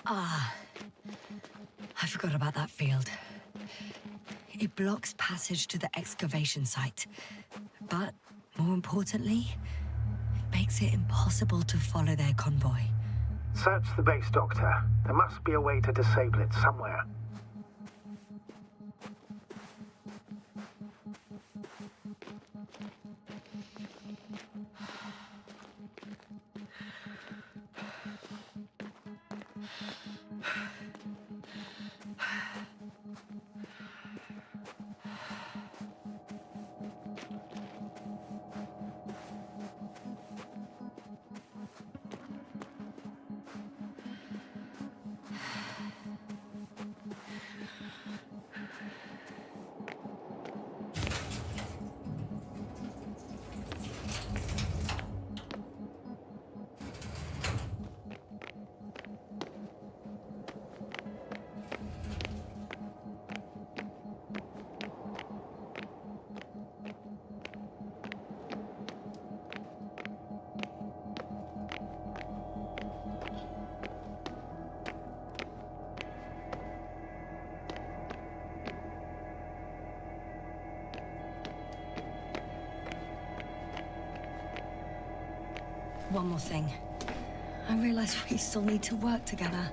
Ah, I forgot about that field. It blocks passage to the excavation site. But, more importantly, it makes it impossible to follow their convoy. Search the base, Doctor. There must be a way to disable it somewhere. One more thing. I realize we still need to work together.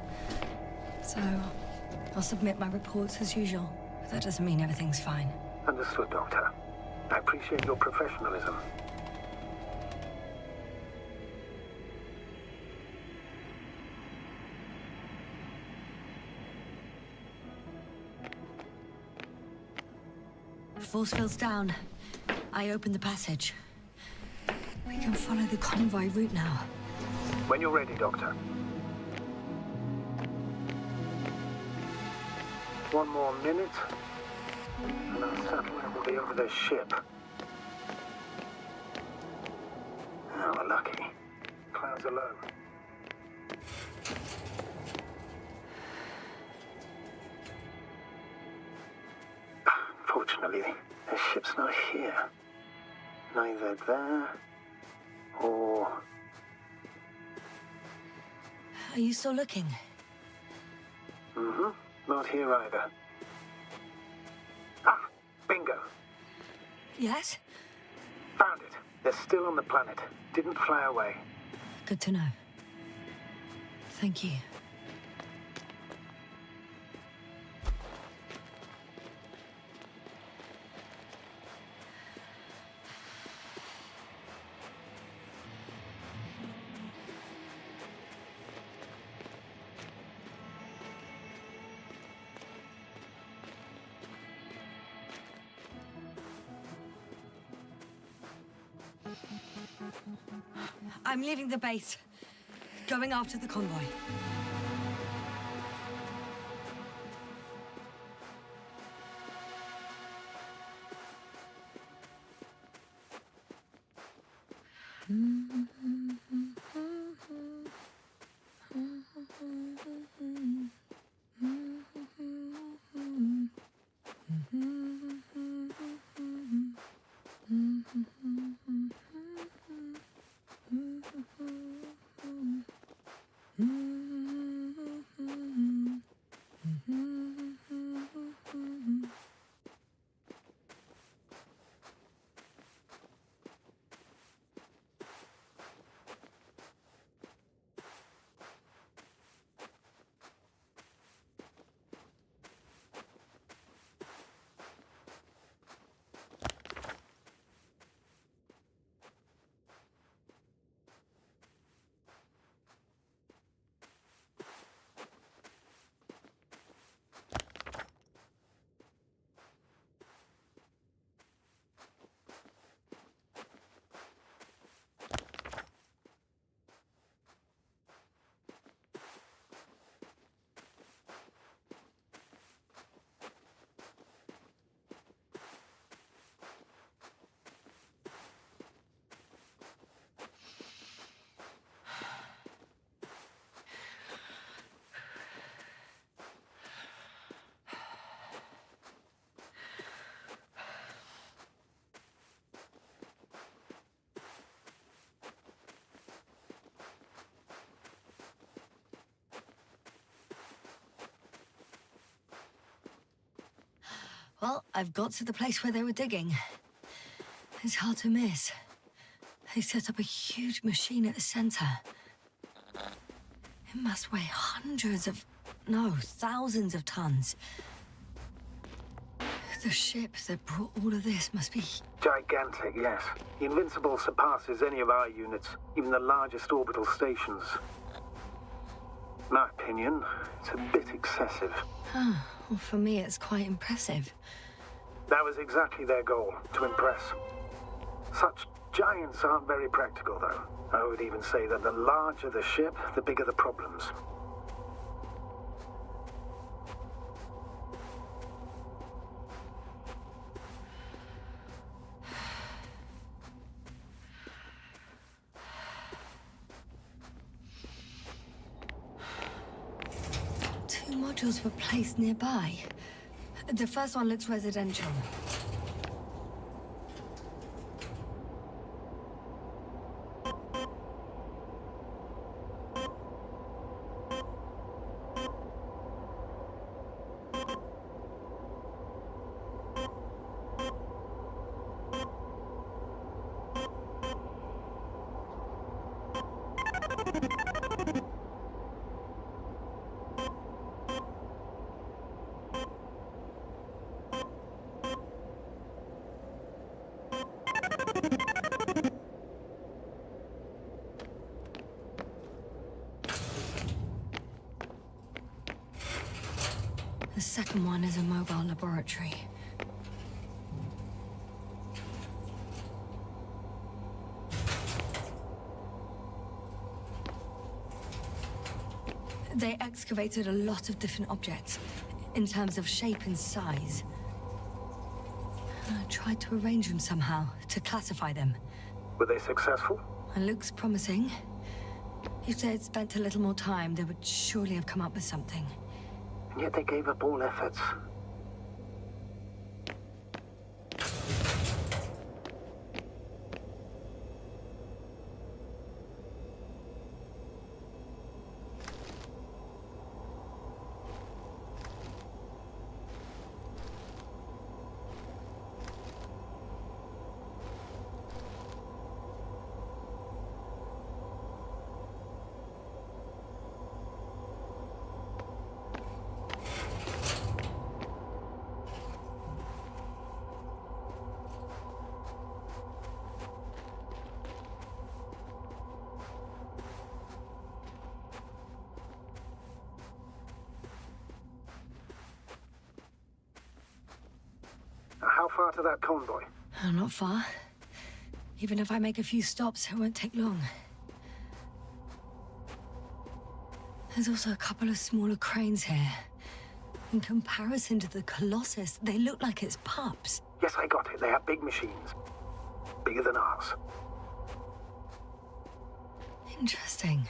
So, I'll submit my reports as usual. But that doesn't mean everything's fine. Understood, Doctor. I appreciate your professionalism. Force field's down. I opened the passage. We can follow the convoy route now. When you're ready, Doctor. One more minute, and our satellite will be over their ship. Oh, we're lucky. Clouds are low. Fortunately, their ship's not here. Neither there or... Are you still looking? Mm-hmm. Not here either. Ah, bingo. Yes? Found it. They're still on the planet. Didn't fly away. Good to know. Thank you. I'm leaving the base. Going after the convoy. Well, I've got to the place where they were digging. It's hard to miss. They set up a huge machine at the center. It must weigh thousands of tons. The ship that brought all of this must be... Gigantic, yes. The Invincible surpasses any of our units, even the largest orbital stations. In my opinion, it's a bit excessive. Well, for me, it's quite impressive. That was exactly their goal, to impress. Such giants aren't very practical, though. I would even say that the larger the ship, the bigger the problems. Two modules were placed nearby. The first one looks residential. The second one is a mobile laboratory. They excavated a lot of different objects, in terms of shape and size. I tried to arrange them somehow, to classify them. Were they successful? It looks promising. If they had spent a little more time, they would surely have come up with something. And yet they gave up all efforts. How far to that convoy? Oh, not far. Even if I make a few stops, it won't take long. There's also a couple of smaller cranes here. In comparison to the Colossus, they look like it's pups. Yes, I got it. They have big machines. Bigger than ours. Interesting.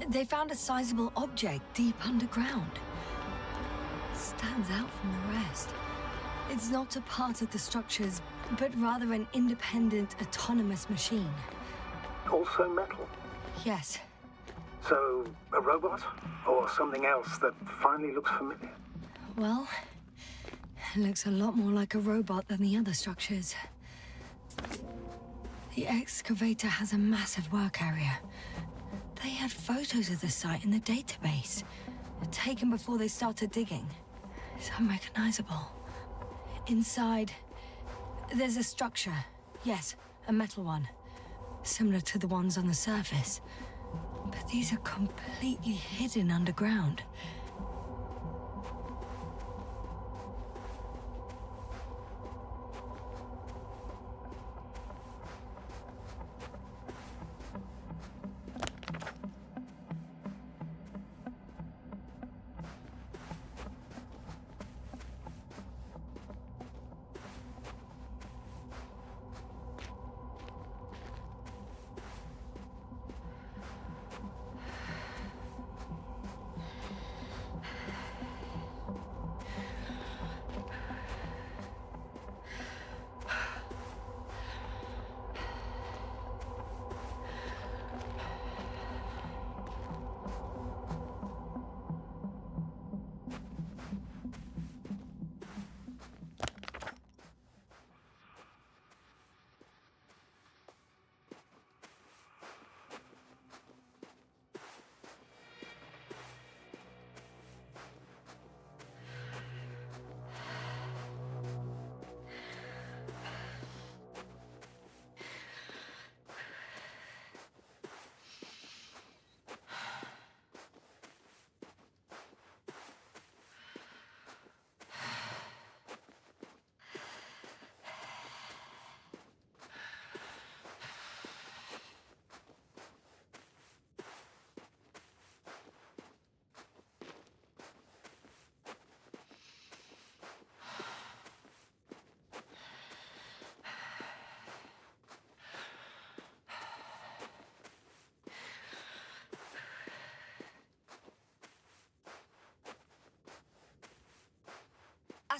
They found a sizable object deep underground. Stands out from the rest. It's not a part of the structures, but rather an independent, autonomous machine. Also metal. Yes. So, a robot? Or something else that finally looks familiar? Well, it looks a lot more like a robot than the other structures. The excavator has a massive work area. They had photos of the site in the database, taken before they started digging. It's unrecognizable. Inside, there's a structure. Yes, a metal one. Similar to the ones on the surface. But these are completely hidden underground.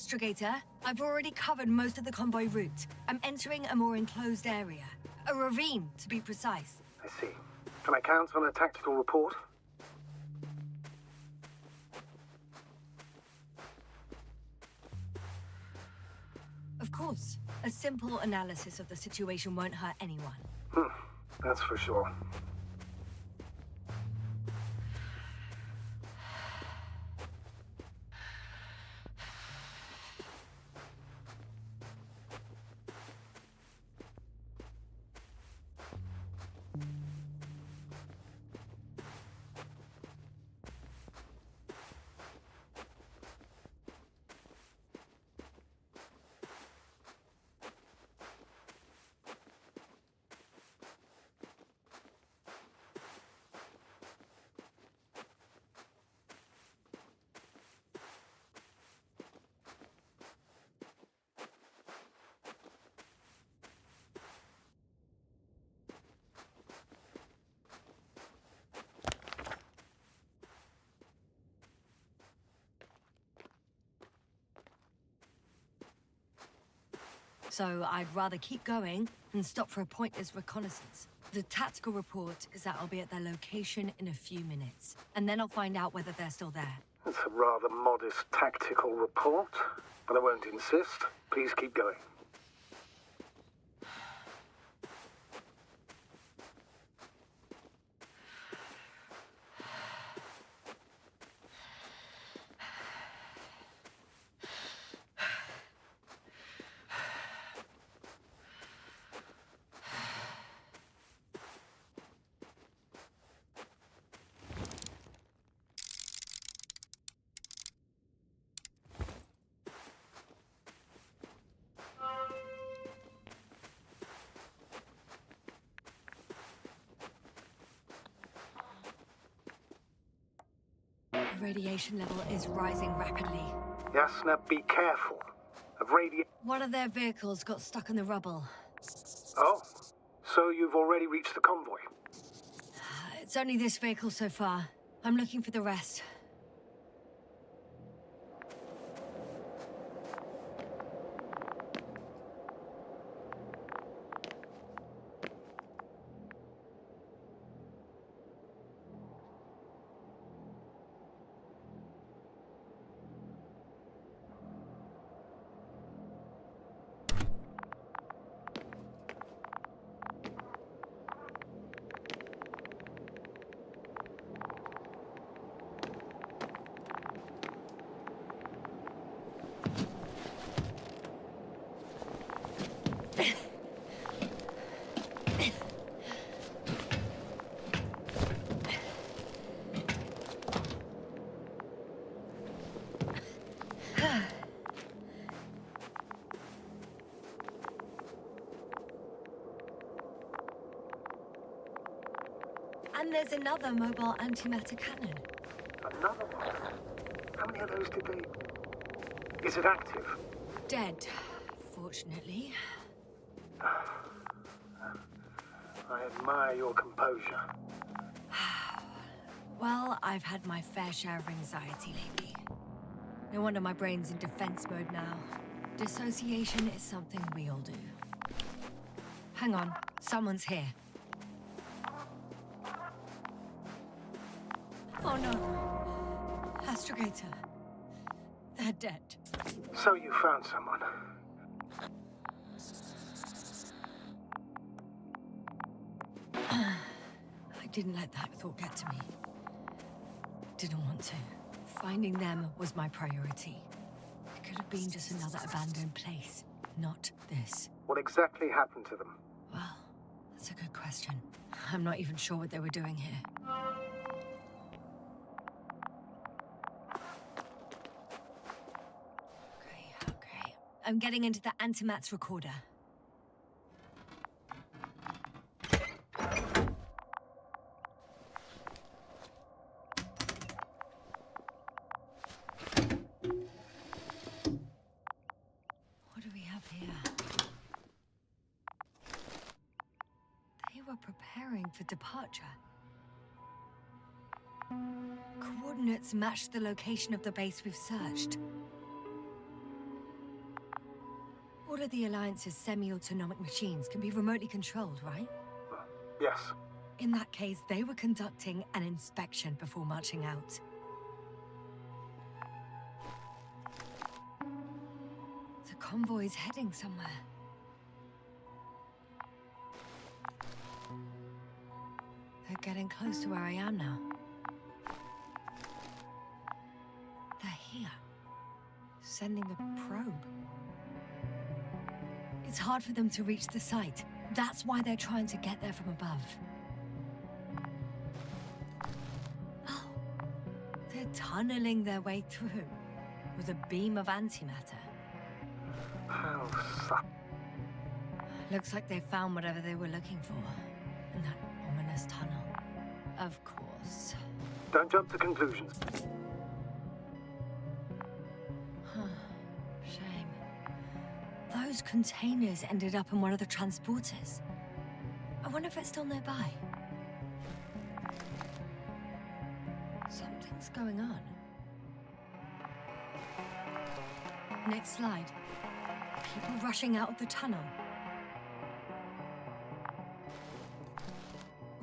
Astrogator, I've already covered most of the convoy route. I'm entering a more enclosed area. A ravine, to be precise. I see. Can I count on a tactical report? Of course. A simple analysis of the situation won't hurt anyone. That's for sure. So I'd rather keep going than stop for a pointless reconnaissance. The tactical report is that I'll be at their location in a few minutes, and then I'll find out whether they're still there. That's a rather modest tactical report, but I won't insist. Please keep going. Radiation level is rising rapidly. Yes, now be careful. One of their vehicles got stuck in the rubble. Oh, so you've already reached the convoy? It's only this vehicle so far. I'm looking for the rest. And there's another mobile antimatter cannon. Another one? How many of those did they... Is it active? Dead, fortunately. I admire your composure. Well, I've had my fair share of anxiety lately. No wonder my brain's in defense mode now. Dissociation is something we all do. Hang on, someone's here. Oh no. Astrogator. They're dead. So you found someone. I didn't let that thought get to me. Didn't want to. Finding them was my priority. It could have been just another abandoned place, not this. What exactly happened to them? Well, that's a good question. I'm not even sure what they were doing here. Okay. I'm getting into the antimat's recorder. What do we have here? They were preparing for departure. Coordinates matched the location of the base we've searched. All of the Alliance's semi-autonomic machines can be remotely controlled, right? Yes. In that case, they were conducting an inspection before marching out. The convoy's heading somewhere. They're getting close to where I am now. They're here. Sending a probe. It's hard for them to reach the site. That's why they're trying to get there from above. Oh, they're tunneling their way through with a beam of antimatter. How su- Looks like they found whatever they were looking for in that ominous tunnel. Of course. Don't jump to conclusions. Shame. Those containers ended up in one of the transporters. I wonder if it's still nearby. Something's going on. Next slide. People rushing out of the tunnel.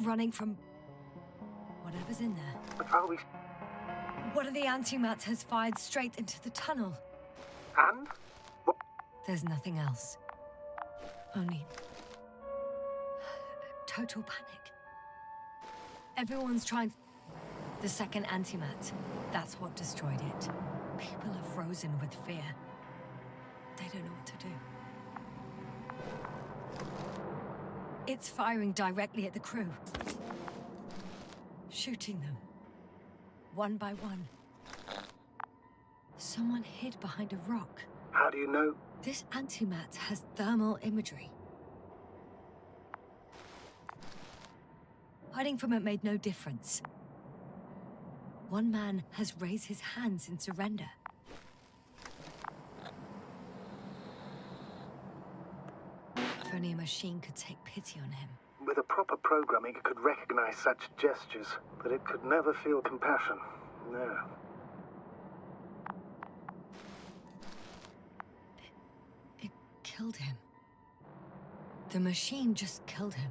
Running from whatever's in there. But are we... One of the antimatters fired straight into the tunnel. And? What? There's nothing else. Only... total panic. Everyone's trying... The second antimat. That's what destroyed it. People are frozen with fear. They don't know what to do. It's firing directly at the crew. Shooting them. One by one. Someone hid behind a rock. How do you know? This antimat has thermal imagery. Hiding from it made no difference. One man has raised his hands in surrender. If only a machine could take pity on him. With a proper programming, it could recognize such gestures, but it could never feel compassion. No. It killed him. The machine just killed him.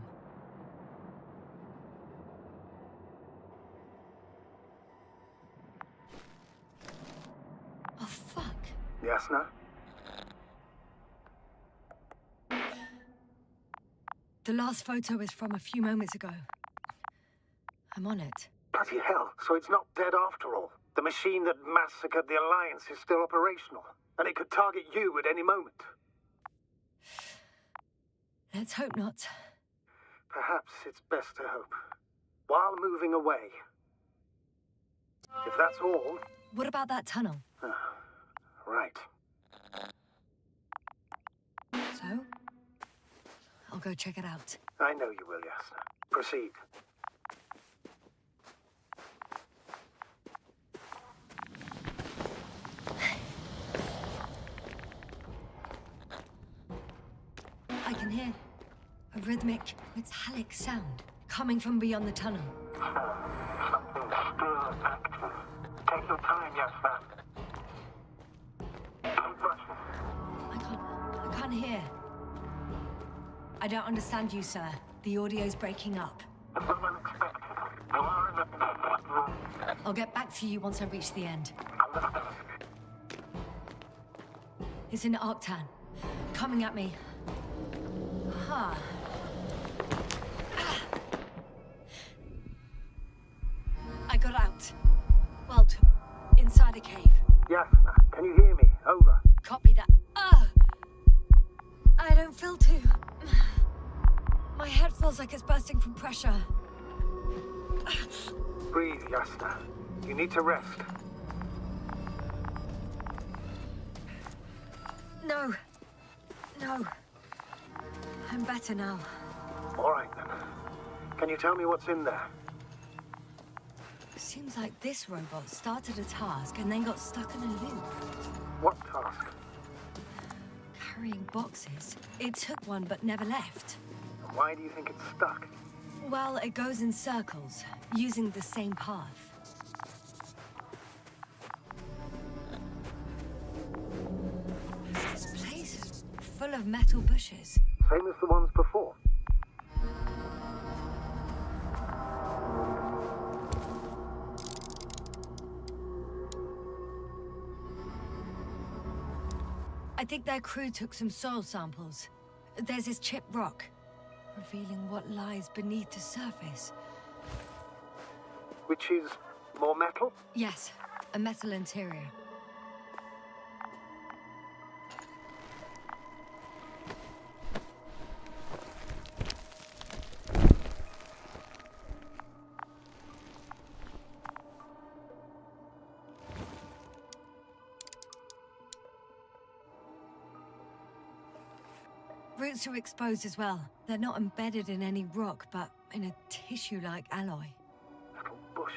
Oh, fuck. Yasna? The last photo is from a few moments ago. I'm on it. Bloody hell, so it's not dead after all. The machine that massacred the Alliance is still operational, and it could target you at any moment. Let's hope not. Perhaps it's best to hope. While moving away. If that's all... What about that tunnel? Right. So? I'll go check it out. I know you will, Yasna. Proceed. I can hear a rhythmic, metallic sound coming from beyond the tunnel. Something still active. Take your time, Yasna. Keep rushing. I can't hear. I don't understand you, sir. The audio's breaking up. It's unexpected. You are in the room. I'll get back to you once I reach the end. Understood. It's in Arctan. Coming at me. Huh. I got out. Well, inside a cave. Yasna, can you hear me? Over. Copy that. I don't feel too... My head feels like it's bursting from pressure. Breathe, Yasna. You need to rest. No. No. I'm better now. All right, then. Can you tell me what's in there? Seems like this robot started a task and then got stuck in a loop. What task? Carrying boxes. It took one but never left. Why do you think it's stuck? Well, it goes in circles, using the same path. This place full of metal bushes. Same as the ones before. I think their crew took some soil samples. There's this chipped rock, revealing what lies beneath the surface. Which is more metal? Yes, a metal interior. Roots are exposed as well. They're not embedded in any rock, but in a tissue-like alloy. Little bushes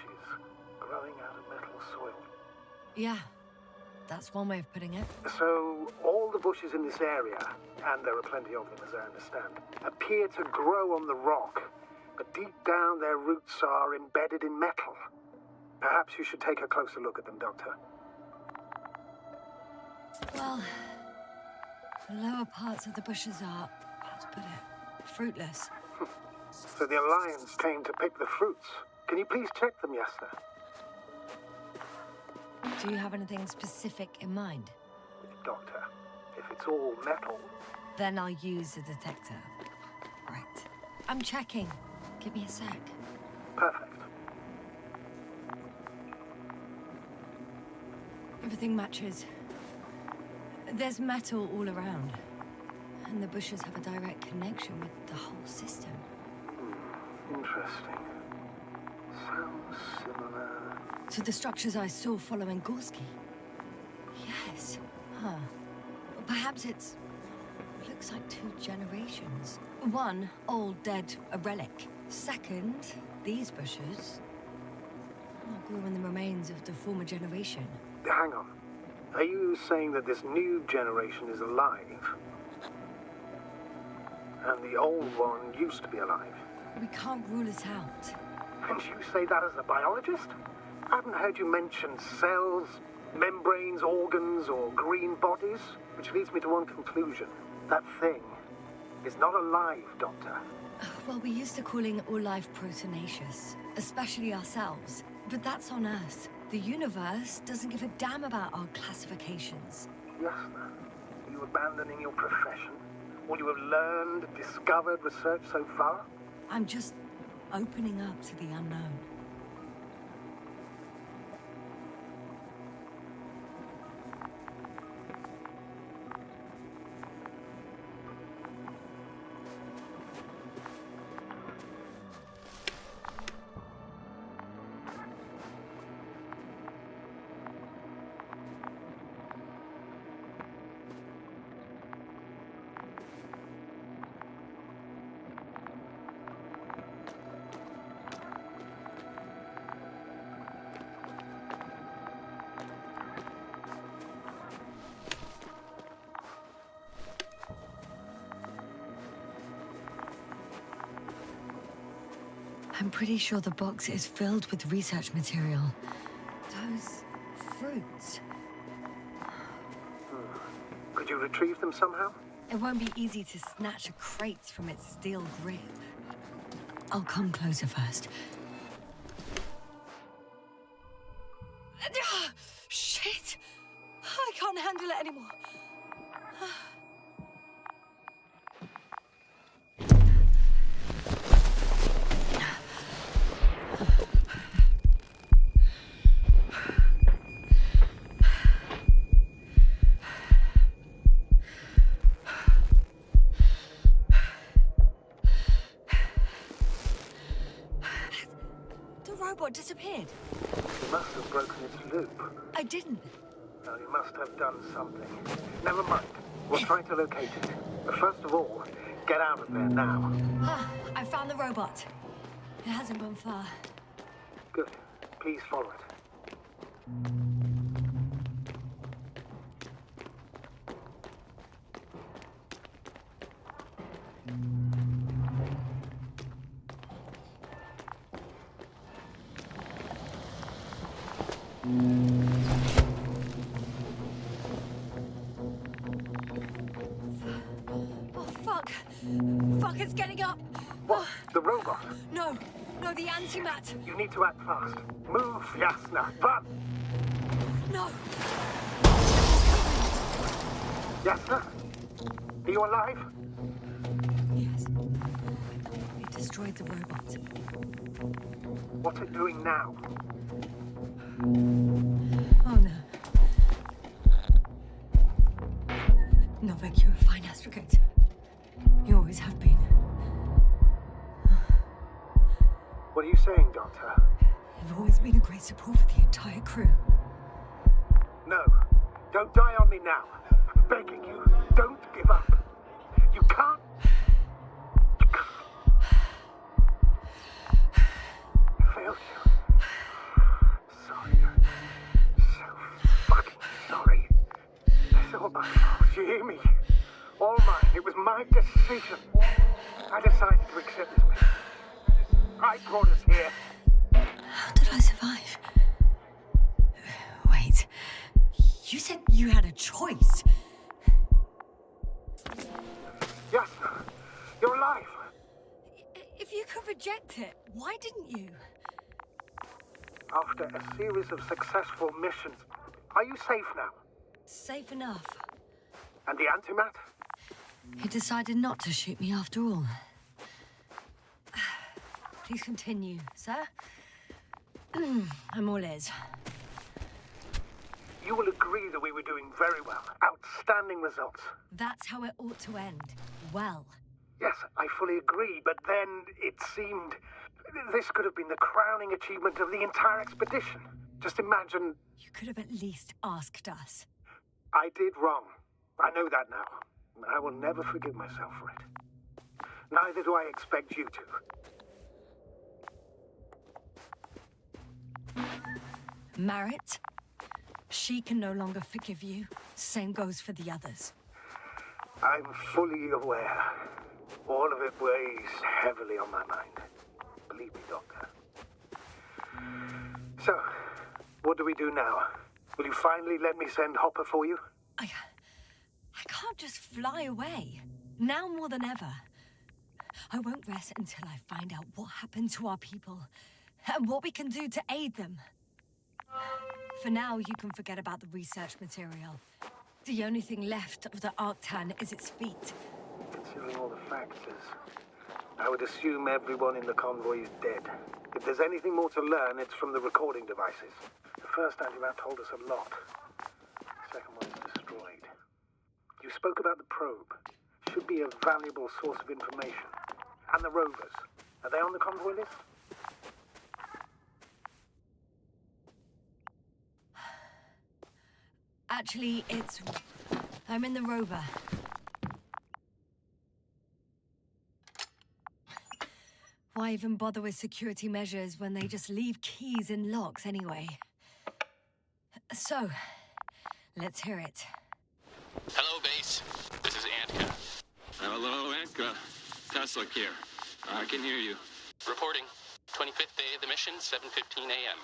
growing out of metal soil. Yeah, that's one way of putting it. So, all the bushes in this area, and there are plenty of them as I understand, appear to grow on the rock, but deep down their roots are embedded in metal. Perhaps you should take a closer look at them, Doctor. Well, the lower parts of the bushes are, how to put it, fruitless. So the Alliance came to pick the fruits. Can you please check them, Yasna? Do you have anything specific in mind? Doctor, if it's all metal... Then I'll use a detector. Right. I'm checking. Give me a sec. Perfect. Everything matches. There's metal all around. And the bushes have a direct connection with the whole system. Interesting. Sounds similar... To the structures I saw following Gorski. Yes. Huh. Perhaps it's... looks like 2 generations. One, old, dead, a relic. Second, these bushes grew in the remains of the former generation. Hang on. Are you saying that this new generation is alive? And the old one used to be alive? We can't rule it out. And you say that as a biologist? I haven't heard you mention cells, membranes, organs, or green bodies, which leads me to one conclusion. That thing is not alive, Doctor. Well, we used to calling all life proteinaceous, especially ourselves. But that's on Earth. The universe doesn't give a damn about our classifications. Yasna, are you abandoning your profession? All you have learned, discovered, researched so far? I'm just opening up to the unknown. I'm pretty sure the box is filled with research material. Those fruits. Could you retrieve them somehow? It won't be easy to snatch a crate from its steel grip. I'll come closer first. Shit! I can't handle it anymore. Robot disappeared. You must have broken its loop. I didn't. No, you must have done something. Never mind. We'll try to locate it. But first of all, get out of there now. I found the robot. It hasn't gone far. Good. Please follow it. It's getting up! What? The robot? No, the antimat! You need to act fast. Move, Yasna. Run! No! Yasna? Are you alive? Yes. It destroyed the robot. What's it doing now? Oh no. Novak, you're a fine astrogator. You always have been. What are you saying, Doctor? You've always been a great support for the entire crew. No. Don't die on me now. I'm begging you. Don't give up. You can't. I failed you. Sorry. So fucking sorry. It's all my fault. You hear me? All mine. It was my decision. I decided to accept this mission. I brought us here. How did I survive? Wait. You said you had a choice. Yes, you're alive. If you could reject it, why didn't you? After a series of successful missions, are you safe now? Safe enough. And the antimat? He decided not to shoot me after all. Please continue, sir. I'm all ears. You will agree that we were doing very well. Outstanding results. That's how it ought to end. Well. Yes, I fully agree, but then it seemed this could have been the crowning achievement of the entire expedition. Just imagine. You could have at least asked us. I did wrong. I know that now. I will never forgive myself for it. Neither do I expect you to. Marit, she can no longer forgive you. Same goes for the others. I'm fully aware. All of it weighs heavily on my mind. Believe me, Doctor. So, what do we do now? Will you finally let me send Hopper for you? I can't just fly away. Now more than ever. I won't rest until I find out what happened to our people and what we can do to aid them. For now, you can forget about the research material. The only thing left of the Arctan is its feet. Considering all the factors, I would assume everyone in the convoy is dead. If there's anything more to learn, it's from the recording devices. The first antimat told us a lot. The second one is destroyed. You spoke about the probe. Should be a valuable source of information. And the rovers. Are they on the convoy list? Actually, I'm in the rover. Why even bother with security measures when they just leave keys in locks anyway? So, let's hear it. Hello, base. This is Antka. Hello, Antka. Tesla here. I can hear you. Reporting. 25th day of the mission, 7:15 a.m.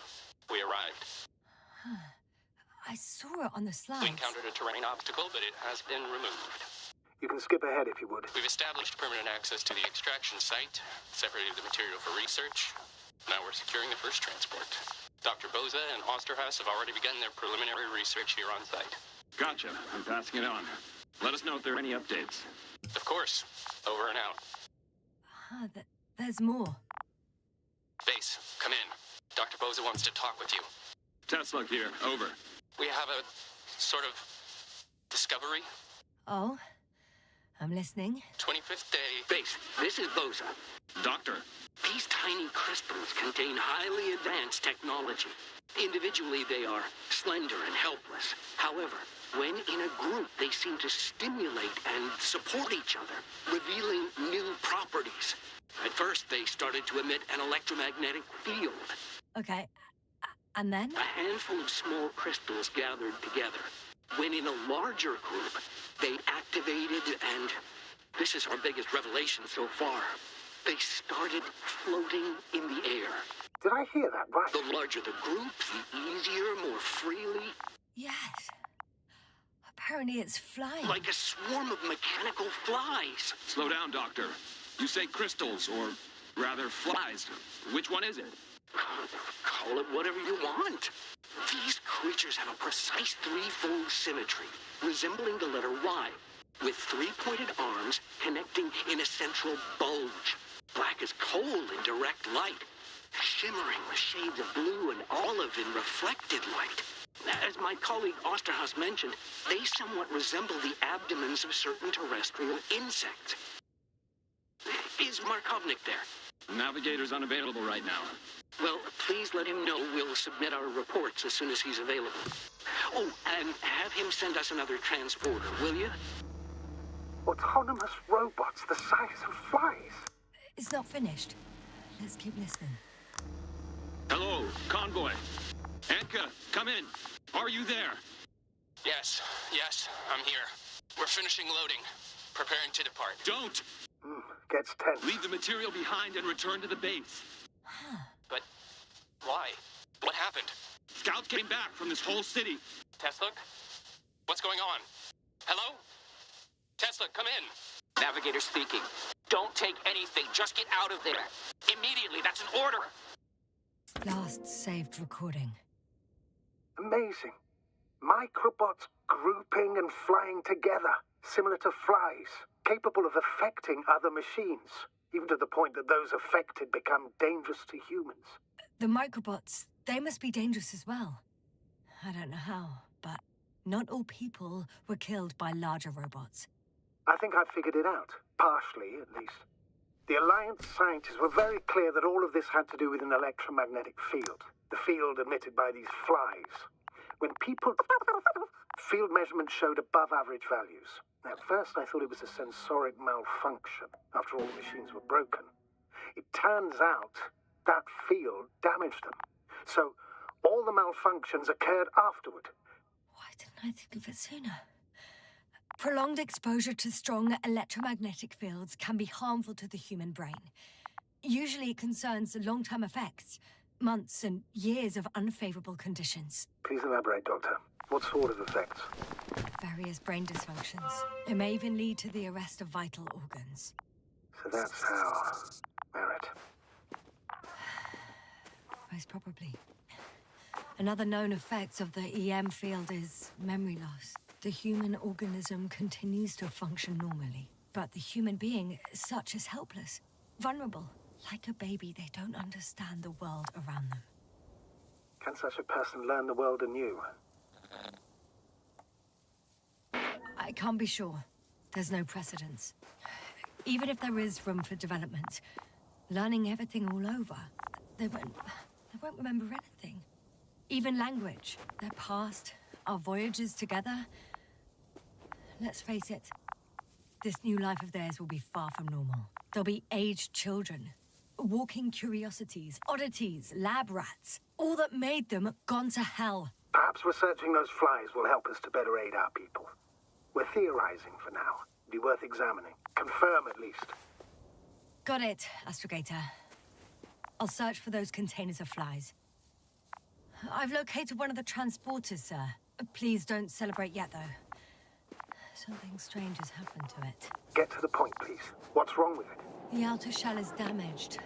We arrived. I saw it on the slides. We encountered a terrain obstacle, but it has been removed. You can skip ahead if you would. We've established permanent access to the extraction site, separated the material for research. Now we're securing the first transport. Dr. Boza and Osterhaus have already begun their preliminary research here on site. Gotcha. I'm passing it on. Let us know if there are any updates. Of course. Over and out. There's more. Base, come in. Dr. Boza wants to talk with you. Tesla here. Over. We have a sort of discovery. Oh? I'm listening. 25th day. Base, this is Boza. Doctor. These tiny crystals contain highly advanced technology. Individually, they are slender and helpless. However, when in a group, they seem to stimulate and support each other, revealing new properties. At first, they started to emit an electromagnetic field. Okay. And then? A handful of small crystals gathered together. When in a larger group, they activated and... this is our biggest revelation so far. They started floating in the air. Did I hear that right? The larger the group, the easier, more freely. Yes. Apparently it's flying. Like a swarm of mechanical flies. Slow down, Doctor. You say crystals, or rather flies. Which one is it? Call it whatever you want. These creatures have a precise threefold symmetry, resembling the letter Y, with three-pointed arms connecting in a central bulge, black as coal in direct light, shimmering with shades of blue and olive in reflected light. As my colleague Osterhaus mentioned, they somewhat resemble the abdomens of certain terrestrial insects. Is Markovnik there? Navigator's unavailable right now. Well, please let him know we'll submit our reports as soon as he's available. Oh, and have him send us another transporter, will you? Autonomous robots the size of flies. It's not finished. Let's keep listening. Hello, convoy. Anka, come in. Are you there? Yes, I'm here. We're finishing loading. Preparing to depart. Don't! Gets tense. Leave the material behind and return to the base. But why? What happened? Scouts came back from this whole city. Tesla? What's going on? Hello? Tesla, come in. Navigator speaking. Don't take anything. Just get out of there. Immediately. That's an order. Last saved recording. Amazing. Microbots grouping and flying together, similar to flies, capable of affecting other machines, even to the point that those affected become dangerous to humans. The microbots, they must be dangerous as well. I don't know how, but not all people were killed by larger robots. I think I figured it out, partially at least. The Alliance scientists were very clear that all of this had to do with an electromagnetic field, the field emitted by these flies. When people... field measurements showed above average values. At first I thought it was a sensoric malfunction, after all the machines were broken. It turns out that field damaged them. So all the malfunctions occurred afterward. Why didn't I think of it sooner? Prolonged exposure to strong electromagnetic fields can be harmful to the human brain. Usually it concerns long-term effects, months and years of unfavorable conditions. Please elaborate, Doctor. What sort of effects? Various brain dysfunctions. It may even lead to the arrest of vital organs. So that's how... Merit. Most probably. Another known effect of the EM field is memory loss. The human organism continues to function normally, but the human being such is helpless, vulnerable. Like a baby, they don't understand the world around them. Can such a person learn the world anew? I can't be sure. There's no precedence. Even if there is room for development, learning everything all over, they won't remember anything. Even language, their past, our voyages together. Let's face it, this new life of theirs will be far from normal. They'll be aged children, walking curiosities, oddities, lab rats. All that made them gone to hell. Perhaps researching those flies will help us to better aid our people. We're theorizing for now. Be worth examining. Confirm at least. Got it, Astrogator. I'll search for those containers of flies. I've located one of the transporters, sir. Please don't celebrate yet, though. Something strange has happened to it. Get to the point, please. What's wrong with it? The outer shell is damaged.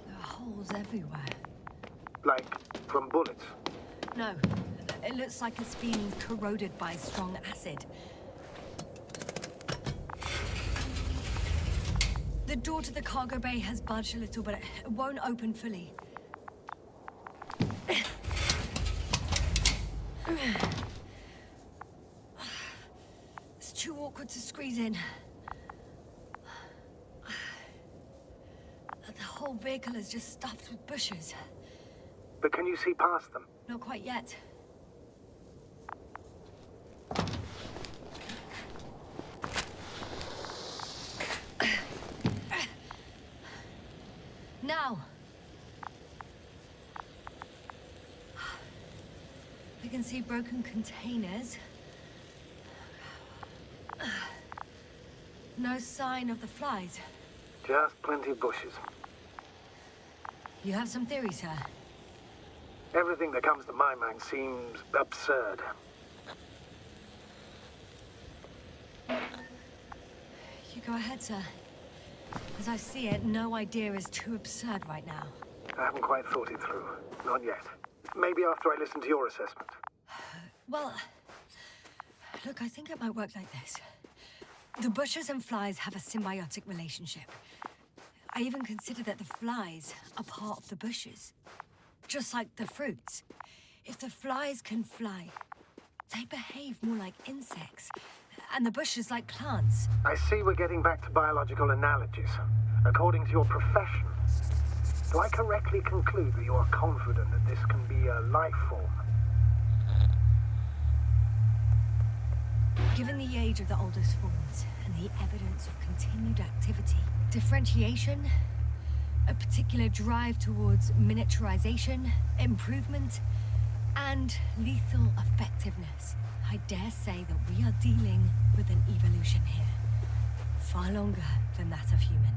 There are holes everywhere. Like from bullets? No. It looks like it's been corroded by strong acid. The door to the cargo bay has budged a little, but it won't open fully. It's too awkward to squeeze in. The whole vehicle is just stuffed with bushes. But can you see past them? Not quite yet. Now. I can see broken containers. No sign of the flies. Just plenty of bushes. You have some theories, sir? Everything that comes to my mind seems absurd. You go ahead, sir. As I see it, no idea is too absurd right now. I haven't quite thought it through. Not yet. Maybe after I listen to your assessment. Well, look, I think it might work like this. The bushes and flies have a symbiotic relationship. I even consider that the flies are part of the bushes. Just like the fruits. If the flies can fly, they behave more like insects, and the bushes like plants. I see we're getting back to biological analogies. According to your profession, do I correctly conclude that you are confident that this can be a life form? Given the age of the oldest forms and the evidence of continued activity, differentiation, a particular drive towards miniaturization, improvement, and lethal effectiveness, I dare say that we are dealing with an evolution here. Far longer than that of human.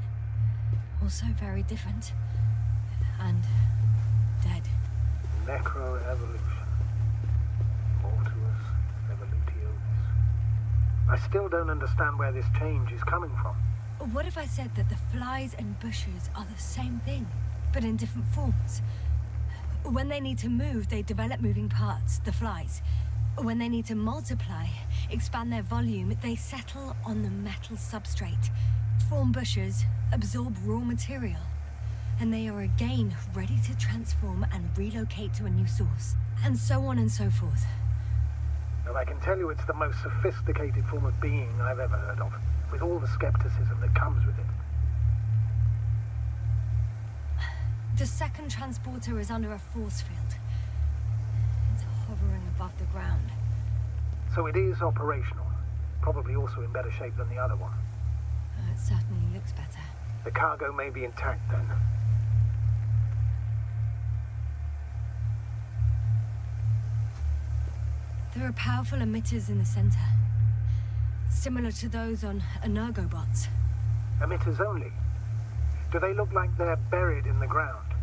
Also very different. And dead. Necroevolution. Mortuus evolutionis. I still don't understand where this change is coming from. What if I said that the flies and bushes are the same thing, but in different forms? When they need to move, they develop moving parts, the flies. When they need to multiply, expand their volume, they settle on the metal substrate, form bushes, absorb raw material. And they are again ready to transform and relocate to a new source. And so on and so forth. And I can tell you it's the most sophisticated form of being I've ever heard of, with all the skepticism that comes with it. The second transporter is under a force field. It's hovering above the ground. So it is operational. Probably also in better shape than the other one. It certainly looks better. The cargo may be intact then. There are powerful emitters in the center. Similar to those on energobots. Emitters only? Do they look like they're buried in the ground?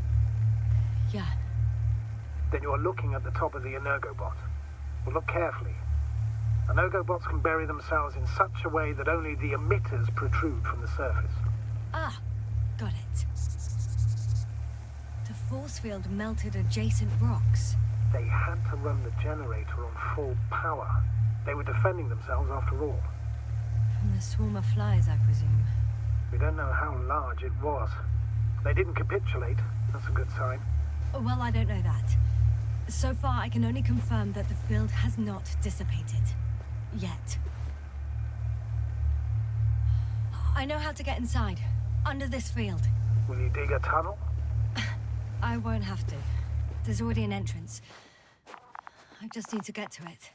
Yeah. Then you're looking at the top of the energobot. Well, look carefully. Energobots can bury themselves in such a way that only the emitters protrude from the surface. Ah, got it. The force field melted adjacent rocks. They had to run the generator on full power. They were defending themselves after all. From the swarm of flies, I presume. We don't know how large it was. They didn't capitulate. That's a good sign. Well, I don't know that. So far, I can only confirm that the field has not dissipated. Yet. I know how to get inside. Under this field. Will you dig a tunnel? I won't have to. There's already an entrance. I just need to get to it.